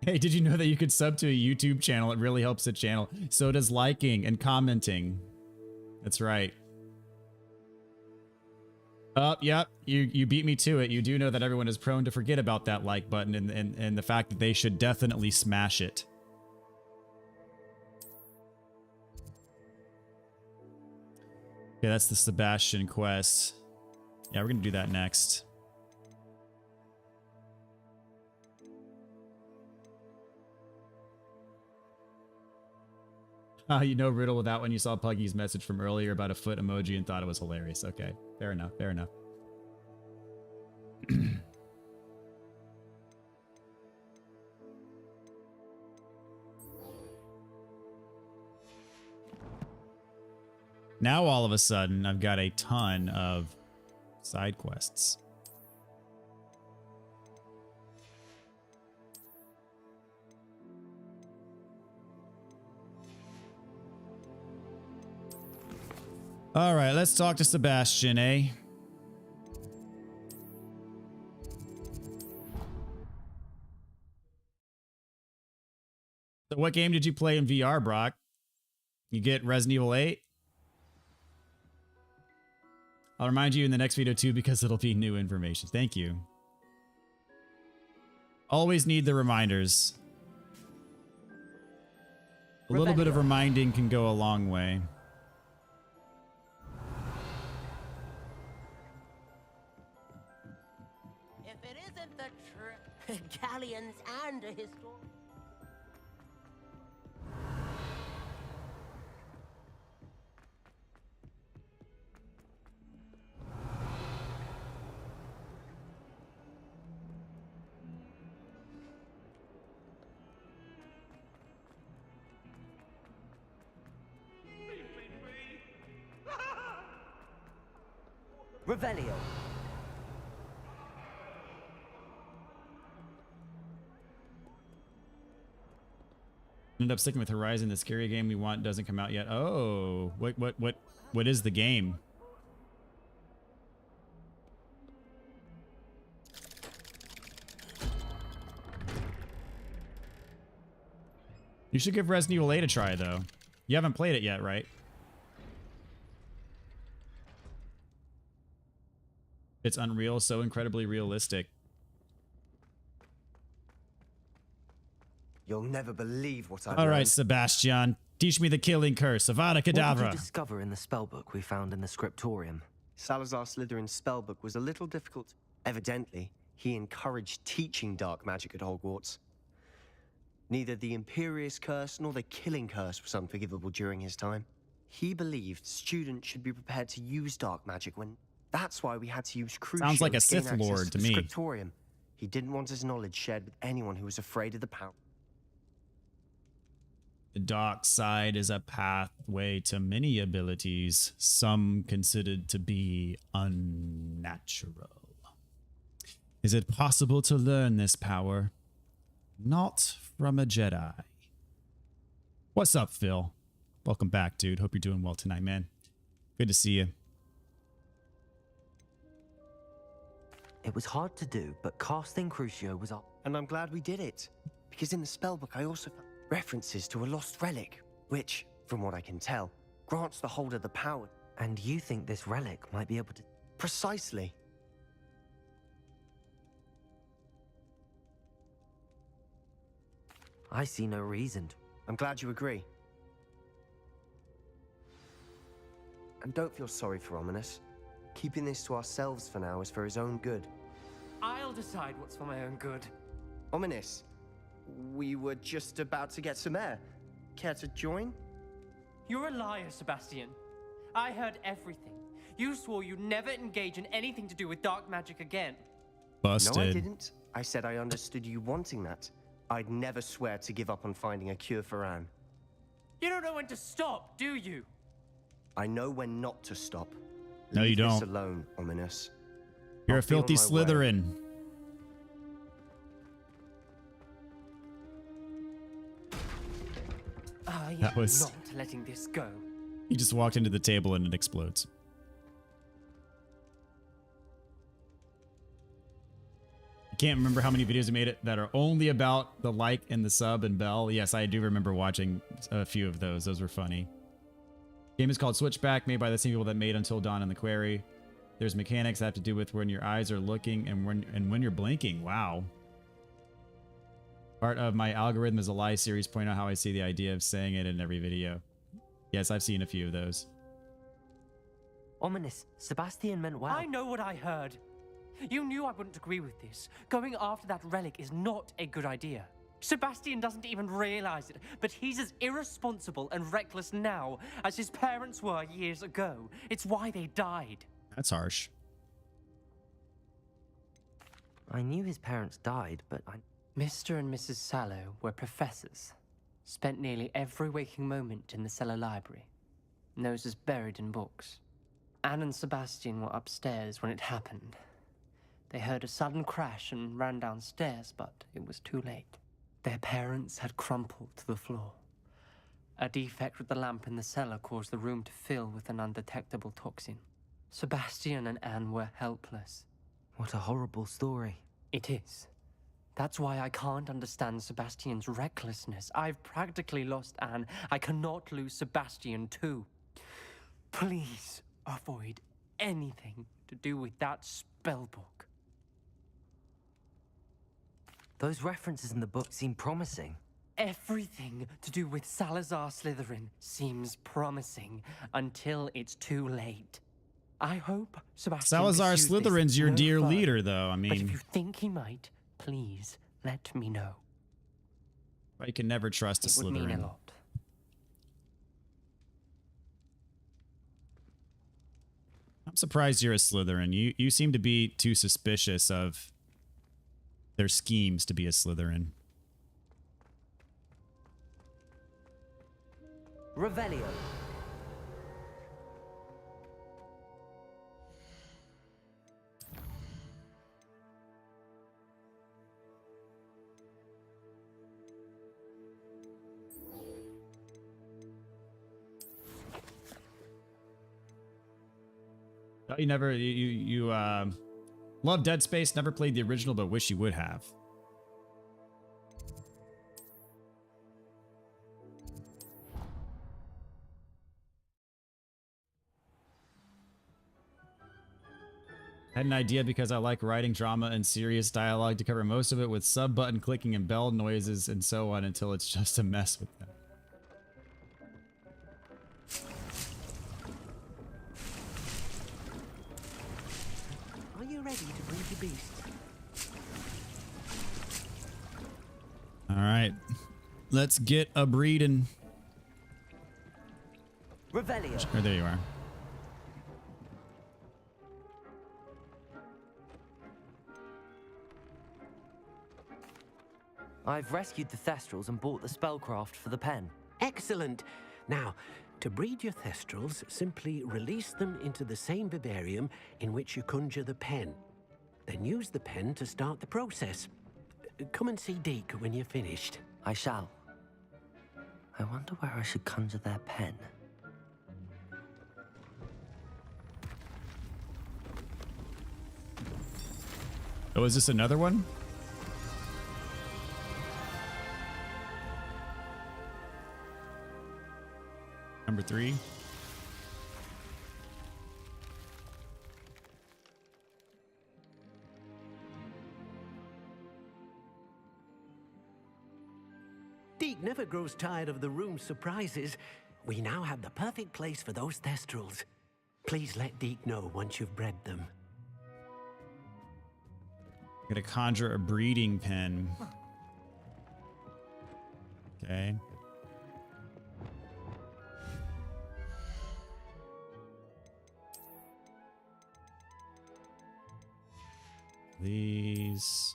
Hey, did you know that you could sub to a YouTube channel? It really helps the channel. So does liking and commenting. That's right. Yep, you beat me to it. You do know that everyone is prone to forget about that like button and the fact that they should definitely smash it. Okay, that's the Sebastian quest. Yeah, we're gonna do that next. You know riddle without when you saw Puggy's message from earlier about a foot emoji and thought it was hilarious. Okay, fair enough, fair enough. Now all of a sudden, I've got a ton of side quests. All right, let's talk to Sebastian, eh? So what game did you play in VR, Brock? You get Resident Evil 8? I'll remind you in the next video too because it'll be new information. Thank you. Always need the reminders. A little bit of reminding can go a long way. If it isn't the galleons and a historian. Revelio. Ended up sticking with Horizon. The scary game we want doesn't come out yet. Oh, what is the game? You should give Resident Evil 8 a try, though. You haven't played it yet, right? It's unreal, so incredibly realistic. You'll never believe what I've All right, learned. Sebastian. Teach me the killing curse. Avada What did you Kedavra. discover in the spellbook we found in the scriptorium? Salazar Slytherin's spellbook was a little difficult. Evidently, he encouraged teaching dark magic at Hogwarts. Neither the Imperious Curse nor the Killing Curse was unforgivable during his time. He believed students should be prepared to use dark magic when... That's why we had to use Crucio Sounds like a to gain Sith access Lord to the me. Scriptorium. He didn't want his knowledge shared with anyone who was afraid of the power. The dark side is a pathway to many abilities, some considered to be unnatural. Is it possible to learn this power? Not from a Jedi. What's up, Phil? Welcome back, dude. Hope you're doing well tonight, man. Good to see you. It was hard to do, but casting Crucio was up. And I'm glad we did it. Because in the spellbook I also found references to a lost relic, which, from what I can tell, grants the holder the power. And you think this relic might be able to... Precisely. I see no reason. I'm glad you agree. And don't feel sorry for Ominous. Keeping this to ourselves for now is for his own good. I'll decide what's for my own good. Ominous, we were just about to get some air. Care to join? You're a liar, Sebastian. I heard everything. You swore you'd never engage in anything to do with dark magic again. Busted. No, I didn't. I said I understood you wanting that. I'd never swear to give up on finding a cure for Anne. You don't know when to stop, do you? I know when not to stop. No, you Leave this don't. alone, Ominous. You're I'll a be on filthy my way. Slytherin. I That am was- not letting this go. He just walked into the table and it explodes. I can't remember how many videos I made it that are only about the like and the sub and bell. Yes, I do remember watching a few of those. Those were funny. Game is called Switchback, made by the same people that made Until Dawn and The Quarry. There's mechanics that have to do with when your eyes are looking and when you're blinking. Wow. Part of my algorithm is a lie series point out how I see the idea of saying it in every video. Yes, I've seen a few of those. Ominous, Sebastian meant well. I know what I heard. You knew I wouldn't agree with this. Going after that relic is not a good idea. Sebastian doesn't even realize it, but he's as irresponsible and reckless now as his parents were years ago. It's why they died. That's harsh. I knew his parents died, but I... Mr. and Mrs. Sallow were professors. Spent nearly every waking moment in the cellar library. Noses buried in books. Anne and Sebastian were upstairs when it happened. They heard a sudden crash and ran downstairs, but it was too late. Their parents had crumpled to the floor. A defect with the lamp in the cellar caused the room to fill with an undetectable toxin. Sebastian and Anne were helpless. What a horrible story. It is. That's why I can't understand Sebastian's recklessness. I've practically lost Anne. I cannot lose Sebastian too. Please avoid anything to do with that spellbook. Those references in the book seem promising. Everything to do with Salazar Slytherin seems promising until it's too late. I hope Sebastian Salazar pursues this Slytherin's your no dear further. leader, though. I But if mean, you think he might, please let me know. I can never trust a It would mean a Slytherin. lot. I'm surprised you're a Slytherin. You seem to be too suspicious of their schemes to be a Slytherin. Revelio. Oh, you never you love Dead Space, never played the original, but wish you would have. Had an idea because I like writing drama and serious dialogue to cover most of it with sub-button clicking and bell noises and so on until it's just a mess with them. Are you ready to breed your beast? All right, let's get a breeding. Revelio. Oh, there you are. I've rescued the Thestrals and bought the spellcraft for the pen. Excellent. Now, to breed your Thestrals, simply release them into the same vivarium in which you conjure the pen. Then use the pen to start the process. Come and see Deke when you're finished. I shall. I wonder where I should conjure their pen. Oh, is this another one? Number 3. Deke never grows tired of the room's surprises. We now have the perfect place for those Thestrals. Please let Deke know once you've bred them. Gotta conjure a breeding pen. Okay. These.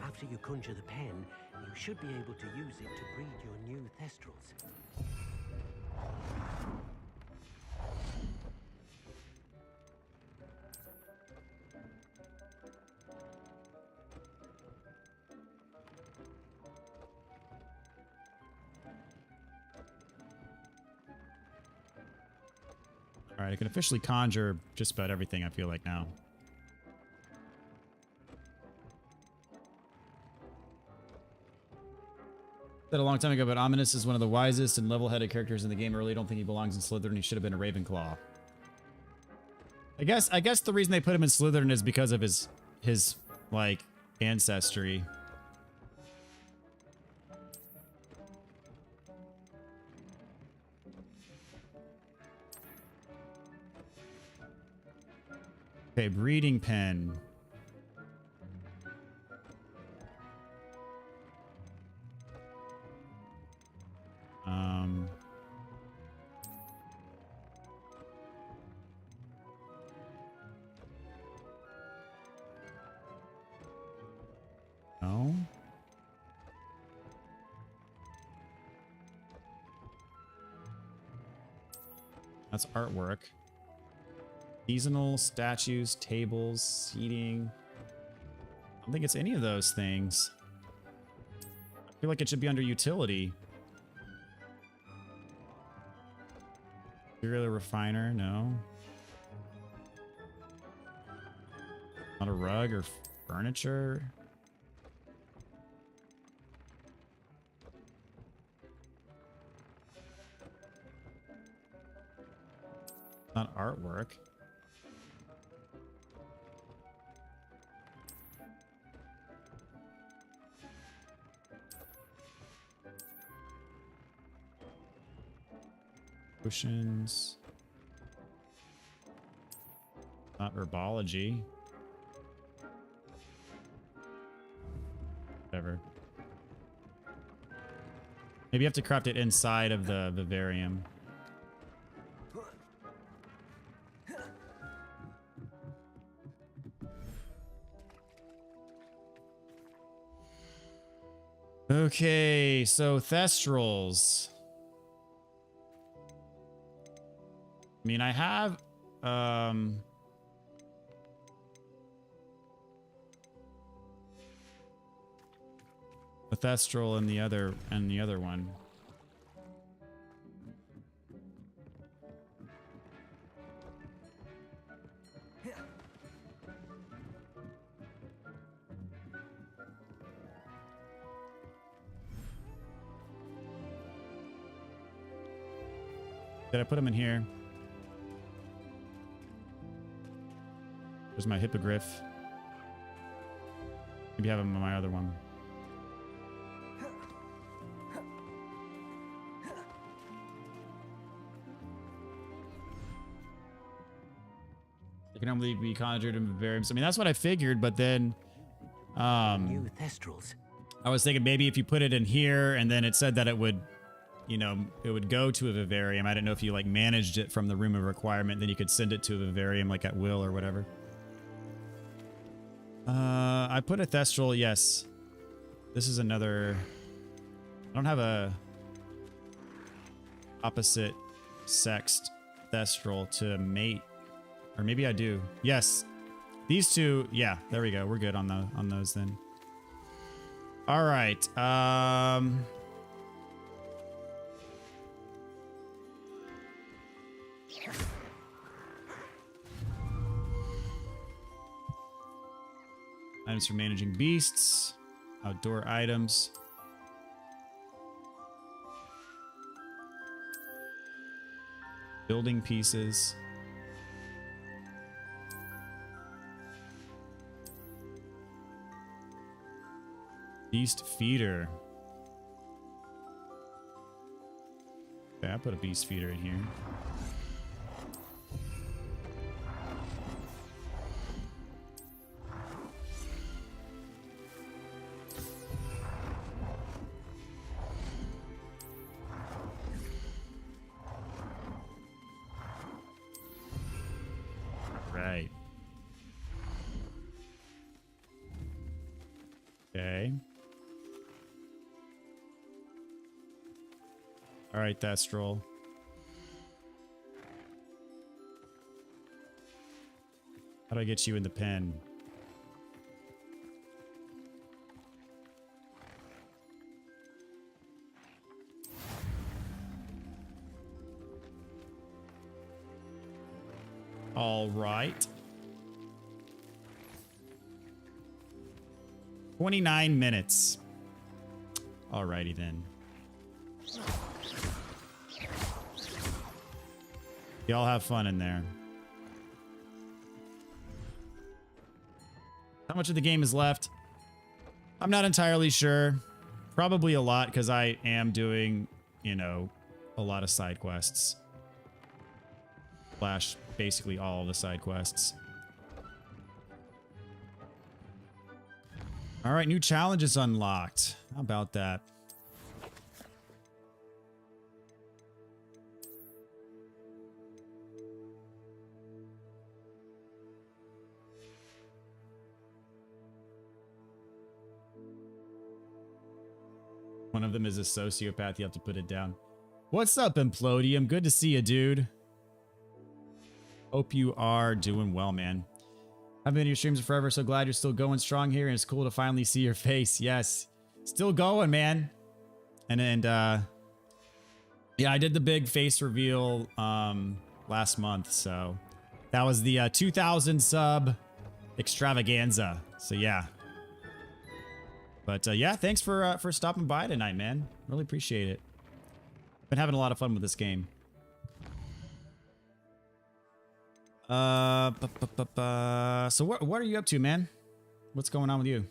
After you conjure the pen, you should be able to use it to breed your new Thestrals. All right, I can officially conjure just about everything, I feel like, now. Said a long time ago, but Ominous is one of the wisest and level-headed characters in the game. I really don't think he belongs in Slytherin. He should have been a Ravenclaw. I guess the reason they put him in Slytherin is because of his like ancestry. Okay, breeding pen. No. That's artwork. Seasonal, statues, tables, seating. I don't think it's any of those things. I feel like it should be under utility. Serial refiner, no. Not a rug or furniture. Not artwork. Potions. Not herbology. Whatever. Maybe you have to craft it inside of the vivarium. Okay, so Thestrals. I mean, I have a Thestral and the other one. Did I put them in here? There's my hippogriff. Maybe have them on my other one. They can only be conjured in vivariums. I mean, that's what I figured, but then New thestrals. I was thinking maybe if you put it in here and then it said that it would, you know, it would go to a vivarium. I didn't know if you like managed it from the room of requirement, then you could send it to a vivarium like at will or whatever. I put a thestral, yes. This is another... I don't have a opposite sexed thestral to mate. Or maybe I do. Yes. These two, yeah, there we go. We're good on those then. All right. Items for managing beasts. Outdoor items. Building pieces. Beast feeder. Okay, I put a beast feeder in here. Right. Okay. All right, Thestral. How do I get you in the pen? All right. 29 minutes. Alrighty then. Y'all have fun in there. How much of the game is left? I'm not entirely sure. Probably a lot because I am doing, you know, a lot of side quests. Slash basically all of the side quests. All right, new challenges unlocked. How about that? One of them is a sociopath. You have to put it down. What's up, Implodium? Good to see you, dude. Hope you are doing well, man. I've been in your streams forever. So glad you're still going strong here. And it's cool to finally see your face. Yes. Still going, man. And yeah, I did the big face reveal last month. So that was the 2,000 sub extravaganza. So yeah. But yeah, thanks for stopping by tonight, man. Really appreciate it. Been having a lot of fun with this game. So what are you up to, man? What's going on with you?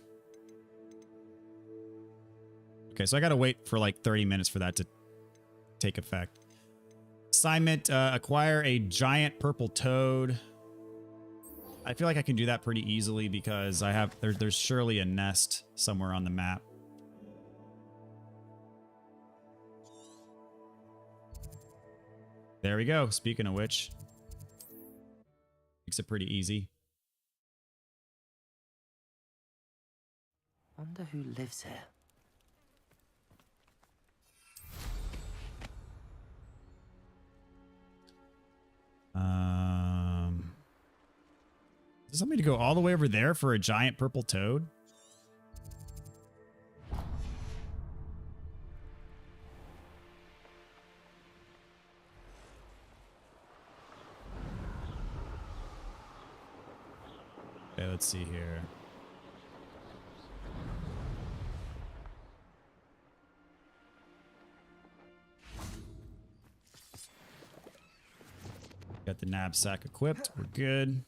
Okay, so I gotta wait for like 30 minutes for that to take effect. Assignment, acquire a giant purple toad. I feel like I can do that pretty easily because I have there's surely a nest somewhere on the map. There we go. Speaking of which, makes it pretty easy. Wonder who lives here. Does somebody to go all the way over there for a giant purple toad? Okay, let's see here. Got the knapsack equipped. We're good.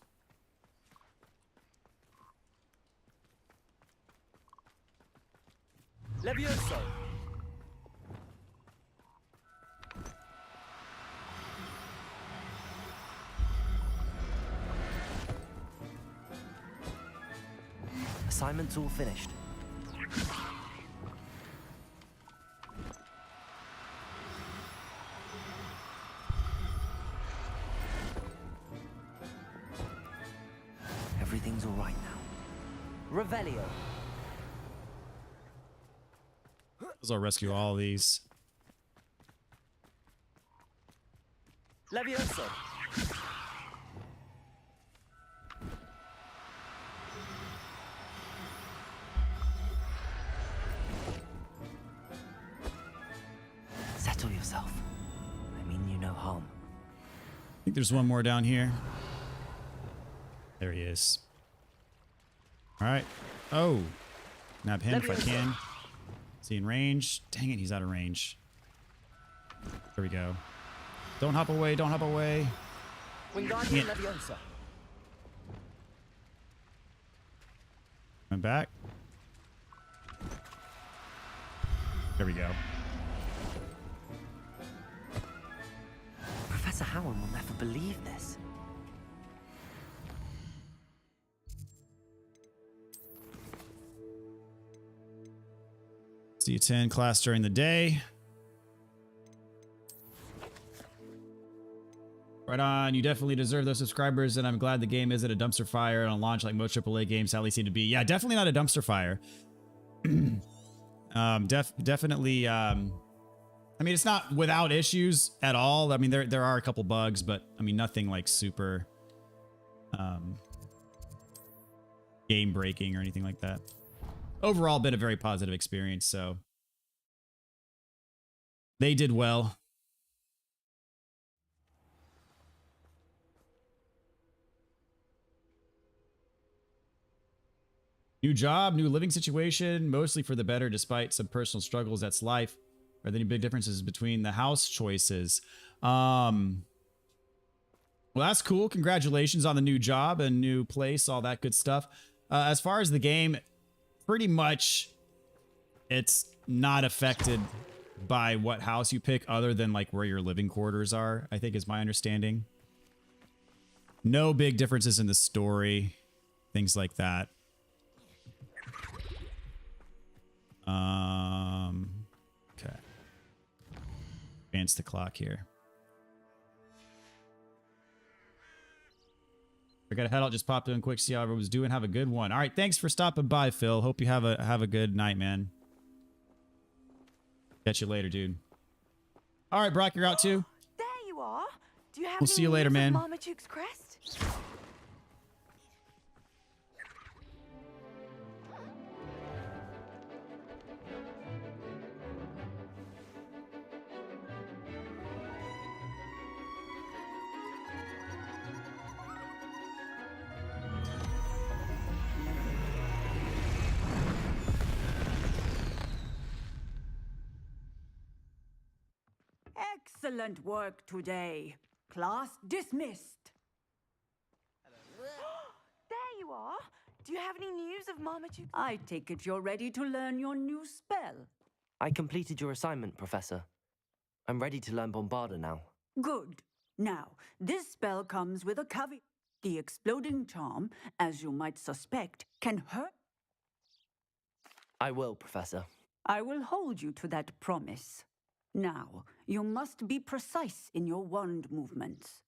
Levioso. Assignment's all finished. Everything's all right now. Revelio. I'll rescue all of these. Levioso. Settle yourself. I mean you no harm. I think there's one more down here. There he is. All right. Oh. Nab him if I can. Is he in range? Dang it, he's out of range. There we go. Don't hop away, don't hop away. Wingardium Leviosa. I'm back. There we go. Professor Howard will never believe this. See you 10 class during the day. Right on. You definitely deserve those subscribers, and I'm glad the game isn't a dumpster fire on launch like most AAA games sadly seem to be. Yeah, definitely not a dumpster fire. Definitely. I mean, it's not without issues at all. I mean, there are a couple bugs, but I mean, nothing like super game breaking or anything like that. Overall, been a very positive experience, so they did well. New job, new living situation, mostly for the better despite some personal struggles. That's life. Are there any big differences between the house choices? Well, that's cool. Congratulations on the new job and new place, all that good stuff. As far as the game, pretty much it's not affected by what house you pick other than like where your living quarters are, I think is my understanding. No big differences in the story, things like that. Okay. Advance the clock here. I gotta head out. Just popped in quick, see how everyone's doing. Have a good one. All right, thanks for stopping by, Phil. Hope you have a good night, man. Catch you later, dude. All right, Brock, you're out too. There you are. Do you have We'll see you later, man. Marmaduke's crest? Excellent work today. Class dismissed. There you are. Do you have any news of Marmaduke? I take it you're ready to learn your new spell. I completed your assignment, Professor. I'm ready to learn Bombarda now. Good. Now, this spell comes with a caveat. The exploding charm, as you might suspect, can hurt. I will, Professor. I will hold you to that promise. Now, you must be precise in your wand movements.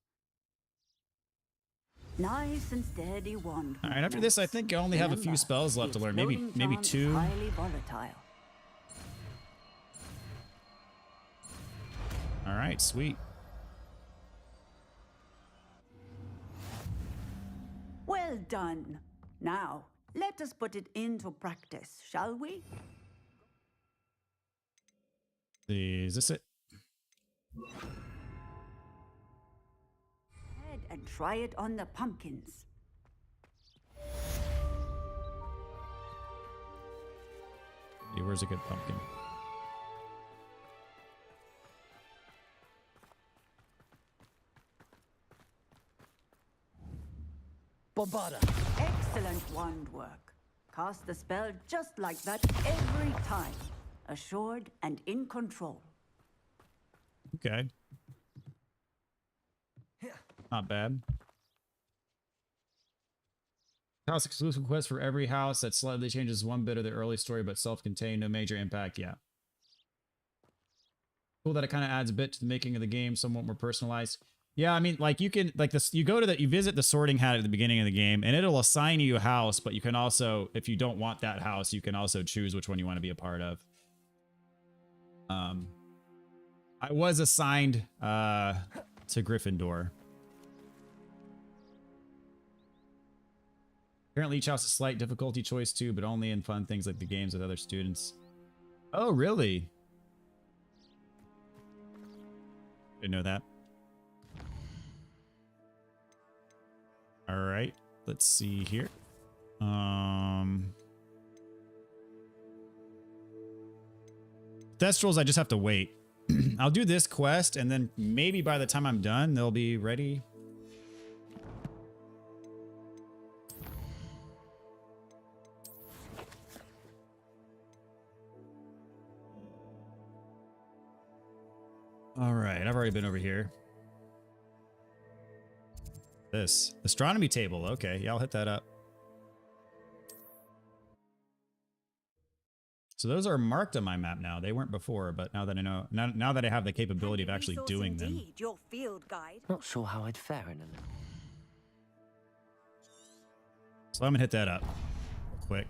Nice and steady wand. All right, after this, I think I only have a few spells left to learn. Maybe two. Highly volatile. All right, sweet. Well done. Now, let us put it into practice, shall we? Is this it? Head and try it on the pumpkins. Hey, where's a good pumpkin? Bombarda. Excellent wand work. Cast the spell just like that every time. Assured and in control. Okay. Not bad. House exclusive quest for every house that slightly changes one bit of the early story, but self-contained, no major impact. Yeah. Cool that it kind of adds a bit to the making of the game, somewhat more personalized. Yeah, I mean, like you can, like this, you go to the, you visit the sorting hat at the beginning of the game, and it'll assign you a house, but you can also, if you don't want that house, you can also choose which one you want to be a part of. I was assigned to Gryffindor. Apparently each house is slight difficulty choice too, but only in fun things like the games with other students. Oh, really? Didn't know that. All right, let's see here. Thestrals, I just have to wait. I'll do this quest, and then maybe by the time I'm done, they'll be ready. All right, I've already been over here. This astronomy table. Okay, yeah, I'll hit that up. So those are marked on my map now. They weren't before, but now that I know, now that I have the capability of actually doing them. Your field guide. Not sure how I'd fare in them. So I'm gonna hit that up real quick.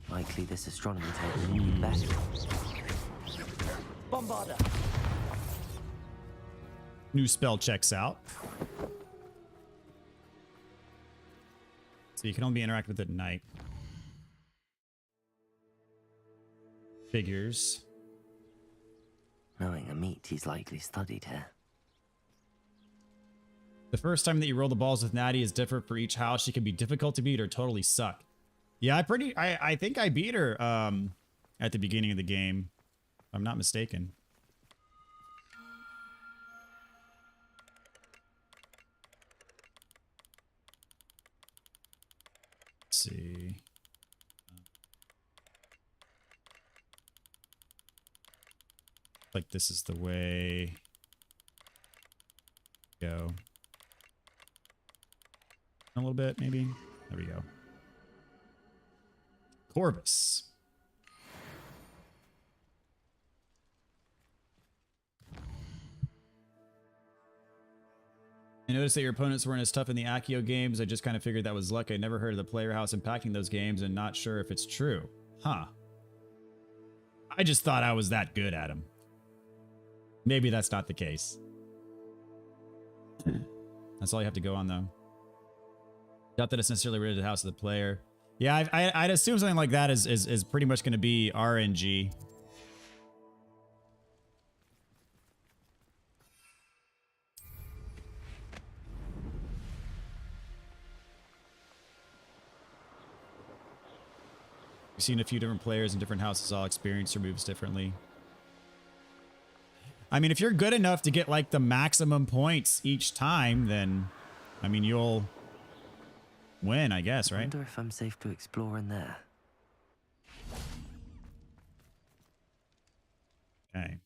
Likely this astronomy table will be better. Bombarda. New spell checks out. So you can only interact with it at night. Figures. Knowing a meat, he's likely studied here. The first time that you roll the balls with Natty is different for each house. She can be difficult to beat or totally suck. Yeah, I think I beat her at the beginning of the game, if I'm not mistaken. Let's see. Like this is the way go. A little bit, maybe. There we go. Corvus. I noticed that your opponents weren't as tough in the Accio games. I just kind of figured that was luck. I never heard of the player house impacting those games and not sure if it's true. Huh. I just thought I was that good at them. Maybe that's not the case. That's all you have to go on, though. Not that it's necessarily related to the house of the player. Yeah, I'd assume something like that is pretty much going to be RNG. We've seen a few different players in different houses all experience their moves differently. I mean, if you're good enough to get like the maximum points each time, then I mean you'll win, I guess, right? I wonder if I'm safe to explore in there. Okay.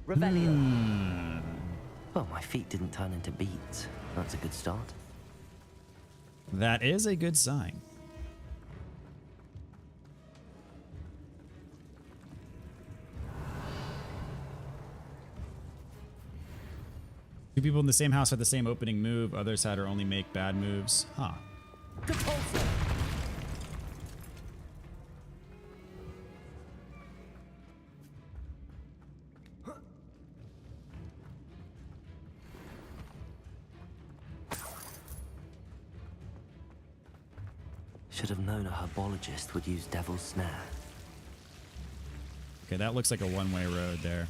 Revelio. Well, my feet didn't turn into beads. That's a good start. That is a good sign. Two people in the same house had the same opening move. Others had her only make bad moves. Huh. Should have known a herbologist would use Devil's Snare. Okay, that looks like a one-way road there.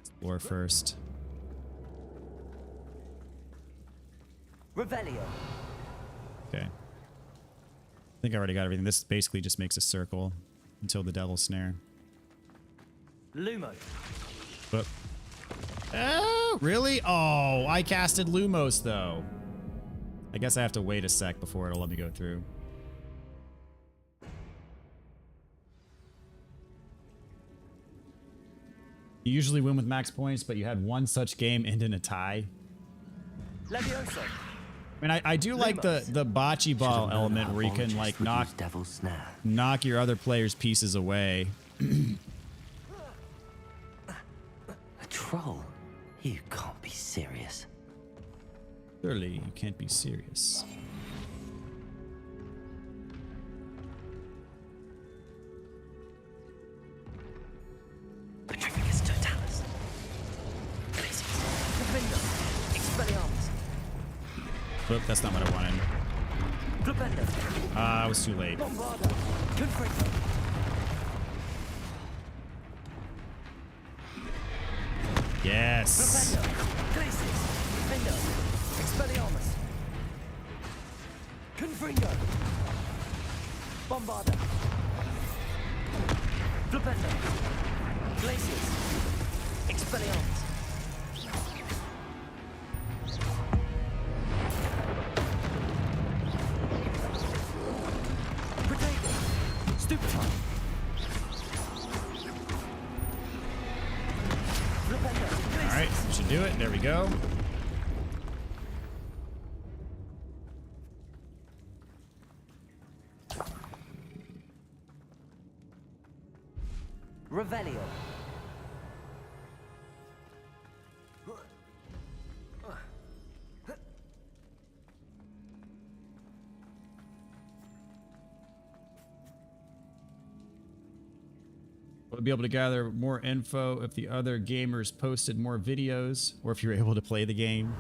Explore first. Revelio. Okay. I think I already got everything. This basically just makes a circle until the devil's snare. Lumos. But oh, really? Oh, I casted Lumos though. I guess I have to wait a sec before it'll let me go through. You usually win with max points, but you had one such game end in a tie. Levioso. I mean, I do like the bocce ball element where you can like knock your other player's pieces away. A troll? You can't be serious. Surely you can't be serious. Petrificus totalis. Defender. Expelliarmus. Oop, that's not what I wanted. Flipendo. I was too late. Bombarda. Confringo. Yes. Flipendo. Glacis. Defender. Expelliarmus. Confringo. Bombarda. Flipendo. Glacis. Expelliarmus. Protego. Stupefy. Flipendo. All right, should do it. There we go. Revelio. We'll be able to gather more info if the other gamers posted more videos or if you're able to play the game.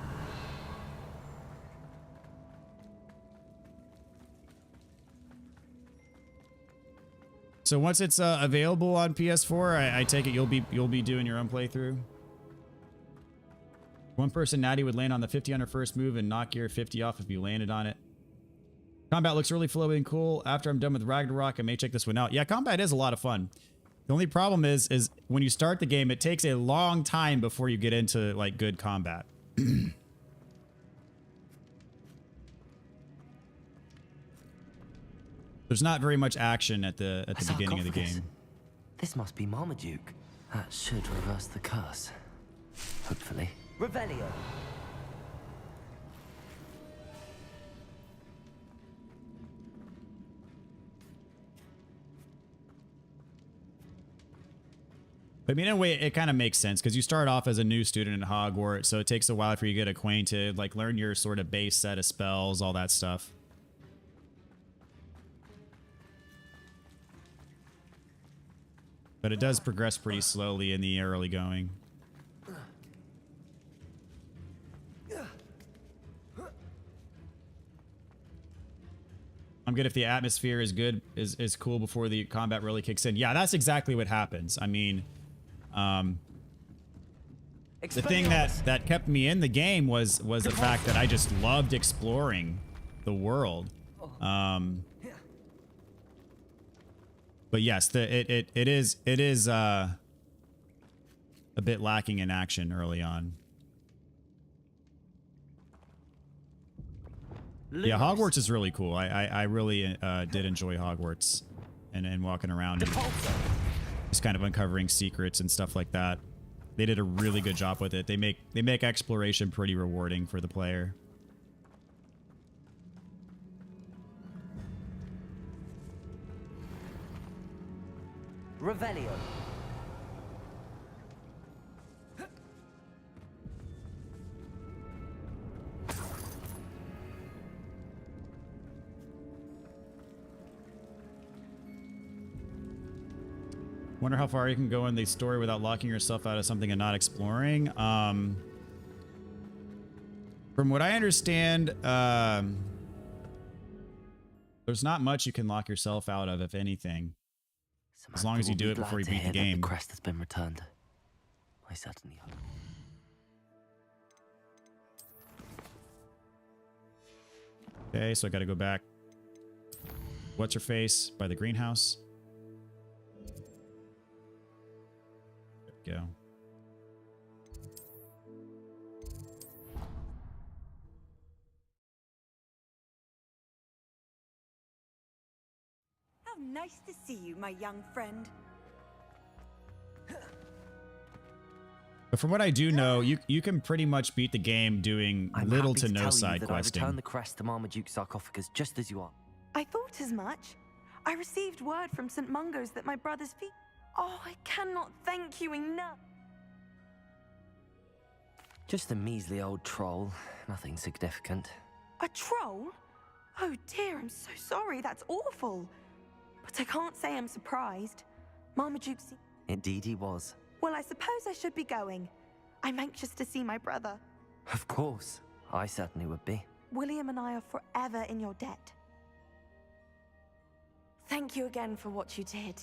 So once it's available on PS4, I take it you'll be doing your own playthrough. One person, Natty, would land on the 50 on her first move and knock your 50 off if you landed on it. Combat looks really flowy and cool. After I'm done with Ragnarok, I may check this one out. Yeah, combat is a lot of fun. The only problem is when you start the game, it takes a long time before you get into like good combat. There's not very much action at the beginning of the game. This must be Marmaduke. That should reverse the curse. Hopefully. Revelio. I mean, in a way, it kind of makes sense because you start off as a new student in Hogwarts, so it takes a while for you to get acquainted, like learn your sort of base set of spells, all that stuff. But it does progress pretty slowly in the early going. I'm good if the atmosphere is good, is cool before the combat really kicks in. Yeah, that's exactly what happens. I mean, the thing that kept me in the game was the fact that I just loved exploring the world. But yes, it is a bit lacking in action early on. Yeah, Hogwarts is really cool. I really did enjoy Hogwarts and walking around and just kind of uncovering secrets and stuff like that. They did a really good job with it. They make exploration pretty rewarding for the player. Revelio. Wonder how far you can go in the story without locking yourself out of something and not exploring. From what I understand, there's not much you can lock yourself out of, if anything. As long as you do it before you beat the game. The crest has been returned. I certainly hope. Okay, so I got to go back. What's her face by the greenhouse? There we go. How nice to see you, my young friend. But from what I do know, you can pretty much beat the game doing little to no side I questing. returned the crest to Marmaduke's sarcophagus just as you are. I thought as much. I received word from St. Mungo's that my brother's feet. Oh, I cannot thank you enough. Just a measly old troll. Nothing significant. A troll? Oh dear, I'm so sorry. That's awful. But I can't say I'm surprised. Marmaduke's. Indeed he was. Well, I suppose I should be going. I'm anxious to see my brother. Of course. I certainly would be. William and I are forever in your debt. Thank you again for what you did.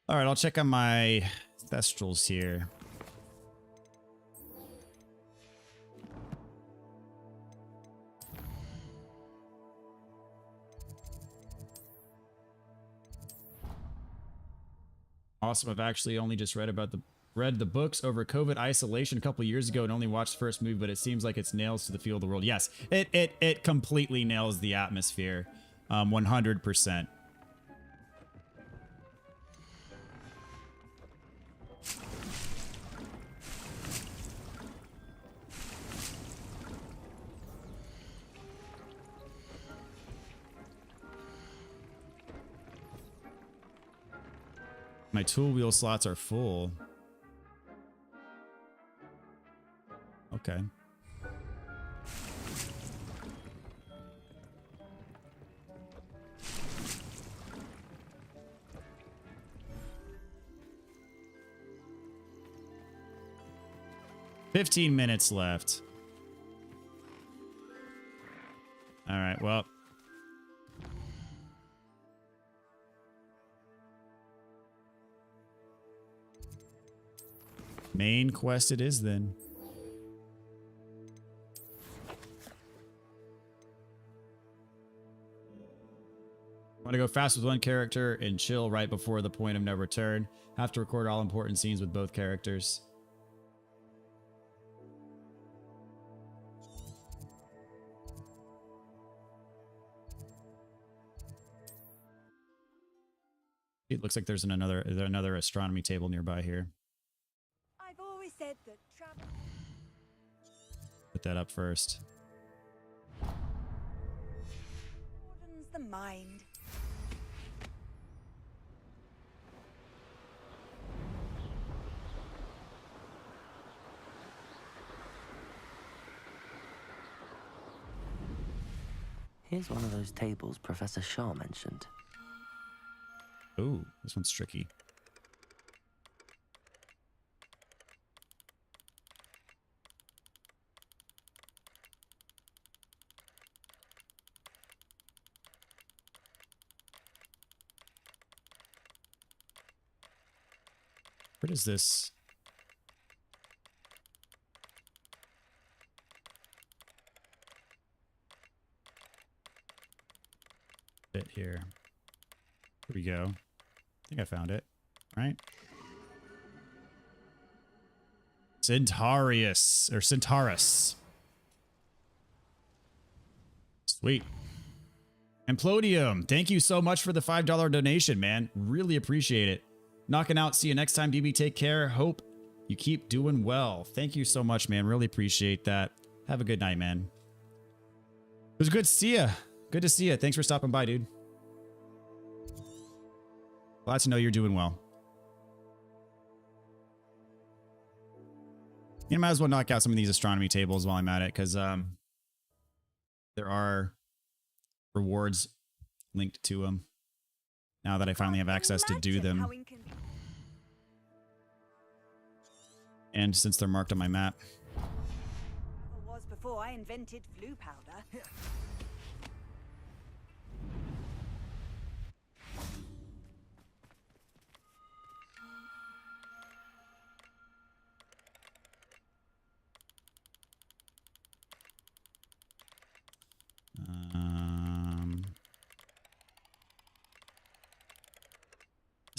All right, I'll check on my Thestrals here. Awesome. I've actually only just read the books over COVID isolation a couple years ago and only watched the first movie, but it seems like it's nails to the feel of the world. Yes, it completely nails the atmosphere. 100%. My tool wheel slots are full. Okay. $15 minutes left. All right, well. Main quest it is then. Want to go fast with one character and chill right before the point of no return. Have to record all important scenes with both characters. It looks like there's another astronomy table nearby here. I've always said that travel. Put that up first. Broadens the mind. Here's one of those tables Professor Shaw mentioned. Ooh, this one's tricky. Where does this... bit here. Here we go. I think I found it. Right? Centaurus or Centaurus. Sweet. Implodium, thank you so much for the $5 donation, man. Really appreciate it. Knocking out. See you next time, BB. Take care. Hope you keep doing well. Thank you so much, man. Really appreciate that. Have a good night, man. It was good to see you. Good to see you. Thanks for stopping by, dude. Glad to know you're doing well. You might as well knock out some of these astronomy tables while I'm at it, because there are rewards linked to them now that I finally have access to do them. And since they're marked on my map. It was before I invented flu powder.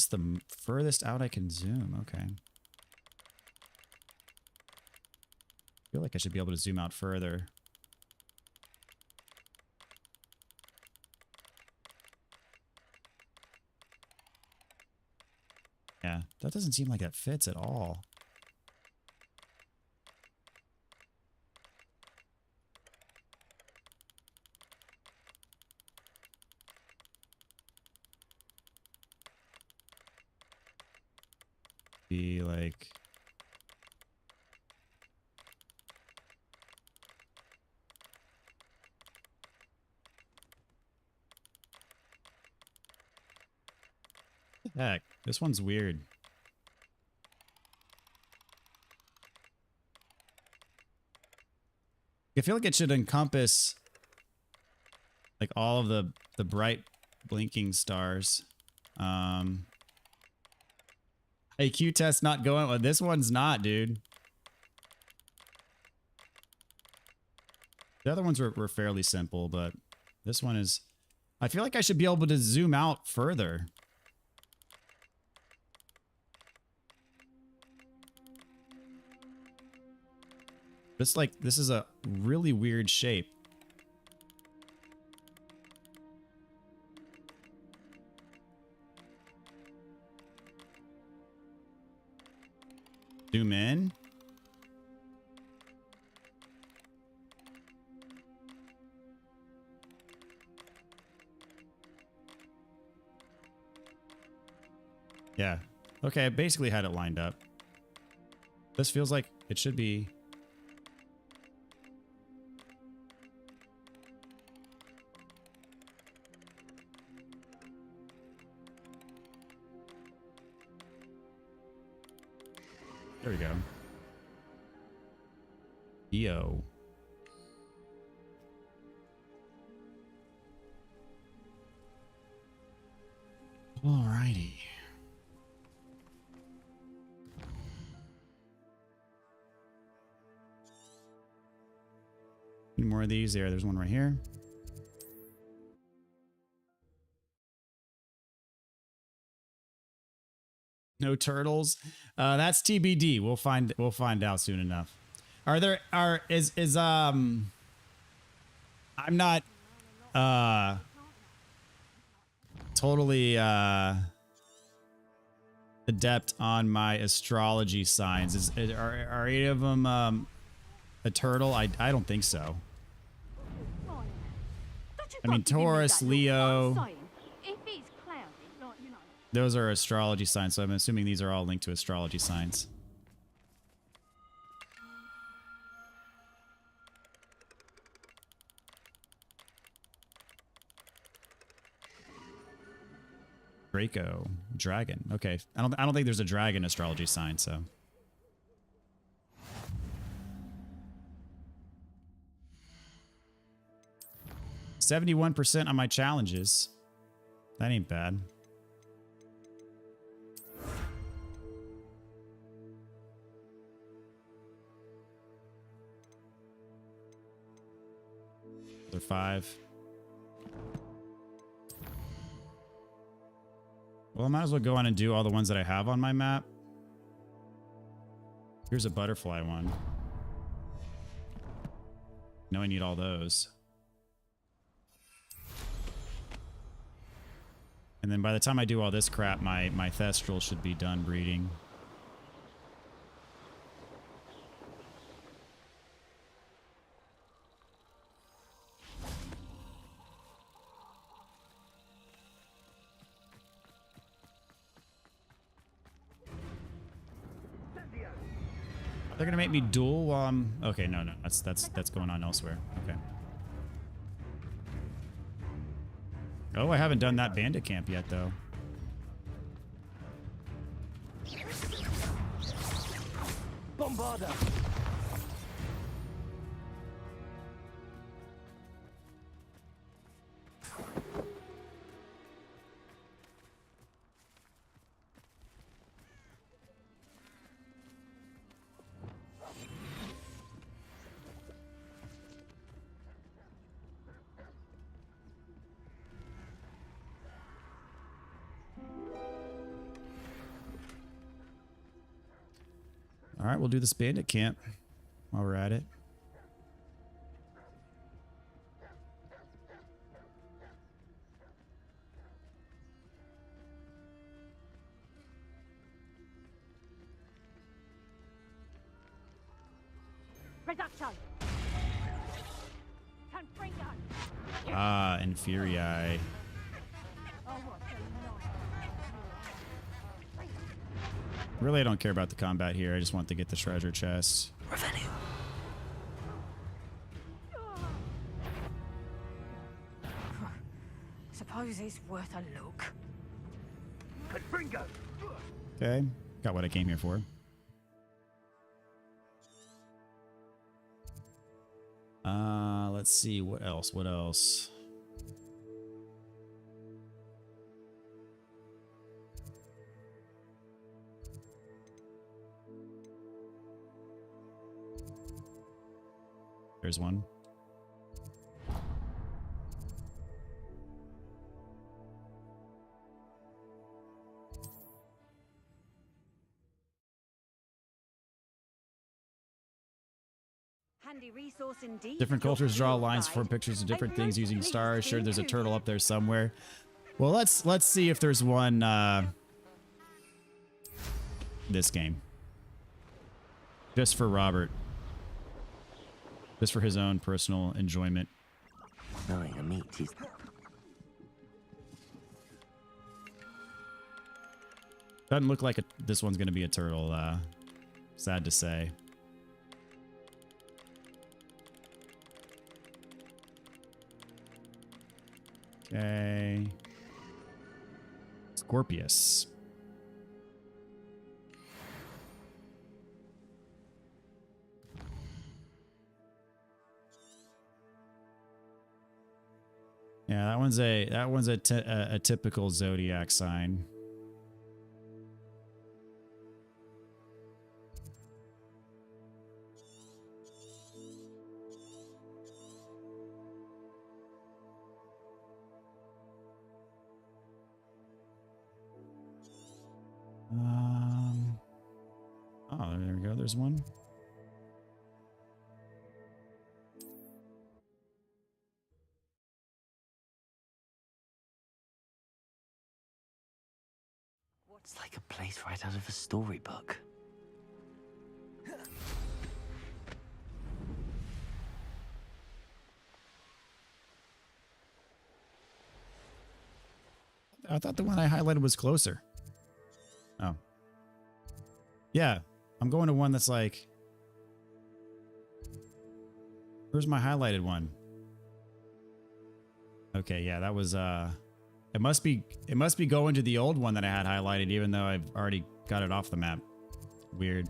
the furthest out I can zoom. Okay. I feel like I should be able to zoom out further. Yeah, that doesn't seem like that fits at all. Be like... Heck, this one's weird. I feel like it should encompass like all of the bright blinking stars. IQ test not going. Well, this one's not, dude. The other ones were fairly simple, but this one is... I feel like I should be able to zoom out further. This is a really weird shape. Zoom in. Yeah. Okay, I basically had it lined up. This feels like it should be... There we go. Yo. Alrighty. Any more of these? There's one right here. No turtles. That's TBD. We'll find out soon enough. I'm not totally adept on my astrology signs. Are any of them a turtle? I don't think so. I mean, Taurus, Leo. Those are astrology signs, so I'm assuming these are all linked to astrology signs. Draco, dragon. Okay, I don't think there's a dragon astrology sign, so. %71% on my challenges. That ain't bad. They're 5. Well, I might as well go on and do all the ones that I have on my map. Here's a butterfly one. Now I need all those. And then by the time I do all this crap, my Thestral should be done breeding. They're gonna make me duel while I'm... Okay, no, that's going on elsewhere. Okay. Oh, I haven't done that bandit camp yet, though. Bombarda! All right, we'll do this bandit camp while we're at it. Reduction. Ah, Inferi. Really, I don't care about the combat here. I just want to get the treasure chest. Revenue. Suppose it's worth a look. Okay, got what I came here for. Let's see, what else? What else? There's one. Handy resource indeed. Different cultures draw lines for pictures of different things using stars. Sure, there's a turtle up there somewhere. Well, let's see if there's one this game. Just for Robert. Just for his own personal enjoyment. Knowing a meat, he's... Doesn't look like this one's going to be a turtle. Sad to say. Okay. Scorpius. Yeah, that one's a typical zodiac sign. Oh, there we go. There's one. It's like a place right out of a storybook. I thought the one I highlighted was closer. Oh. Yeah, I'm going to one that's like... Where's my highlighted one? Okay, yeah, that was it must be going to the old one that I had highlighted, even though I've already got it off the map. Weird.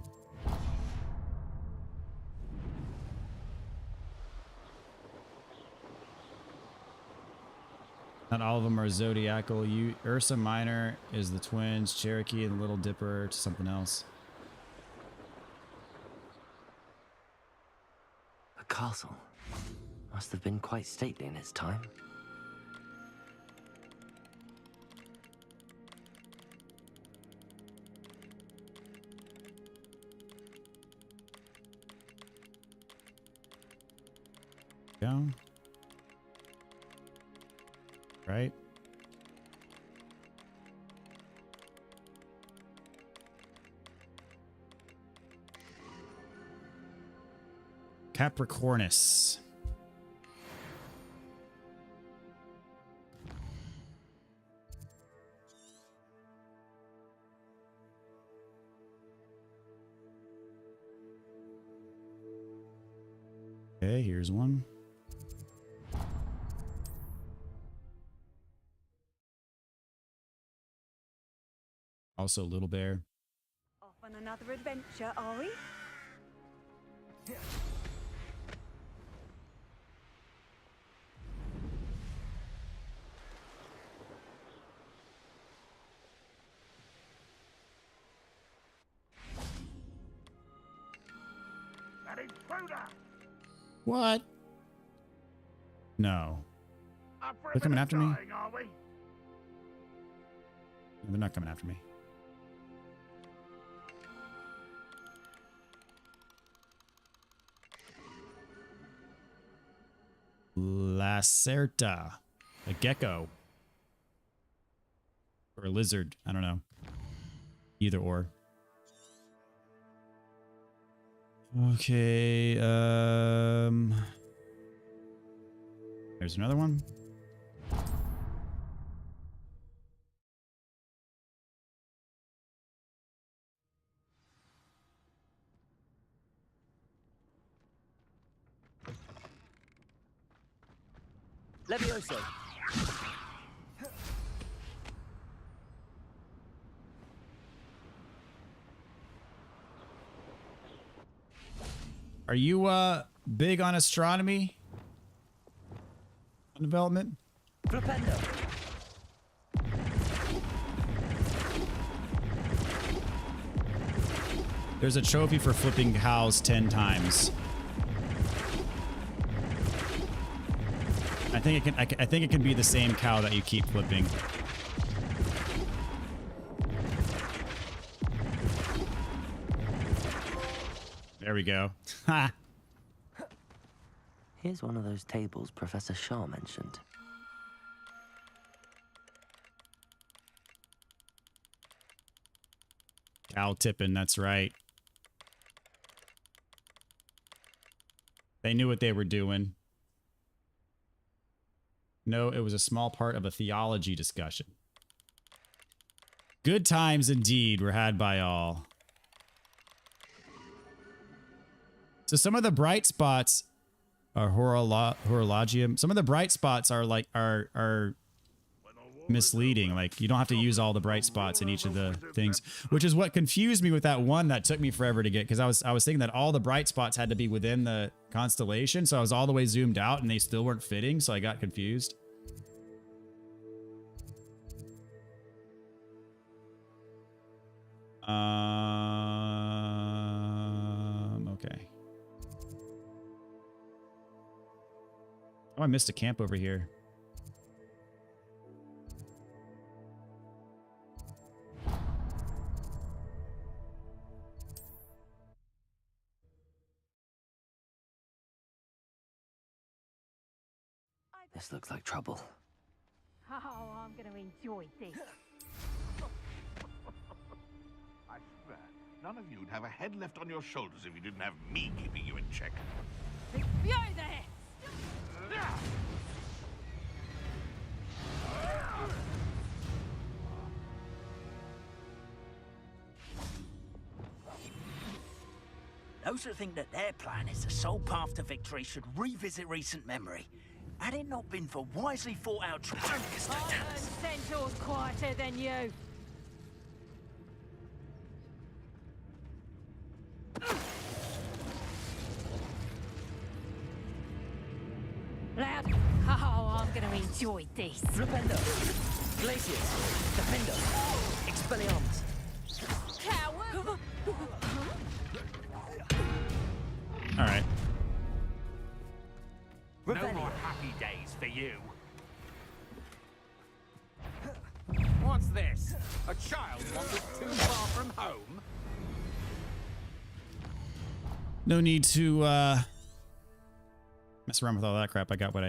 Not all of them are zodiacal. Ursa Minor is the twins, Cherokee and Little Dipper to something else. A castle. Must have been quite stately in its time. Go. Right. Capricornus. Okay, here's one. Also, Little Bear. Off on another adventure, are we? That intruder! What? No. They're coming after me? Are we? They're not coming after me. Lacerta. A gecko. Or a lizard. I don't know. Either or. Okay. There's another one. Levioso. Are you big on astronomy? On development? Flipendo. There's a trophy for flipping cows 10 times. I think it can be the same cow that you keep flipping. There we go. Ha. Here's one of those tables Professor Shah mentioned. Cow tipping, that's right. They knew what they were doing. No, it was a small part of a theology discussion. Good times indeed were had by all. So some of the bright spots are horologium. Some of the bright spots are like are misleading. Like you don't have to use all the bright spots in each of the things, which is what confused me with that one that took me forever to get, because I was thinking that all the bright spots had to be within the constellation, so I was all the way zoomed out and they still weren't fitting, so I got confused. Okay. Oh, I missed a camp over here. This looks like trouble. Oh, I'm going to enjoy this. I swear, none of you'd have a head left on your shoulders if you didn't have me keeping you in check. Yo there! Those who think that their plan is the sole path to victory should revisit recent memory. Had it not been for wisely thought out Centaur's quieter than you. Loud. Oh, I'm going to enjoy this. Flipendo. Glaciers. Defendo. Expelliarmus. Coward. All right. No more happy days for you. What's this? A child wandered too far from home? No need to mess around with all that crap. I got what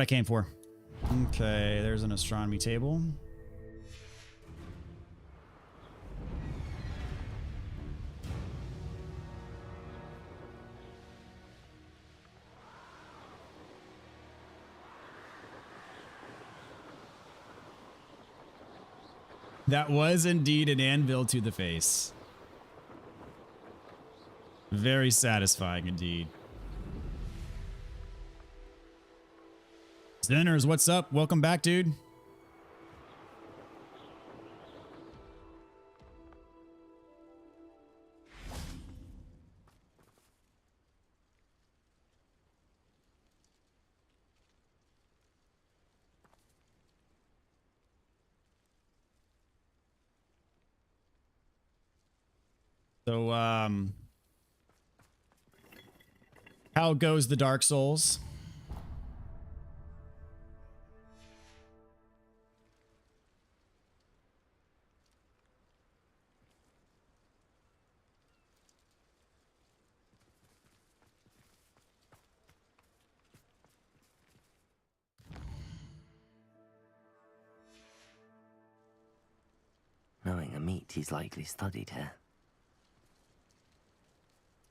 I came for. Okay, there's an astronomy table. That was indeed an anvil to the face. Very satisfying indeed. Sinners, what's up? Welcome back, dude. So, how goes the Dark Souls? suspect he's likely studied here.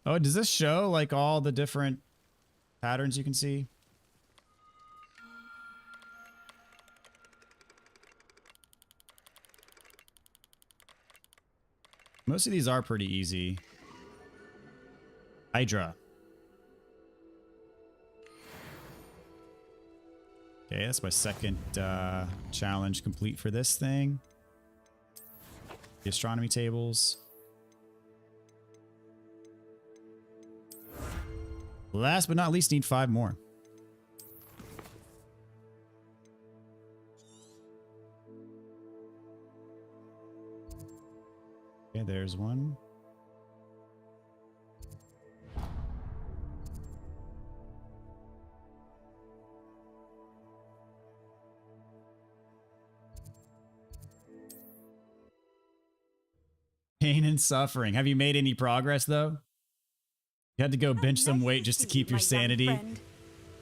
Oh, does this show like all the different patterns you can see? Most of these are pretty easy. Hydra. Okay, that's my second challenge complete for this thing. The astronomy tables. Last but not least, need 5 more. Okay, there's one. Pain and suffering. Have you made any progress, though? You had to go bench some weight just to keep your sanity.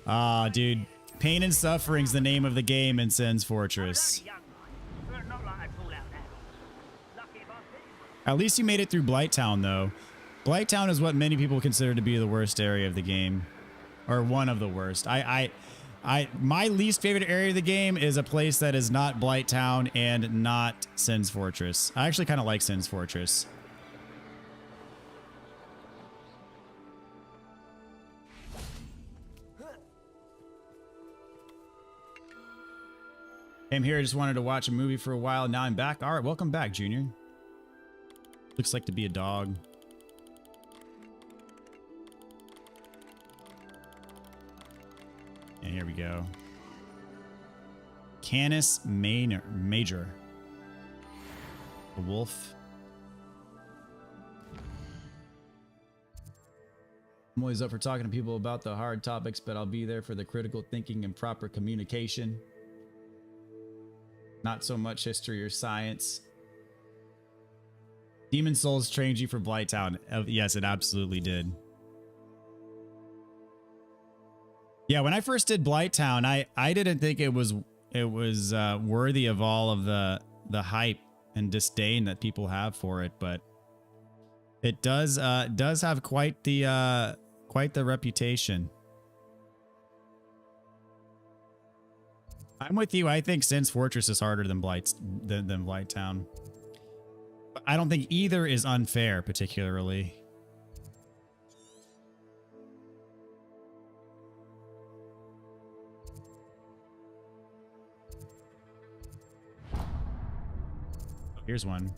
Ah, dude. Pain and Suffering's the name of the game in Sin's Fortress. At least you made it through Blighttown, though. Blighttown is what many people consider to be the worst area of the game. Or one of the worst. My least favorite area of the game is a place that is not Blighttown and not Sin's Fortress. I actually kind of like Sin's Fortress. Came here, just wanted to watch a movie for a while. Now I'm back. All right, welcome back, Junior. Looks like to be a dog. And here we go. Canis Major. A wolf. I'm always up for talking to people about the hard topics, but I'll be there for the critical thinking and proper communication. Not so much history or science. Demon Souls trained you for Blighttown. Yes, it absolutely did. Yeah, when I first did Blighttown, I didn't think it was worthy of all of the hype and disdain that people have for it, but it does have quite the reputation. I'm with you. I think Sin's Fortress is harder than Blighttown. But I don't think either is unfair, particularly. Here's one.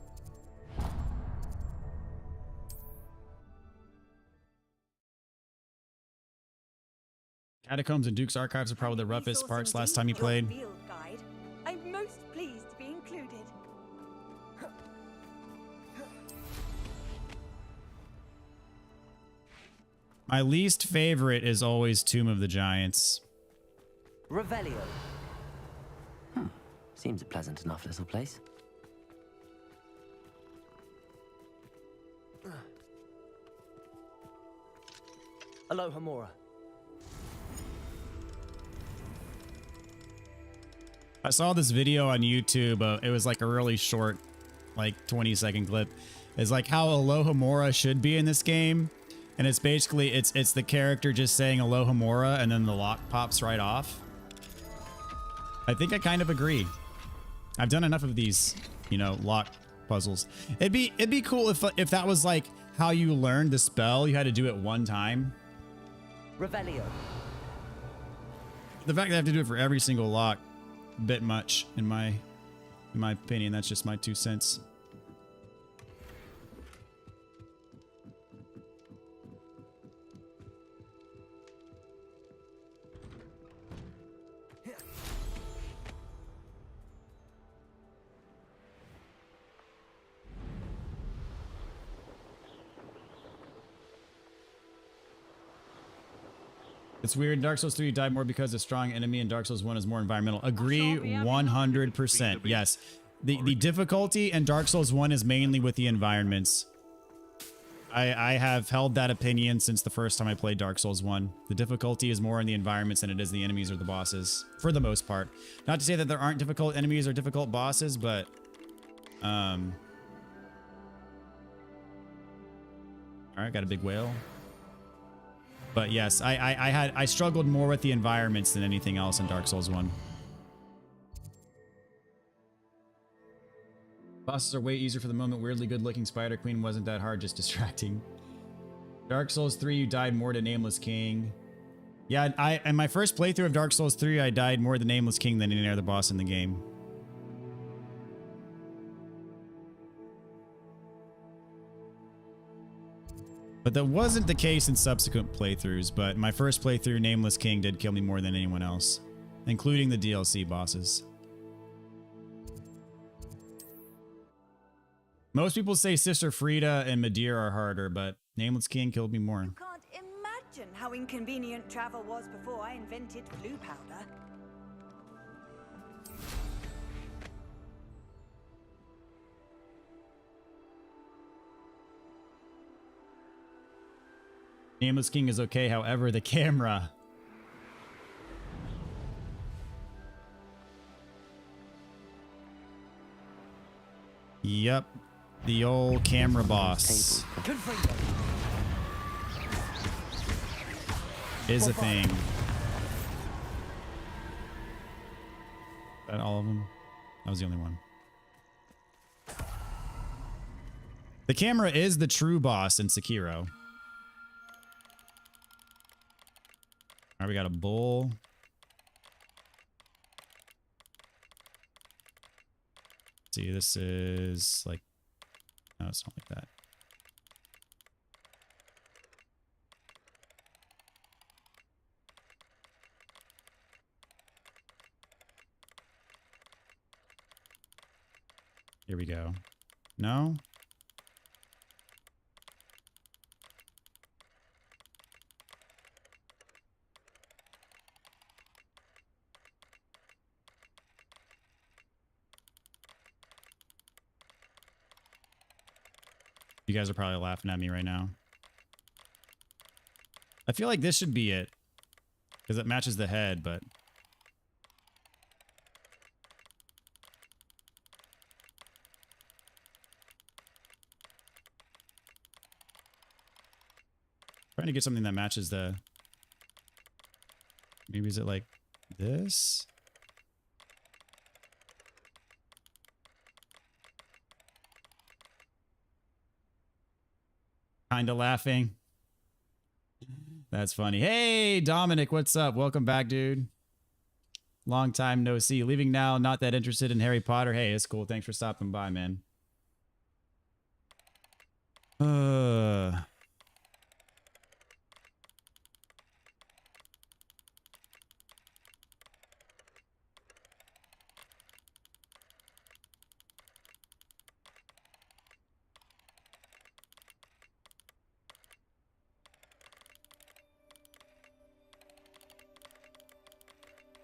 Catacombs and Duke's Archives are probably the roughest parts last time you played. I'm most pleased to be included. My least favorite is always Tomb of the Giants. Revelio. Seems a pleasant enough little place. Alohomora. I saw this video on YouTube. It was like a really short, like 20-second clip. It's like how Alohomora should be in this game. And it's basically, it's the character just saying Alohomora and then the lock pops right off. I think I kind of agree. I've done enough of these, you know, lock puzzles. It'd be cool if that was like how you learned the spell. You had to do it one time. Revelio. The fact that I have to do it for every single lock, a bit much in my opinion. That's just my 2 cents. It's weird. Dark Souls 3 you died more because a strong enemy, and Dark Souls 1 is more environmental. Agree 100%. Yes. The difficulty in Dark Souls 1 is mainly with the environments. I have held that opinion since the first time I played Dark Souls 1. The difficulty is more in the environments than it is the enemies or the bosses, for the most part. Not to say that there aren't difficult enemies or difficult bosses, but All right, got a big whale. But yes, I struggled more with the environments than anything else in Dark Souls 1. Bosses are way easier for the moment. Weirdly good-looking Spider Queen wasn't that hard, just distracting. Dark Souls 3, you died more to Nameless King. Yeah, in my first playthrough of Dark Souls 3, I died more to Nameless King than any other boss in the game. But that wasn't the case in subsequent playthroughs, but my first playthrough, Nameless King did kill me more than anyone else, including the DLC bosses. Most people say Sister Frida and Madeir are harder, but Nameless King killed me more. Can't imagine how inconvenient travel was before I invented blue powder. Nameless King is okay, however, the camera. Yep. The old camera boss is a thing. Is that all of them? That was the only one. The camera is the true boss in Sekiro. All right, we got a bull. Let's see, this is like, no, it's not like that. Here we go. No? You guys are probably laughing at me right now. I feel like this should be it, because it matches the head, but... Trying to get something that matches the... Maybe is it like this? Kinda laughing. That's funny. Hey, Dominic, what's up? Welcome back, dude. Long time no see. Leaving now, not that interested in Harry Potter. Hey, it's cool. Thanks for stopping by, man.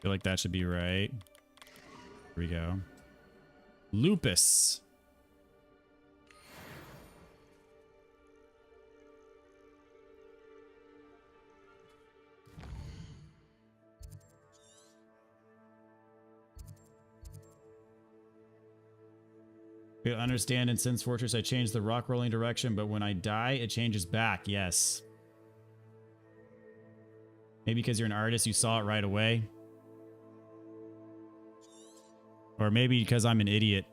Feel like that should be right. Here we go. Lupus. You'll understand in Sin's Fortress I changed the rock rolling direction, but when I die, it changes back. Yes. Maybe because you're an artist, you saw it right away. Or maybe because I'm an idiot.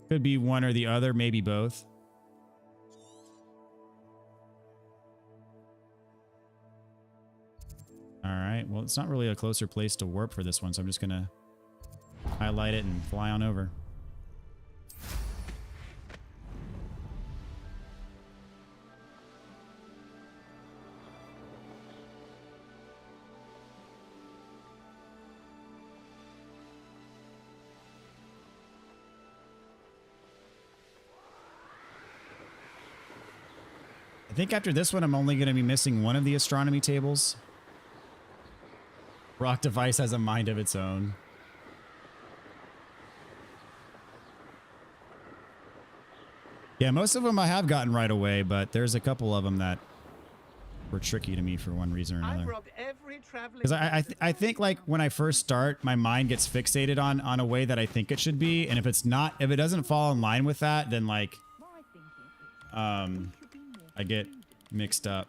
Could be one or the other, maybe both. Alright, well, it's not really a closer place to warp for this one, so I'm just gonna highlight it and fly on over. I think after this one, I'm only going to be missing one of the astronomy tables. Rock device has a mind of its own. Yeah, most of them I have gotten right away, but there's a couple of them that were tricky to me for one reason or another. Because I think like when I first start, my mind gets fixated on a way that I think it should be, and if it doesn't fall in line with that, then like I get mixed up.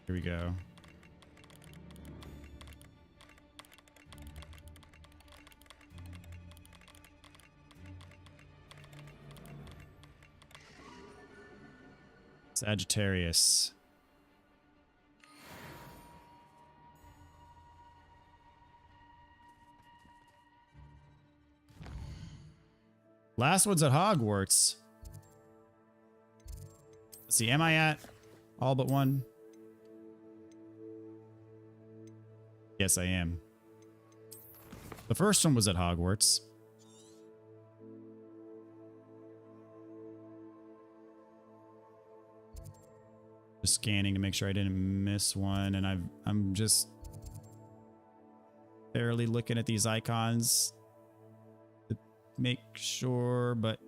Here we go. Sagittarius. Last one's at Hogwarts. Let's see, am I at all but one? Yes, I am. The first one was at Hogwarts. Just scanning to make sure I didn't miss one, and I'm just barely looking at these icons to make sure, but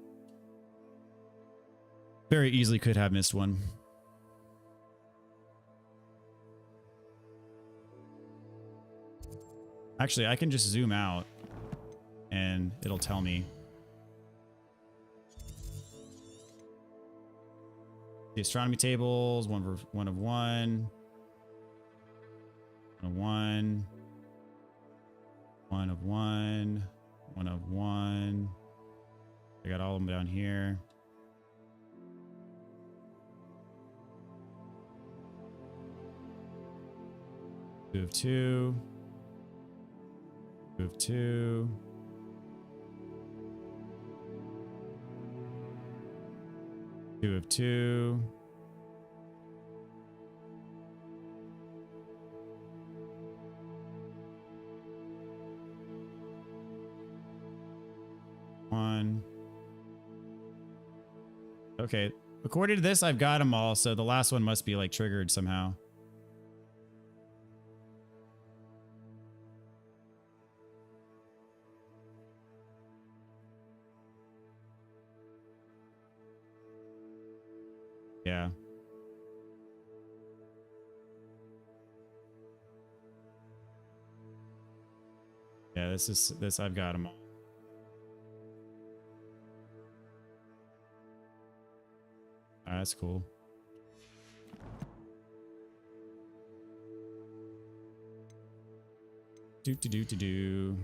very easily could have missed one. Actually, I can just zoom out and it'll tell me. The astronomy tables, one of one. One of one. One of one. One of one. I got all of them down here. Two of two. Two of two. Two of two. One. Okay. According to this, I've got them all, so the last one must be like triggered somehow. Yeah. Yeah, this I've got them all. That's cool. Do.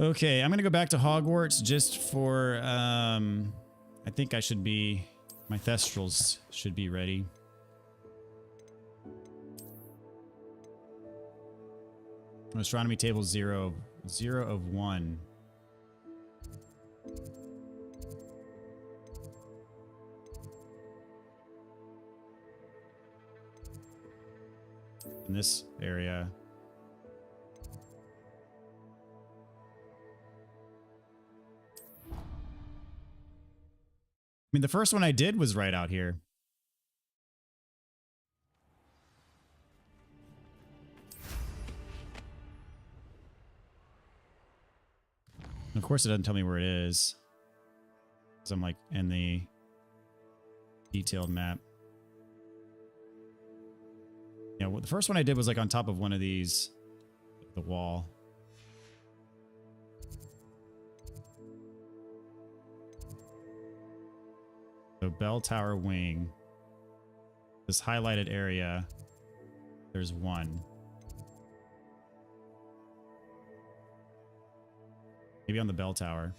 Okay, I'm gonna go back to Hogwarts just for I think I should be, my Thestrals should be ready. Astronomy table 0 of 1. In this area. I mean, the first one I did was right out here. Of course, it doesn't tell me where it is, because I'm like in the detailed map. Yeah, well, the first one I did was like on top of one of these, the wall. So bell tower wing. This highlighted area, there's one. Maybe on the bell tower.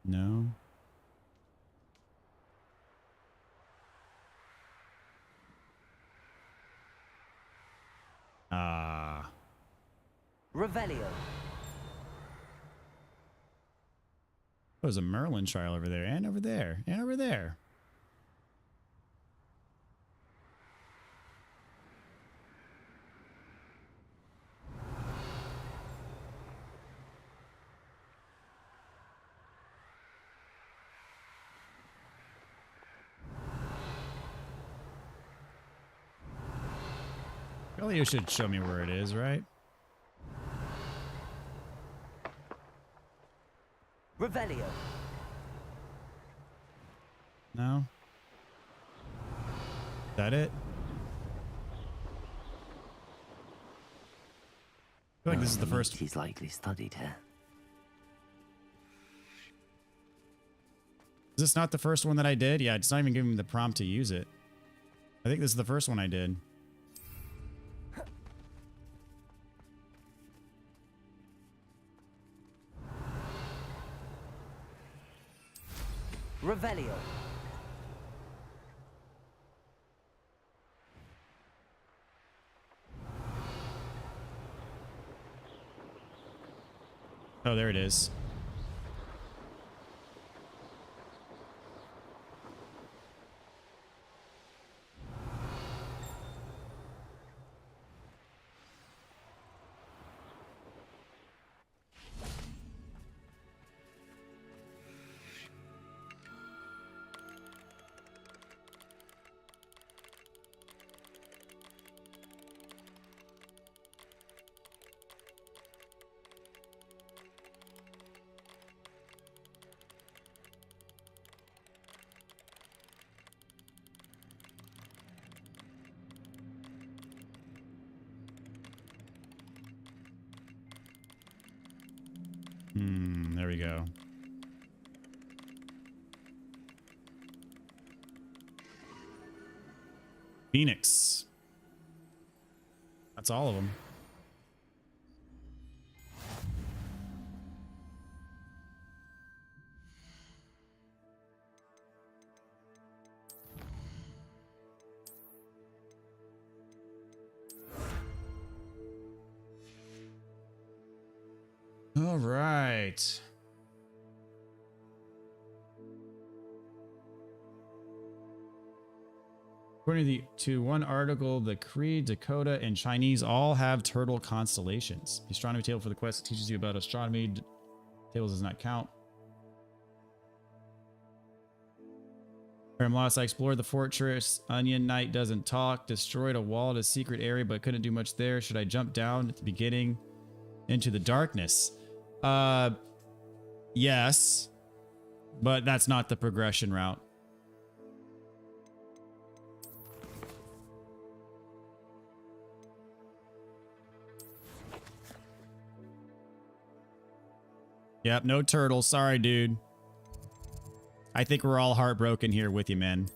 No. Ah. Revelio. There's a Merlin trial over there, and over there, and over there. Really, you should show me where it is, right? Revelio. No? Is that it? I feel like this is the first. He's likely studied here. Is this not the first one that I did? Yeah, it's not even giving me the prompt to use it. I think this is the first one I did. Revelio. Oh, there it is. There we go. Phoenix. That's all of them. All right. According to one article, the Cree, Dakota, and Chinese all have turtle constellations. The astronomy table for the quest teaches you about astronomy. Tables does not count. I'm lost. I explored the fortress. Onion Knight doesn't talk. Destroyed a wall at a secret area, but couldn't do much there. Should I jump down at the beginning into the darkness? Yes, but that's not the progression route. Yep, no turtle. Sorry, dude. I think we're all heartbroken here with you, man.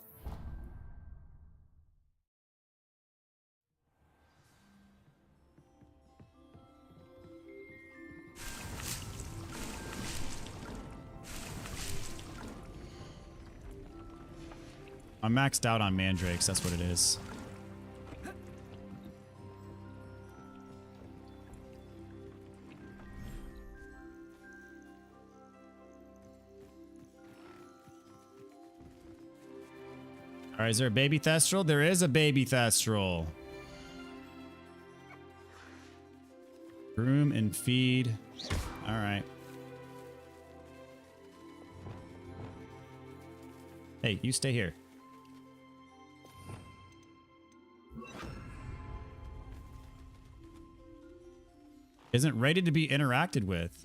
I'm maxed out on mandrakes, that's what it is. All right, is there a baby Thestral? There is a baby Thestral. Groom and feed. All right. Hey, you stay here. Isn't ready to be interacted with.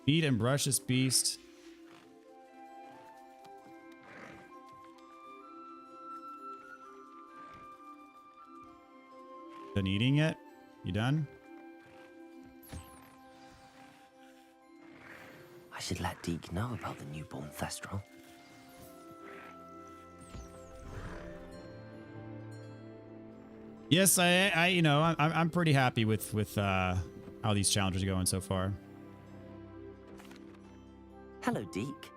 Feed and brush this beast. Done eating yet? You done? I should let Deke know about the newborn Thestral. Yes, I'm pretty happy with how these challenges are going so far. Hello, Deke.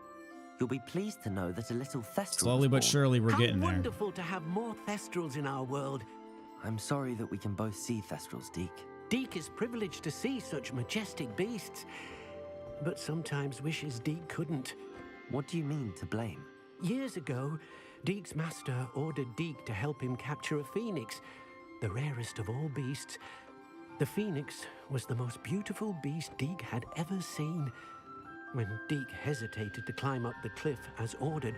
You'll be pleased to know that a little Thestral Slowly but surely, we're getting there. How wonderful to have more Thestrals in our world. I'm sorry that we can both see Thestrals, Deke. Deke is privileged to see such majestic beasts, but sometimes wishes Deke couldn't. What do you mean, to blame? Years ago, Deke's master ordered Deke to help him capture a phoenix, the rarest of all beasts. The phoenix was the most beautiful beast Deke had ever seen. When Deke hesitated to climb up the cliff as ordered,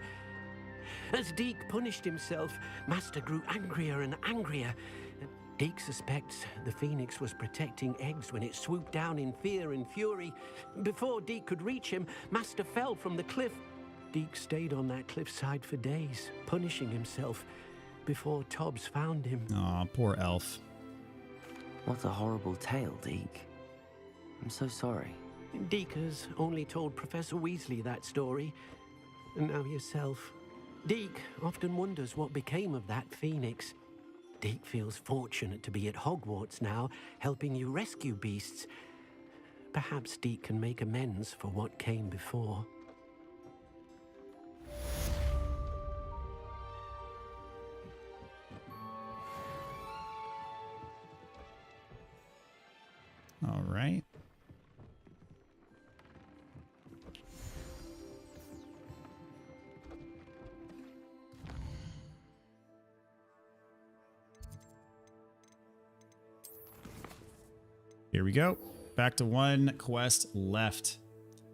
as Deke punished himself, Master grew angrier and angrier. Deke suspects the phoenix was protecting eggs when it swooped down in fear and fury. Before Deke could reach him, Master fell from the cliff. Deke stayed on that cliffside for days, punishing himself, before Tobbs found him. Aw, poor elf. What a horrible tale, Deke. I'm so sorry. Deke has only told Professor Weasley that story, and now yourself. Deke often wonders what became of that phoenix. Deke feels fortunate to be at Hogwarts now, helping you rescue beasts. Perhaps Deke can make amends for what came before. All right. Here we go. Back to one quest left.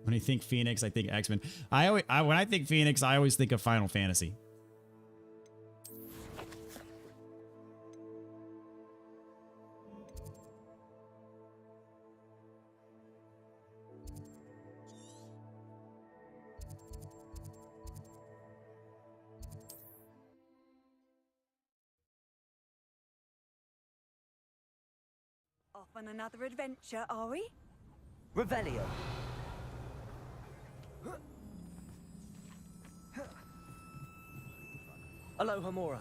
When I think Phoenix, I think X-Men. When I think Phoenix, I always think of Final Fantasy. Off on another adventure, are we? Revelio. Alohomora.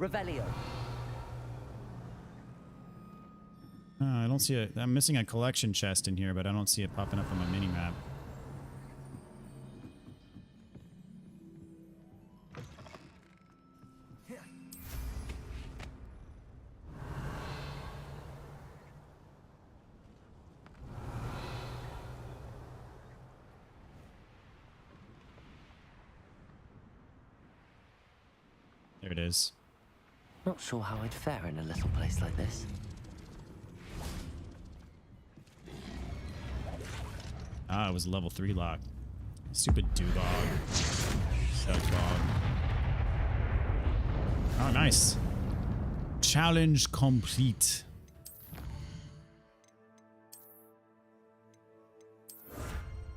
Revelio. I don't see it. I'm missing a collection chest in here, but I don't see it popping up on my mini-map. There it is. Not sure how I'd fare in a little place like this. Ah, it was a level 3 lock. Stupid dewbog. Sucks bog. Oh, nice. Challenge complete.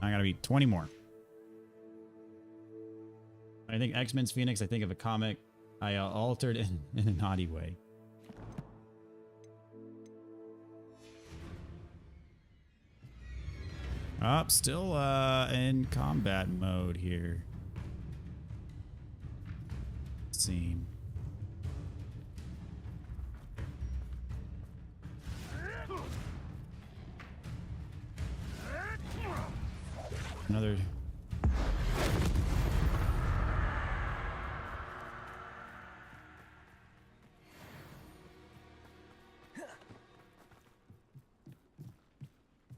I gotta beat 20 more. I think X-Men's Phoenix, I think of a comic I altered in a naughty way. Still in combat mode here. Scene. Another.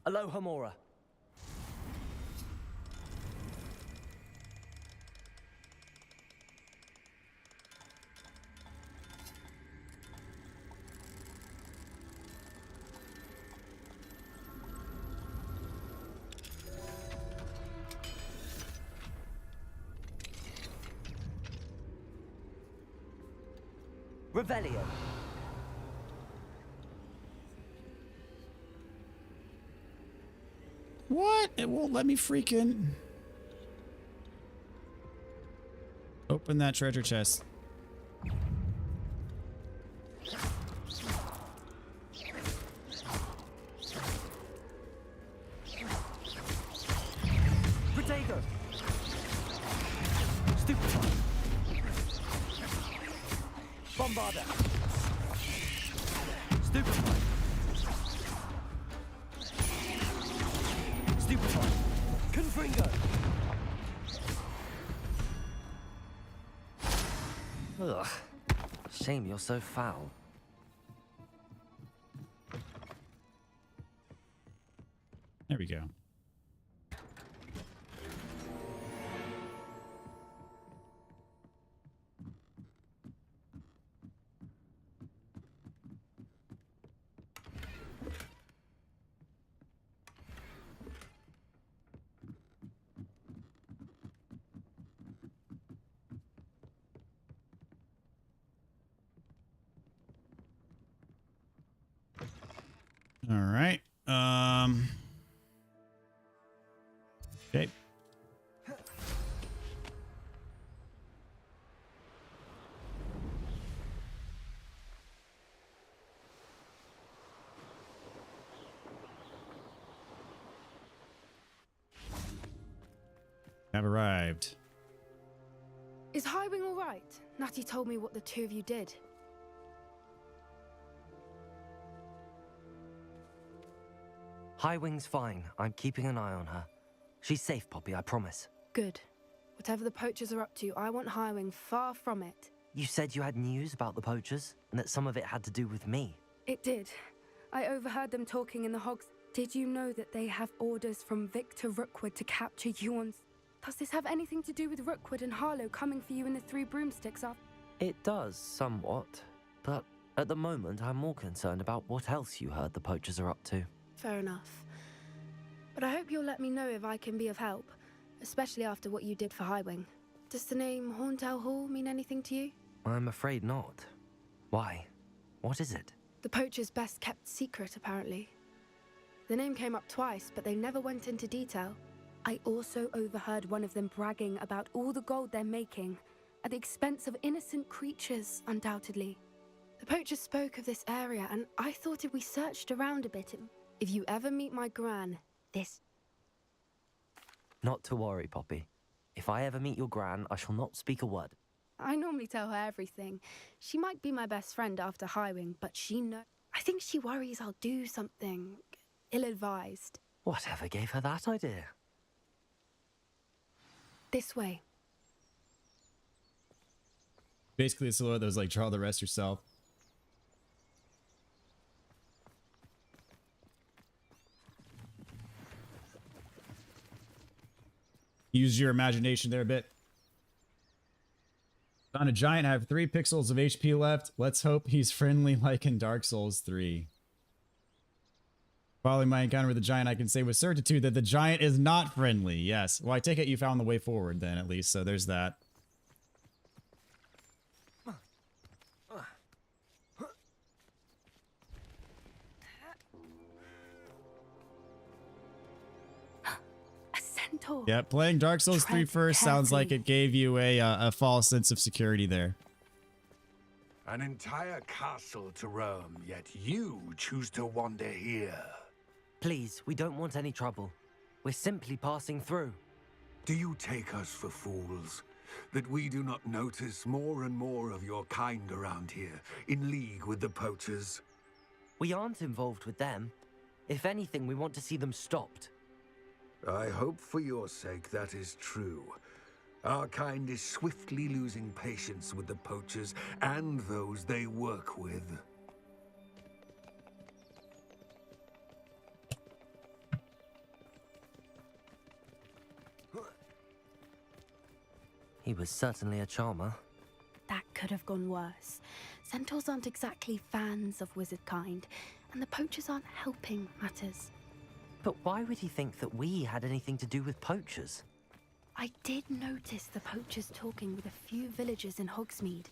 Alohomora. Revelio. What? It won't let me freaking open that treasure chest. Bombarder! Stupefy! Stupefy! Confringo! Ugh. Shame you're so foul. There we go. All right. Okay. Have arrived. Is Highwing all right? Natty told me what the two of you did. Highwing's fine. I'm keeping an eye on her. She's safe, Poppy, I promise. Good. Whatever the poachers are up to, I want Highwing far from it. You said you had news about the poachers, and that some of it had to do with me. It did. I overheard them talking in the hogs. Did you know that they have orders from Victor Rookwood to capture you on... Does this have anything to do with Rookwood and Harlow coming for you in the Three Broomsticks after... It does, somewhat. But at the moment, I'm more concerned about what else you heard the poachers are up to. Fair enough. But I hope you'll let me know if I can be of help, especially after what you did for Highwing. Does the name Horntail Hall mean anything to you? I'm afraid not. Why? What is it? The poacher's best kept secret, apparently. The name came up twice, but they never went into detail. I also overheard one of them bragging about all the gold they're making, at the expense of innocent creatures, undoubtedly. The poacher spoke of this area, and I thought if we searched around a bit... If you ever meet my gran, this... Not to worry, Poppy. If I ever meet your gran, I shall not speak a word. I normally tell her everything. She might be my best friend after Highwing, but she knows... I think she worries I'll do something ill-advised. Whatever gave her that idea? This way. Basically, it's a lot that was like, draw the rest yourself. Use your imagination there a bit. On a giant, I have 3 pixels of HP left. Let's hope he's friendly like in Dark Souls 3. Following my encounter with the giant, I can say with certitude that the giant is not friendly. Yes. Well, I take it you found the way forward then, at least. So there's that. Yeah, playing Dark Souls 3 first sounds like it gave you a false sense of security there. An entire castle to roam, yet you choose to wander here. Please, we don't want any trouble. We're simply passing through. Do you take us for fools? That we do not notice more and more of your kind around here, in league with the poachers? We aren't involved with them. If anything, we want to see them stopped. I hope for your sake that is true. Our kind is swiftly losing patience with the poachers and those they work with. He was certainly a charmer. That could have gone worse. Centaurs aren't exactly fans of wizard kind, and the poachers aren't helping matters. But why would he think that we had anything to do with poachers? I did notice the poachers talking with a few villagers in Hogsmeade.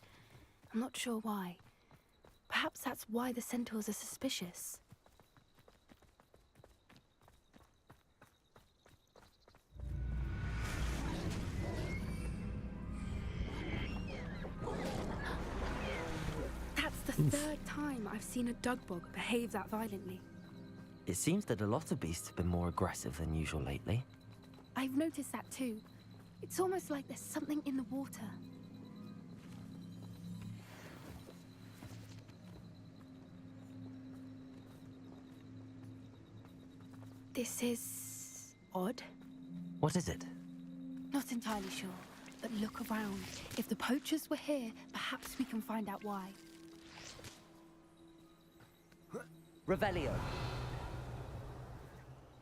I'm not sure why. Perhaps that's why the centaurs are suspicious. That's the third time I've seen a dugbog behave that violently. It seems that a lot of beasts have been more aggressive than usual lately. I've noticed that too. It's almost like there's something in the water. This is odd. What is it? Not entirely sure, but look around. If the poachers were here, perhaps we can find out why. Revelio.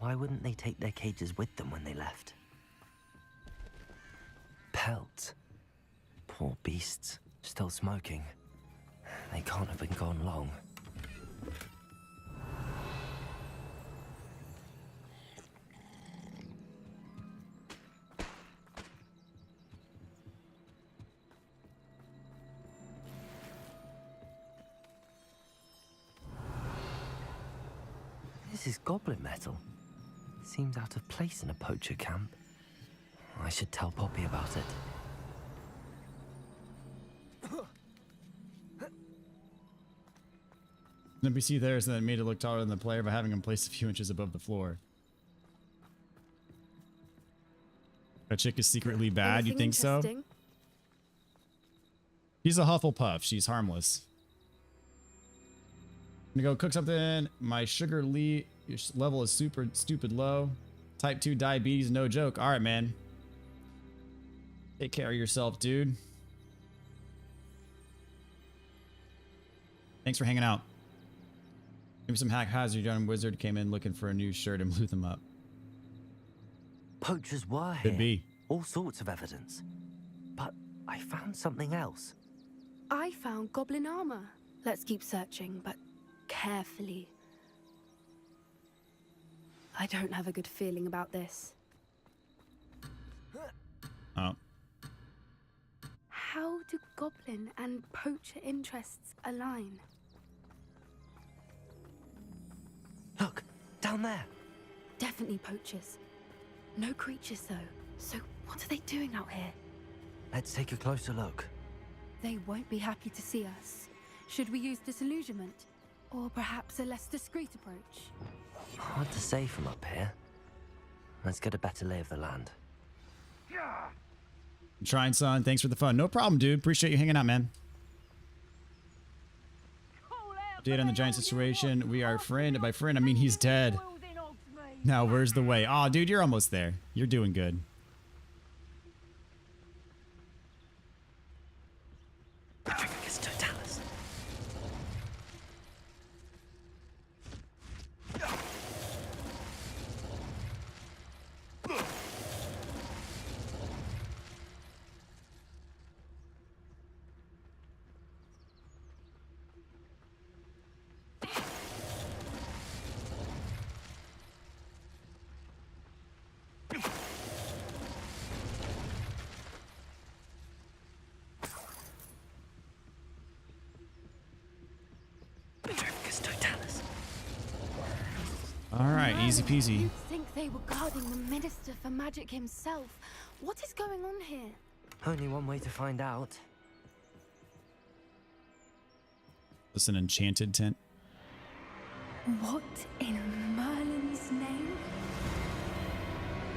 Why wouldn't they take their cages with them when they left? Pelts. Poor beasts. Still smoking. They can't have been gone long. This is goblin metal. Seems out of place in a poacher camp. I should tell Poppy about it. The NPC there is that made it look taller than the player by having him placed a few inches above the floor. That chick is secretly bad, you think so? She's a Hufflepuff. She's harmless. I'm gonna go cook something. My sugar level is super stupid low. Type 2 diabetes, no joke. All right, man. Take care of yourself, dude. Thanks for hanging out. Maybe some haphazard young wizard came in looking for a new shirt and blew them up. Poachers were here. Could be. All sorts of evidence. But I found something else. I found goblin armor. Let's keep searching, but carefully. I don't have a good feeling about this. Oh. How do goblin and poacher interests align? Look, down there. Definitely poachers. No creatures though. So what are they doing out here? Let's take a closer look. They won't be happy to see us. Should we use disillusionment? Or perhaps a less discreet approach? Hard to say from up here. Let's get a better lay of the land. I'm trying, son. Thanks for the fun. No problem, dude. Appreciate you hanging out, man. Update on the giant situation. We are friend. By friend, I mean he's dead. Now, where's the way? Aw, dude, you're almost there. You're doing good. Alright, easy peasy. You'd think they were guarding the Minister for Magic himself. What is going on here? Only one way to find out. Is this an enchanted tent? What in Merlin's name?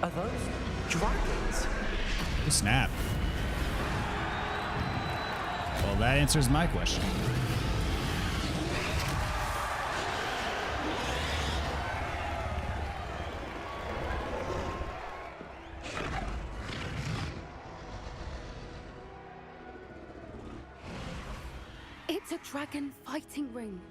Are those dragons? Oh, snap. Well, that answers my question. It's a dragon fighting ring.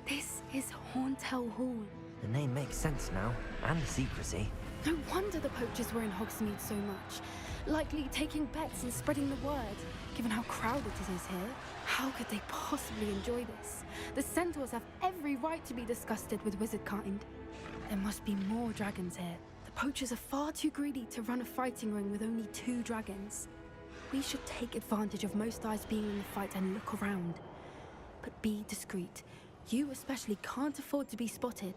This is Horntail Hall. The name makes sense now, and the secrecy. No wonder the poachers were in Hogsmeade so much. Likely taking bets and spreading the word, given how crowded it is here. How could they possibly enjoy this? The centaurs have every right to be disgusted with wizard kind. There must be more dragons here. The poachers are far too greedy to run a fighting ring with only 2 dragons. We should take advantage of most eyes being in the fight and look around. But be discreet. You especially can't afford to be spotted.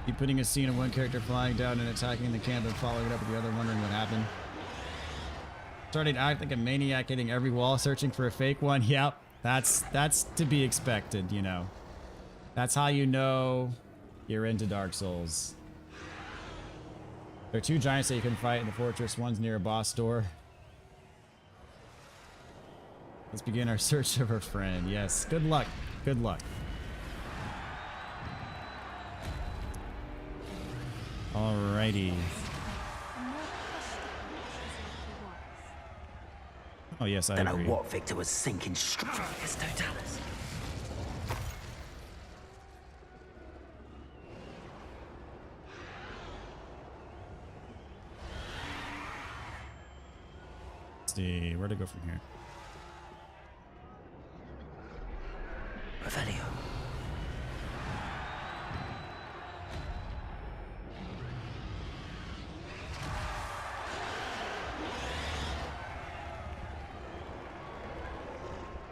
Keep putting a scene of one character flying down and attacking the camp and following it up with the other wondering what happened. Starting to act like a maniac, hitting every wall, searching for a fake one. Yep, that's to be expected, you know. That's how you know you're into Dark Souls. There are 2 giants that you can fight in the fortress. One's near a boss door. Let's begin our search of our friend. Yes. Good luck. Good luck. Alrighty. Oh yes, I don't agree. know what Victor was sinking straight. It's Totalis. Let's see where to go from here. Revelio.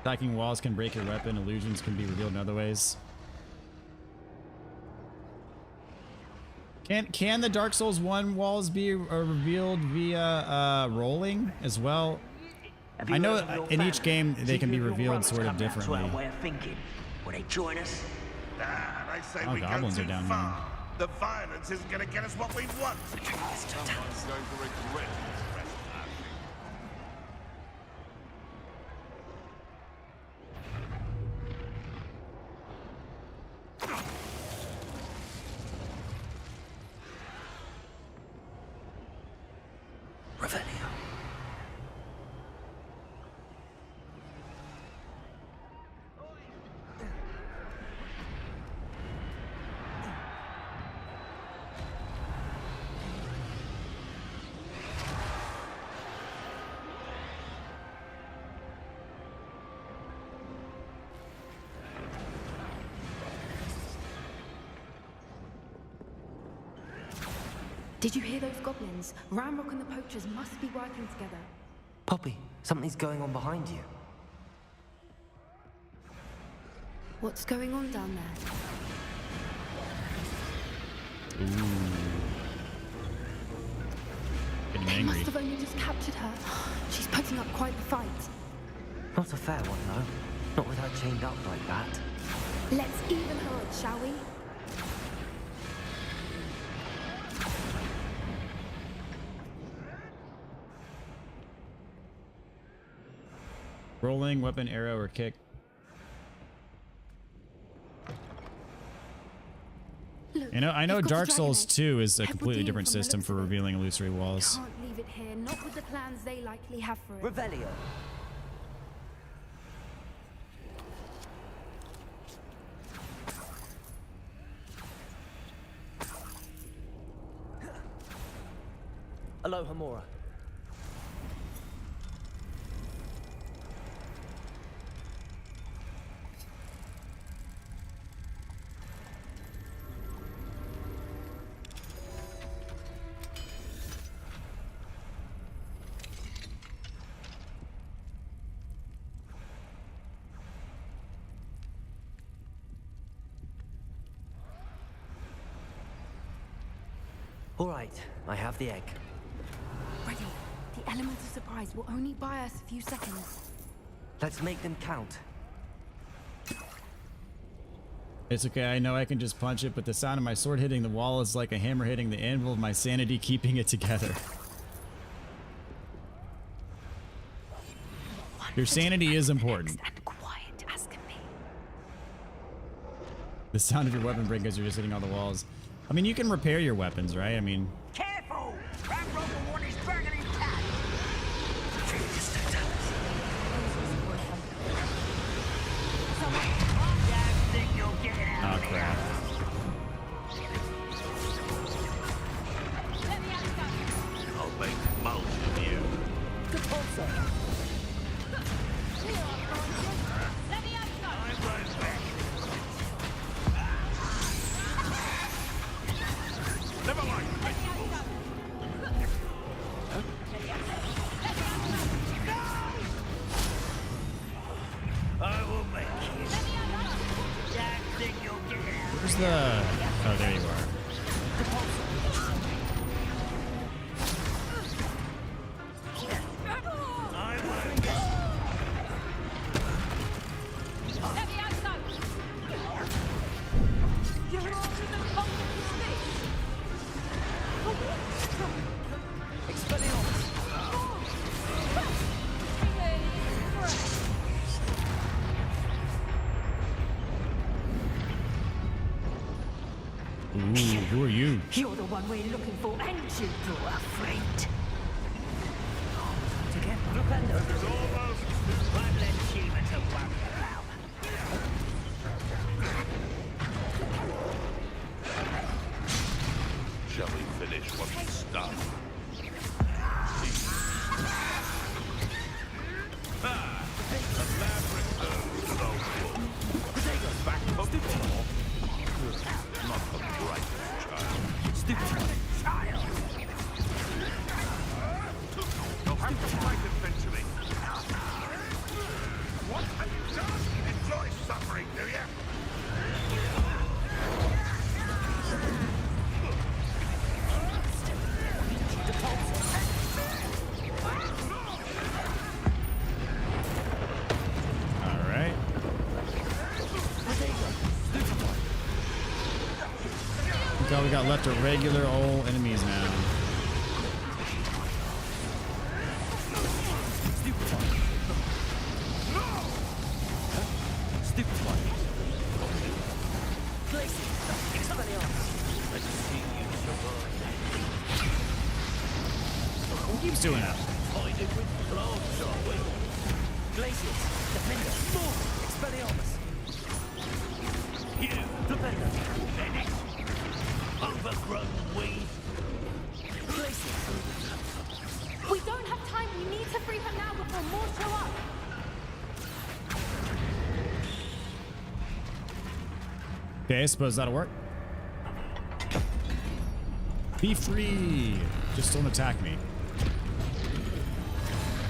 Attacking walls can break your weapon. Illusions can be revealed in other ways. Can the Dark Souls 1 walls be revealed via rolling as well? I know in each game they can be revealed sort of differently. Way of thinking. Will they join us? I say Oh, we goblins go are too down far. The violence isn't going to get us what we want. It's Totalis. Going to regret this rest of our Revelio. Did you hear those goblins? Ramrock and the poachers must be working together. Poppy, something's going on behind you. What's going on down there? Getting They angry. must have only just captured her. She's putting up quite the fight. Not a fair one, though. Not with her chained up like that. Let's even her odds, shall we? Rolling, weapon, arrow, or kick. Look, I know you've got Dark the Souls dragon 2 is a Head completely redeemed different from the system looks for of it. revealing illusory walls. Can't leave it here, not with the plans they likely have for it. Revelio. Aloha Mora. All right, I have the egg. Ready. The element of surprise will only buy us a few seconds. Let's make them count. It's okay, I know I can just punch it, but the sound of my sword hitting the wall is like a hammer hitting the anvil of my sanity, keeping it together. Your sanity is important. And quiet as can be. The sound of your weapon break as you're just hitting all the walls. I mean, you can repair your weapons, right? I mean... Careful! Ramrock will want his dragon intact! Oh, crap. I'll make most of you. Never mind, vegetables. I will make you. That thing you'll get out. Where's the... Oh, there you are. Who are you? You're the one we're looking for, and you brought a friend. To get Flipendo. It's almost one less human to worry about. Shall we finish what we started? The lab returns to those books. Take us back to before. Not the brightest child. Stupid child! You'll have to fight eventually. What have you done? Enjoy suffering, do you? All right. Look how we got left are regular old enemies now. Who keeps doing that? Glaciers, Defender, move! Expelliarmus! You, Defender! Medic! Overgrown weed! Glaciers! We don't have time. We need to free her now before more show up. Okay, I suppose that'll work. Be free! Just don't attack me.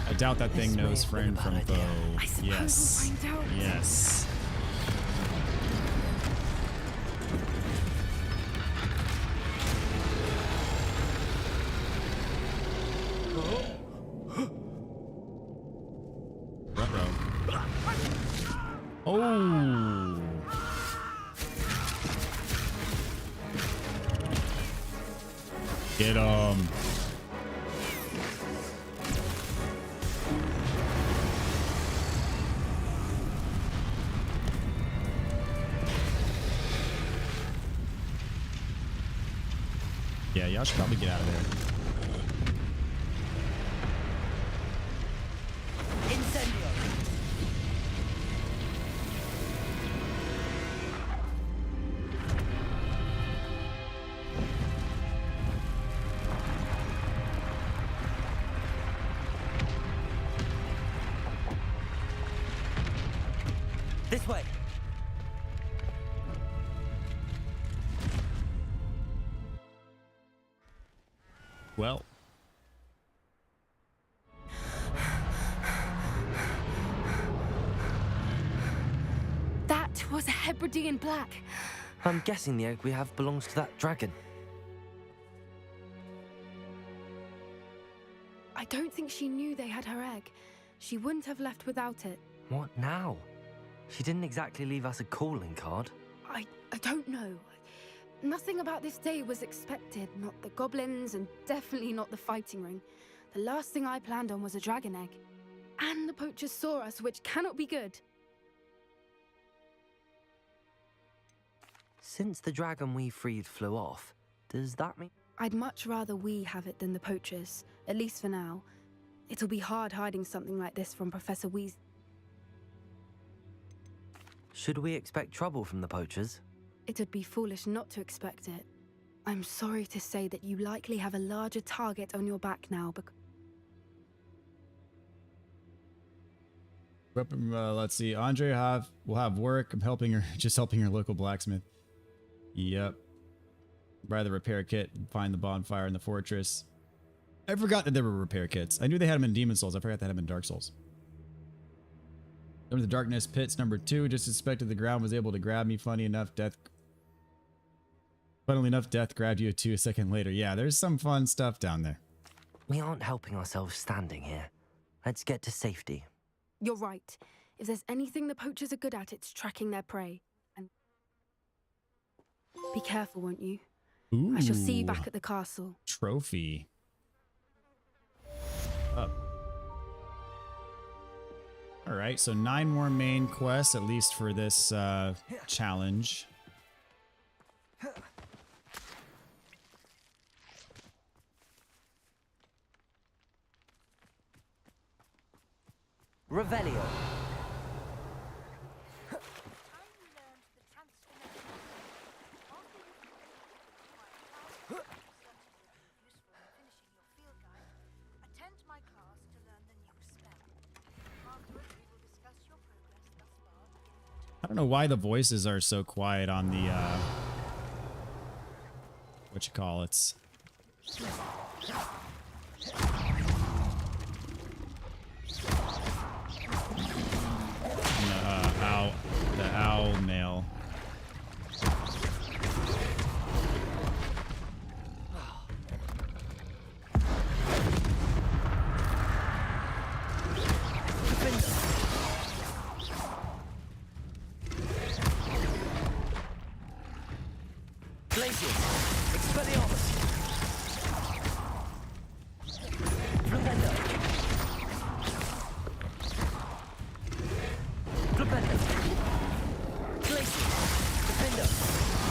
I doubt that thing knows friend from foe. Yes. We'll find out. Yes. Oh. Get him. Yeah, y'all should probably get out of there. Incendio! This way! Well. That was a Hebridean black. I'm guessing the egg we have belongs to that dragon. I don't think she knew they had her egg. She wouldn't have left without it. What now? She didn't exactly leave us a calling card. I don't know. Nothing about this day was expected. Not the goblins, and definitely not the fighting ring. The last thing I planned on was a dragon egg. And the poachers saw us, which cannot be good. Since the dragon we freed flew off, does that mean... I'd much rather we have it than the poachers, at least for now. It'll be hard hiding something like this from Professor Weasley. Should we expect trouble from the poachers? It'd be foolish not to expect it. I'm sorry to say that you likely have a larger target on your back now, because... Let's see. Andre will have work. I'm helping her, just helping her local blacksmith. Yep. Buy the repair kit and find the bonfire in the fortress. I forgot that there were repair kits. I knew they had them in Demon Souls. I forgot they had them in Dark Souls. Under the Darkness Pits #2. Just suspected the ground was able to grab me. Funnily enough, death grabbed you 2 seconds later. Yeah, there's some fun stuff down there. We aren't helping ourselves standing here. Let's get to safety. You're right. If there's anything the poachers are good at, it's tracking their prey. And be careful, won't you? Ooh. I shall see you back at the castle. Trophy. Up. All right, so 9 more main quests, at least for this challenge. Revelio. I don't know why the voices are so quiet on the what you call it. The owl mail.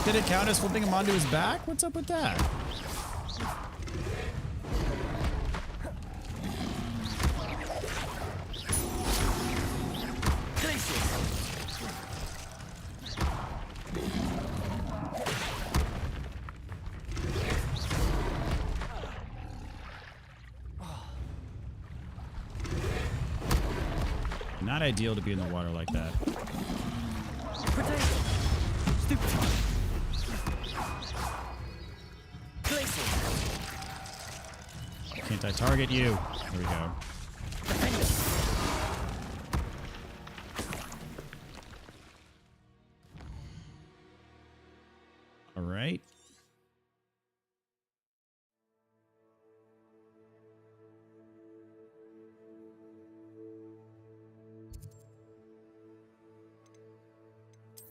Did it count as flipping him onto his back? What's up with that? Not ideal to be in the water like that. Can't I target you? There we go. All right.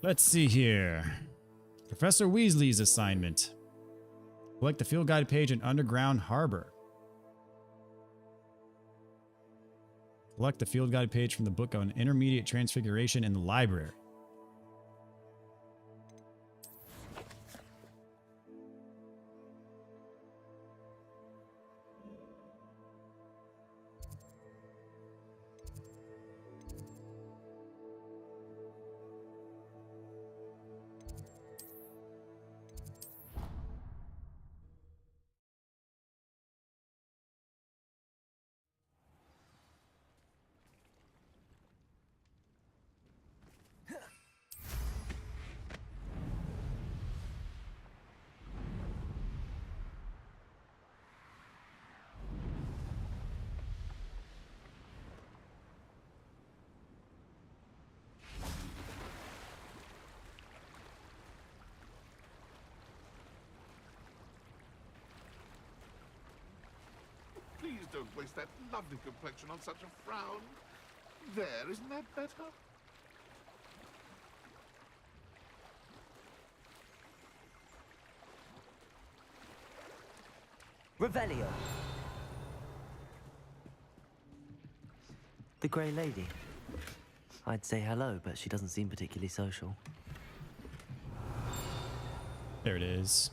Let's see here. Professor Weasley's assignment. Collect the field guide page in Underground Harbor. Select the field guide page from the book on intermediate transfiguration in the library. Please don't waste that lovely complexion on such a frown. There, isn't that better? Revelio. The Grey Lady. I'd say hello, but she doesn't seem particularly social. There it is.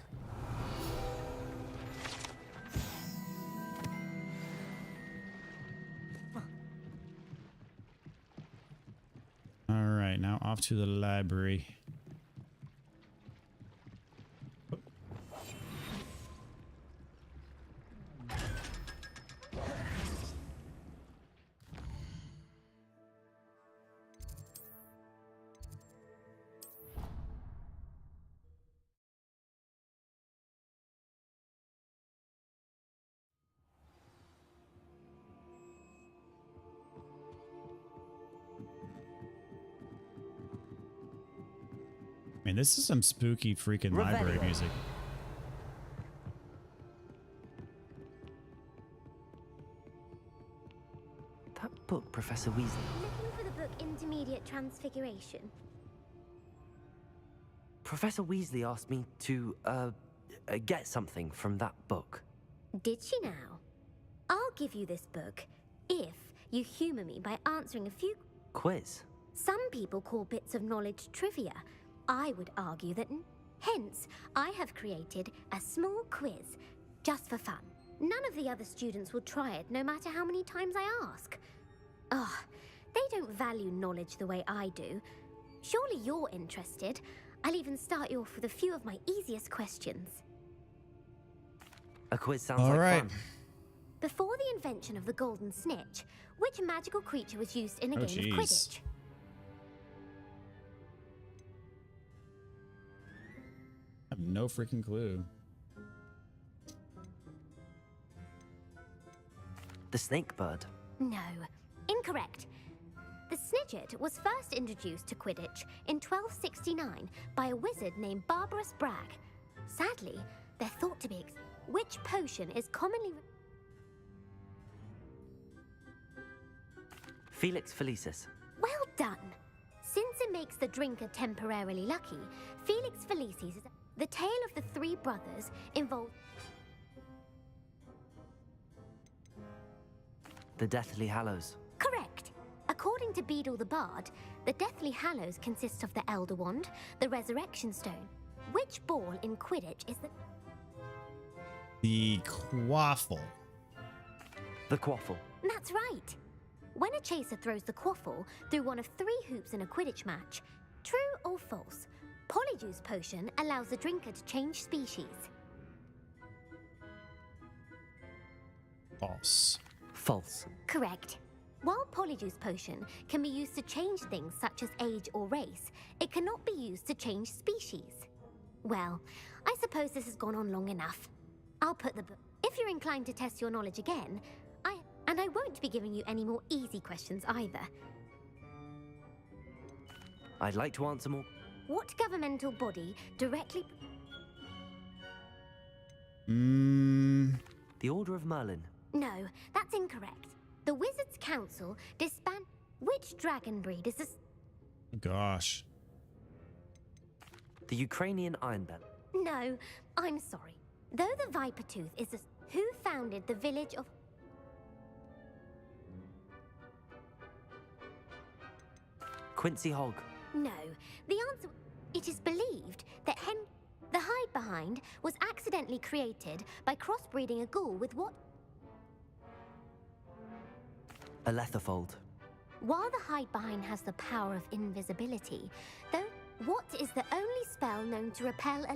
All right, now off to the library. Man, this is some spooky freaking library music. That book, Professor Weasley. Looking for the book Intermediate Transfiguration. Professor Weasley asked me to, get something from that book. Did she now? I'll give you this book if you humor me by answering a few... Quiz? Some people call bits of knowledge trivia. I would argue that... Hence, I have created a small quiz, just for fun. None of the other students will try it, no matter how many times I ask. Ugh, They don't value knowledge the way I do. Surely you're interested. I'll even start you off with a few of my easiest questions. A quiz sounds All like right. fun. Before the invention of the golden snitch, which magical creature was used in a game of Quidditch? I have no freaking clue. The snake bird. No, incorrect. The Snidget was first introduced to Quidditch in 1269 by a wizard named Barbarous Bragg. Sadly, they're thought to be which potion is commonly... Felix Felicis. Well done! Since it makes the drinker temporarily lucky, Felix Felicis is... The tale of the three brothers involved... The Deathly Hallows. Correct! According to Beadle the Bard, the Deathly Hallows consists of the Elder Wand, the Resurrection Stone. Which ball in Quidditch is the... The quaffle. The quaffle. That's right! When a chaser throws the quaffle through one of 3 hoops in a Quidditch match, true or false, Polyjuice Potion allows the drinker to change species. False. False. Correct. While Polyjuice Potion can be used to change things such as age or race, it cannot be used to change species. Well, I suppose this has gone on long enough. I'll put the book. If you're inclined to test your knowledge again, I won't be giving you any more easy questions either. I'd like to answer more. What governmental body directly... The Order of Merlin. No, that's incorrect. The Wizards' Council disband... Which dragon breed is this? Gosh. The Ukrainian Ironbell. No, I'm sorry. Though the Viper Tooth is a... Who founded the village of... Quincy Hogg. No, the answer... It is believed that the Hide Behind was accidentally created by crossbreeding a ghoul with what... A Letherfold. While the Hide Behind has the power of invisibility, though, what is the only spell known to repel a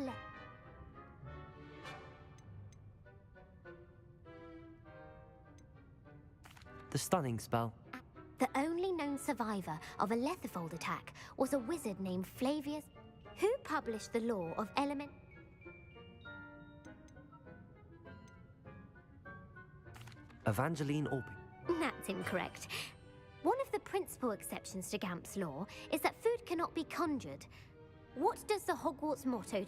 The Stunning Spell. The only known survivor of a Letherfold attack was a wizard named Flavius, who published the law of element... Evangeline Orping. That's incorrect. One of the principal exceptions to Gamp's law is that food cannot be conjured. What does the Hogwarts motto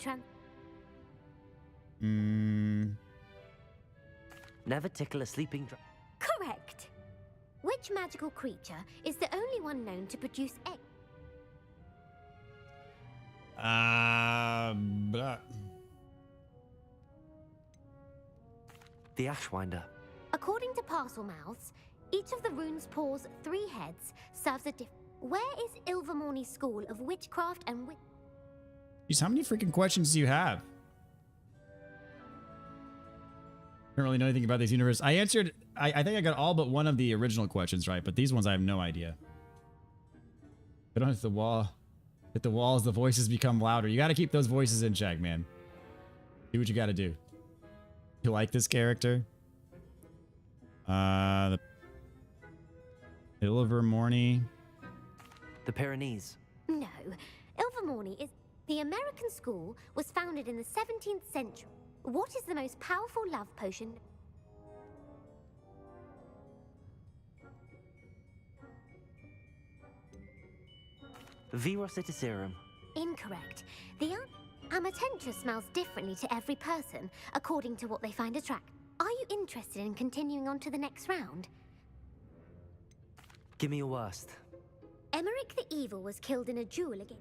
Never tickle a sleeping dragon. Correct. Which magical creature is the only one known to produce eggs? The Ashwinder. According to Parselmouths, each of the runes paws 3 heads serves a different... Where is Ilvermorny's school of witchcraft and witch... Jeez, how many freaking questions do you have? I don't really know anything about this universe. I answered... I think I got all but one of the original questions right, but these ones I have no idea. I don't hit the wall. Hit the walls, the voices become louder. You got to keep those voices in check, man. Do what you got to do. You like this character? The Ilvermorny. The Pyrenees. No. Ilvermorny is... The American school was founded in the 17th century. What is the most powerful love potion? Verocitiserum. Incorrect. The Amatentra smells differently to every person, according to what they find attractive. Are you interested in continuing on to the next round? Give me your worst. Emmerich the Evil was killed in a duel again.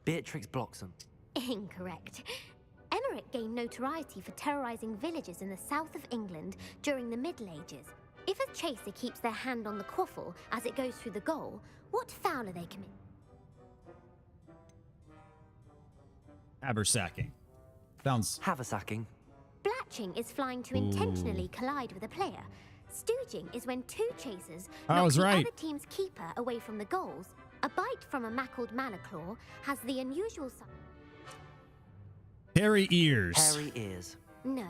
Beatrix Bloxham. Incorrect. Emmerich gained notoriety for terrorizing villages in the south of England during the Middle Ages. If a chaser keeps their hand on the quaffle as it goes through the goal, what foul are they committing? Haversacking. Sounds... Haversacking. Blatching is flying to intentionally collide with a player. Stooging is when two chasers I knock was the right. other team's keeper away from the goals. A bite from a mackled Malaclaw has the unusual Hairy ears. Hairy ears. No.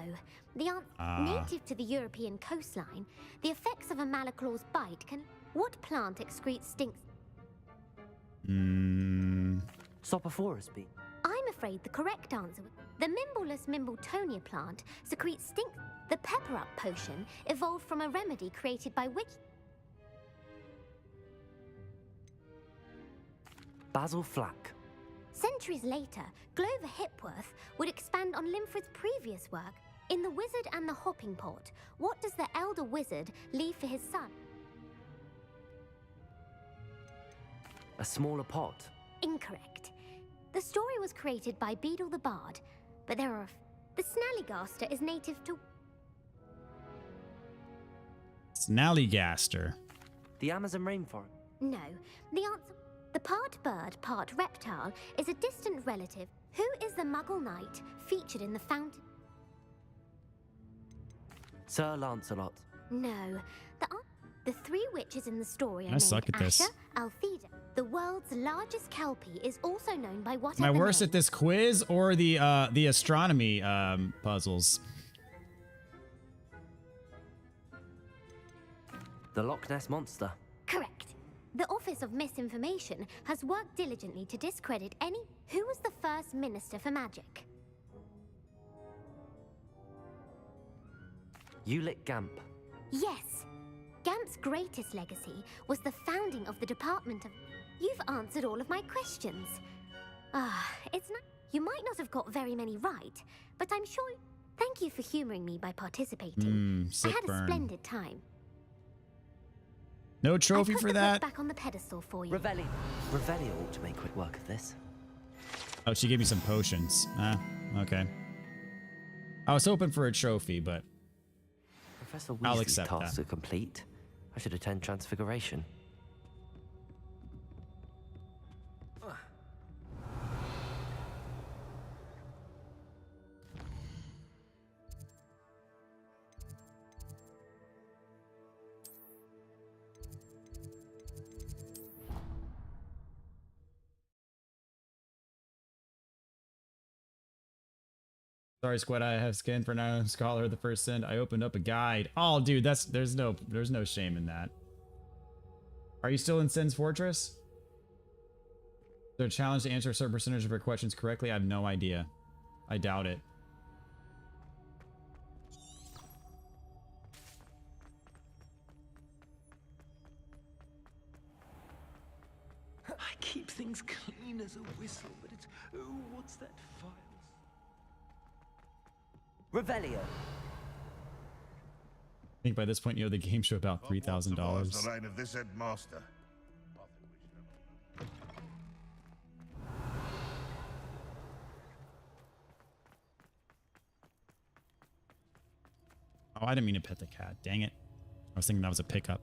The answer Ah. native to the European coastline, the effects of a Malaclaw's bite can... What plant excretes stinks? Sopophorus bee. I'm afraid the correct answer was... The Mimbleless Mimbletonia plant secretes stink... The Pepper Up potion evolved from a remedy created by witch... Basil Flack. Centuries later, Glover Hipworth would expand on Limfred's previous work. In The Wizard and the Hopping Pot, what does the elder wizard leave for his son? A smaller pot. Incorrect. The story was created by Beadle the Bard, but there are... The Snallygaster is native to... Snallygaster. The Amazon rainforest. No. The answer... The part bird, part reptile is a distant relative. Who is the Muggle knight featured in the fountain? Sir Lancelot. No. The three witches in the story are I named suck at this. Asher, Altheda. The world's largest kelpie is also known by what? Am I worse at this quiz or the astronomy puzzles? The Loch Ness Monster. Correct. The Office of Misinformation has worked diligently to discredit any... Who was the first Minister for Magic? Ulick Gamp. Yes. Gamp's greatest legacy was the founding of the Department of... You've answered all of my questions. It's not... You might not have got very many right, but I'm sure... Thank you for humoring me by participating. I Sick had a burn. splendid time. No trophy I put for the that? book back on the pedestal for you. Revelio. Revelio ought to make quick work of this. Oh, she gave me some potions. Okay. I was hoping for a trophy, but Professor I'll Weasley's accept tasks that. are complete. I should attend Transfiguration. Sorry, Squid, I have skin for now. Scholar of the First Sin. I opened up a guide. Oh, dude, there's no shame in that. Are you still in Sin's Fortress? Is there a challenge to answer a certain percentage of your questions correctly? I have no idea. I doubt it. I keep things clean as a whistle, but it's... Oh, what's that file? Revelio. I think by this point, you know the game show about $3,000. The reign of this headmaster. Oh, I didn't mean to pet the cat. Dang it. I was thinking that was a pickup.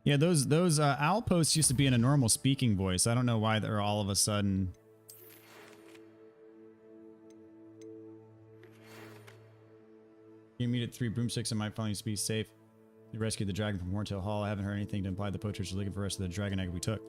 Yeah, those owl posts used to be in a normal speaking voice. I don't know why they're all of a sudden. You muted 3 broomsticks and might finally be safe. You rescued the dragon from Horntail Hall. I haven't heard anything to imply the poachers are looking for the rest of the dragon egg we took.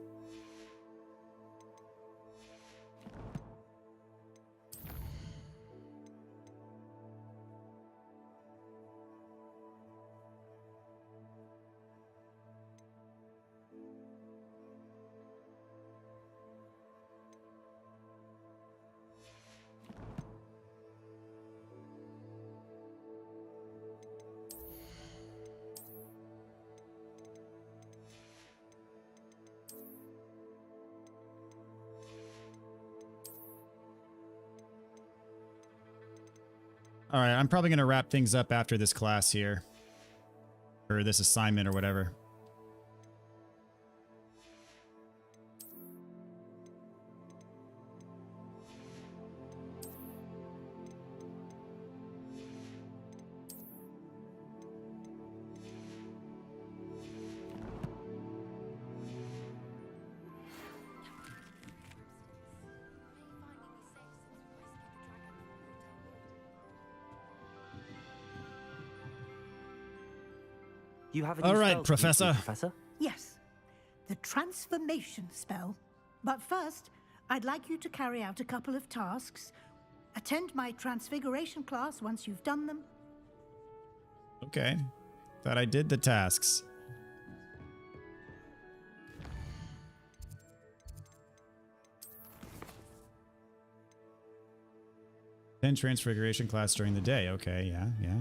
All right, I'm probably going to wrap things up after this class here. Or this assignment or whatever. You have a All new right, spell to teach me, Professor. Professor. Yes, the transformation spell. But first, I'd like you to carry out a couple of tasks. Attend my transfiguration class once you've done them. Okay. Thought I did the tasks. Then transfiguration class during the day. Okay, yeah, yeah.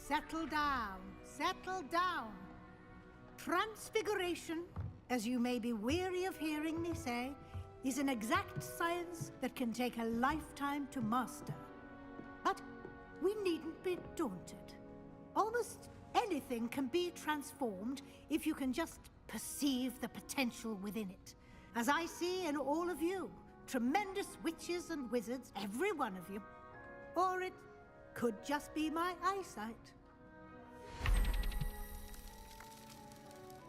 Settle down, settle down. Transfiguration, as you may be weary of hearing me say, is an exact science that can take a lifetime to master. But we needn't be daunted. Almost anything can be transformed if you can just perceive the potential within it. As I see in all of you, tremendous witches and wizards, every one of you. Or it could just be my eyesight.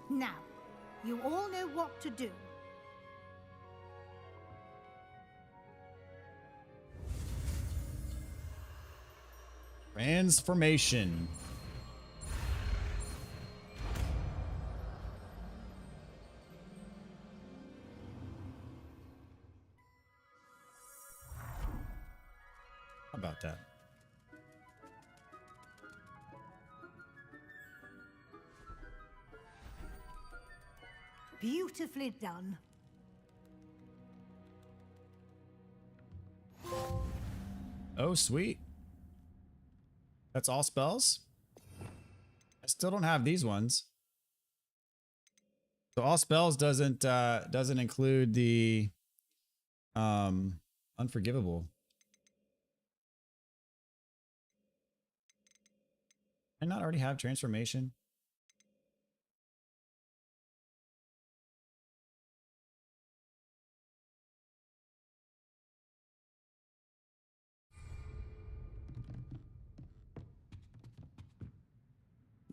Now, you all know what to do. Transformation. How about that? Beautifully done. Oh, sweet. That's all spells? I still don't have these ones. So all spells doesn't include the unforgivable. I not already have transformation?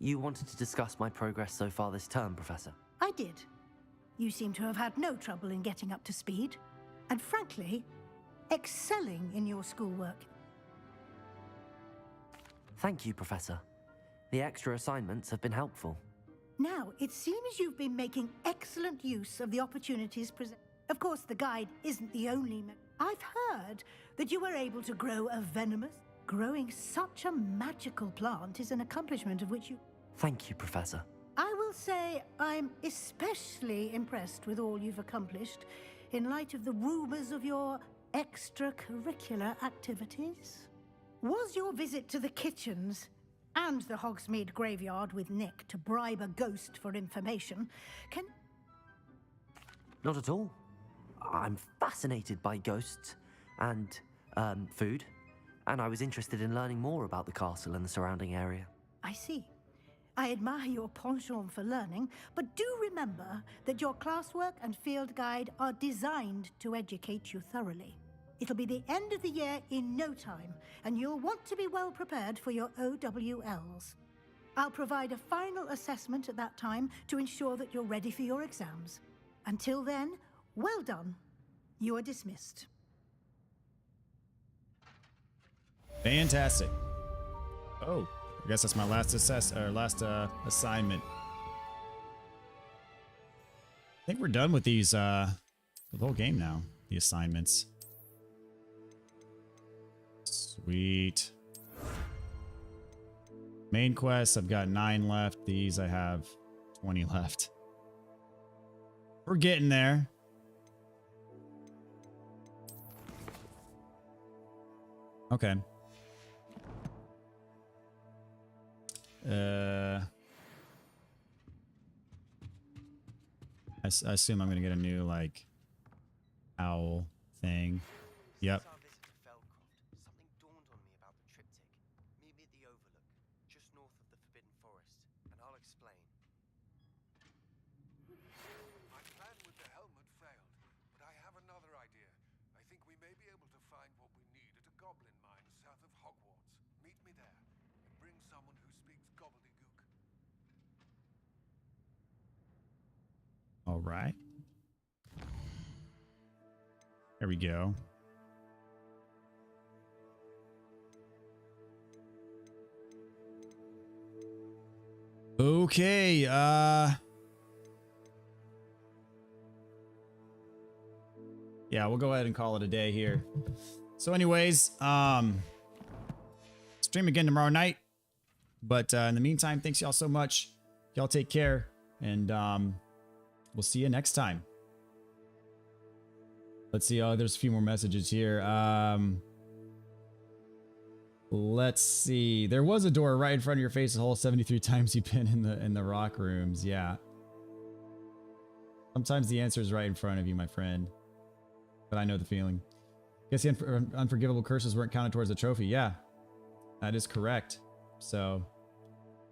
You wanted to discuss my progress so far this term, Professor. I did. You seem to have had no trouble in getting up to speed. And frankly, excelling in your schoolwork. Thank you, Professor. The extra assignments have been helpful. Now, it seems you've been making excellent use of the opportunities presented. Of course, the guide isn't the only... I've heard that you were able to grow a venomous... Growing such a magical plant is an accomplishment of which you... Thank you, Professor. I will say I'm especially impressed with all you've accomplished in light of the rumors of your extracurricular activities. Was your visit to the kitchens and the Hogsmeade graveyard with Nick to bribe a ghost for information Not at all. I'm fascinated by ghosts and food, and I was interested in learning more about the castle and the surrounding area. I see. I admire your penchant for learning, but do remember that your classwork and field guide are designed to educate you thoroughly. It'll be the end of the year in no time, and you'll want to be well prepared for your OWLs. I'll provide a final assessment at that time to ensure that you're ready for your exams. Until then, well done. You are dismissed. Fantastic. Oh, I guess that's my last assignment. I think we're done with these the whole game now. The assignments. Sweet. Main quests, I've got 9 left. These I have 20 left. We're getting there. Okay. I assume I'm gonna get a new like owl thing. Yep. Since our visit to Feldcroft, something dawned on me about the triptych. Meet me at the Overlook, just north of the Forbidden Forest, and I'll explain. My plan with the helmet failed, but I have another idea. I think we may be able to find what we need at a goblin mine south of Hogwarts. Meet me there, and bring someone who speaks gobbledygook. All right. There we go. Okay, yeah, we'll go ahead and call it a day here. So anyways, stream again tomorrow night. But in the meantime, thanks y'all so much. Y'all take care, and we'll see you next time. Let's see. Oh, there's a few more messages here. Let's see. There was a door right in front of your face the whole 73 times you've been in the rock rooms. Yeah. Sometimes the answer is right in front of you, my friend. But I know the feeling. Guess the unforgivable curses weren't counted towards the trophy. Yeah, that is correct. So,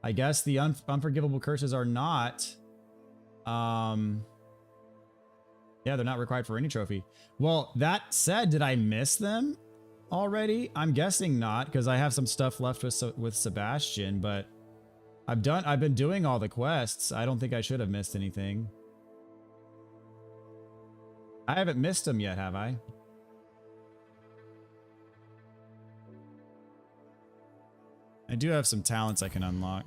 I guess the unforgivable curses are not. Yeah, they're not required for any trophy. Well, that said, did I miss them already? I'm guessing not, because I have some stuff left with Sebastian, but I've been doing all the quests. I don't think I should have missed anything. I haven't missed them yet, have I? I do have some talents I can unlock.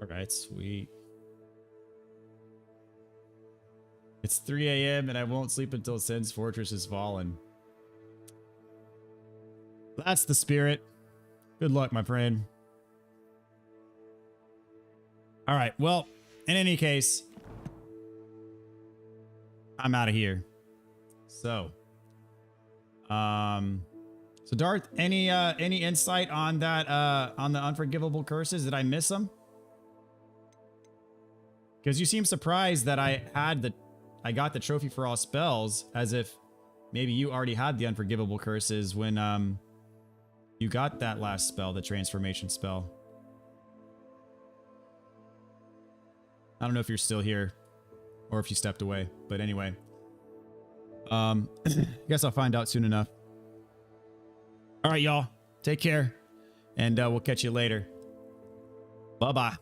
Alright, sweet. It's 3 a.m. and I won't sleep until Sen's fortress is fallen. That's the spirit. Good luck, my friend. Alright, well, in any case, I'm out of here. So, Darth, any insight on that, on the unforgivable curses? Did I miss them? Because you seem surprised that I got the trophy for all spells, as if maybe you already had the unforgivable curses when you got that last spell, the transformation spell. I don't know if you're still here or if you stepped away, but anyway. I guess I'll find out soon enough. All right, y'all. Take care, and we'll catch you later. Bye-bye.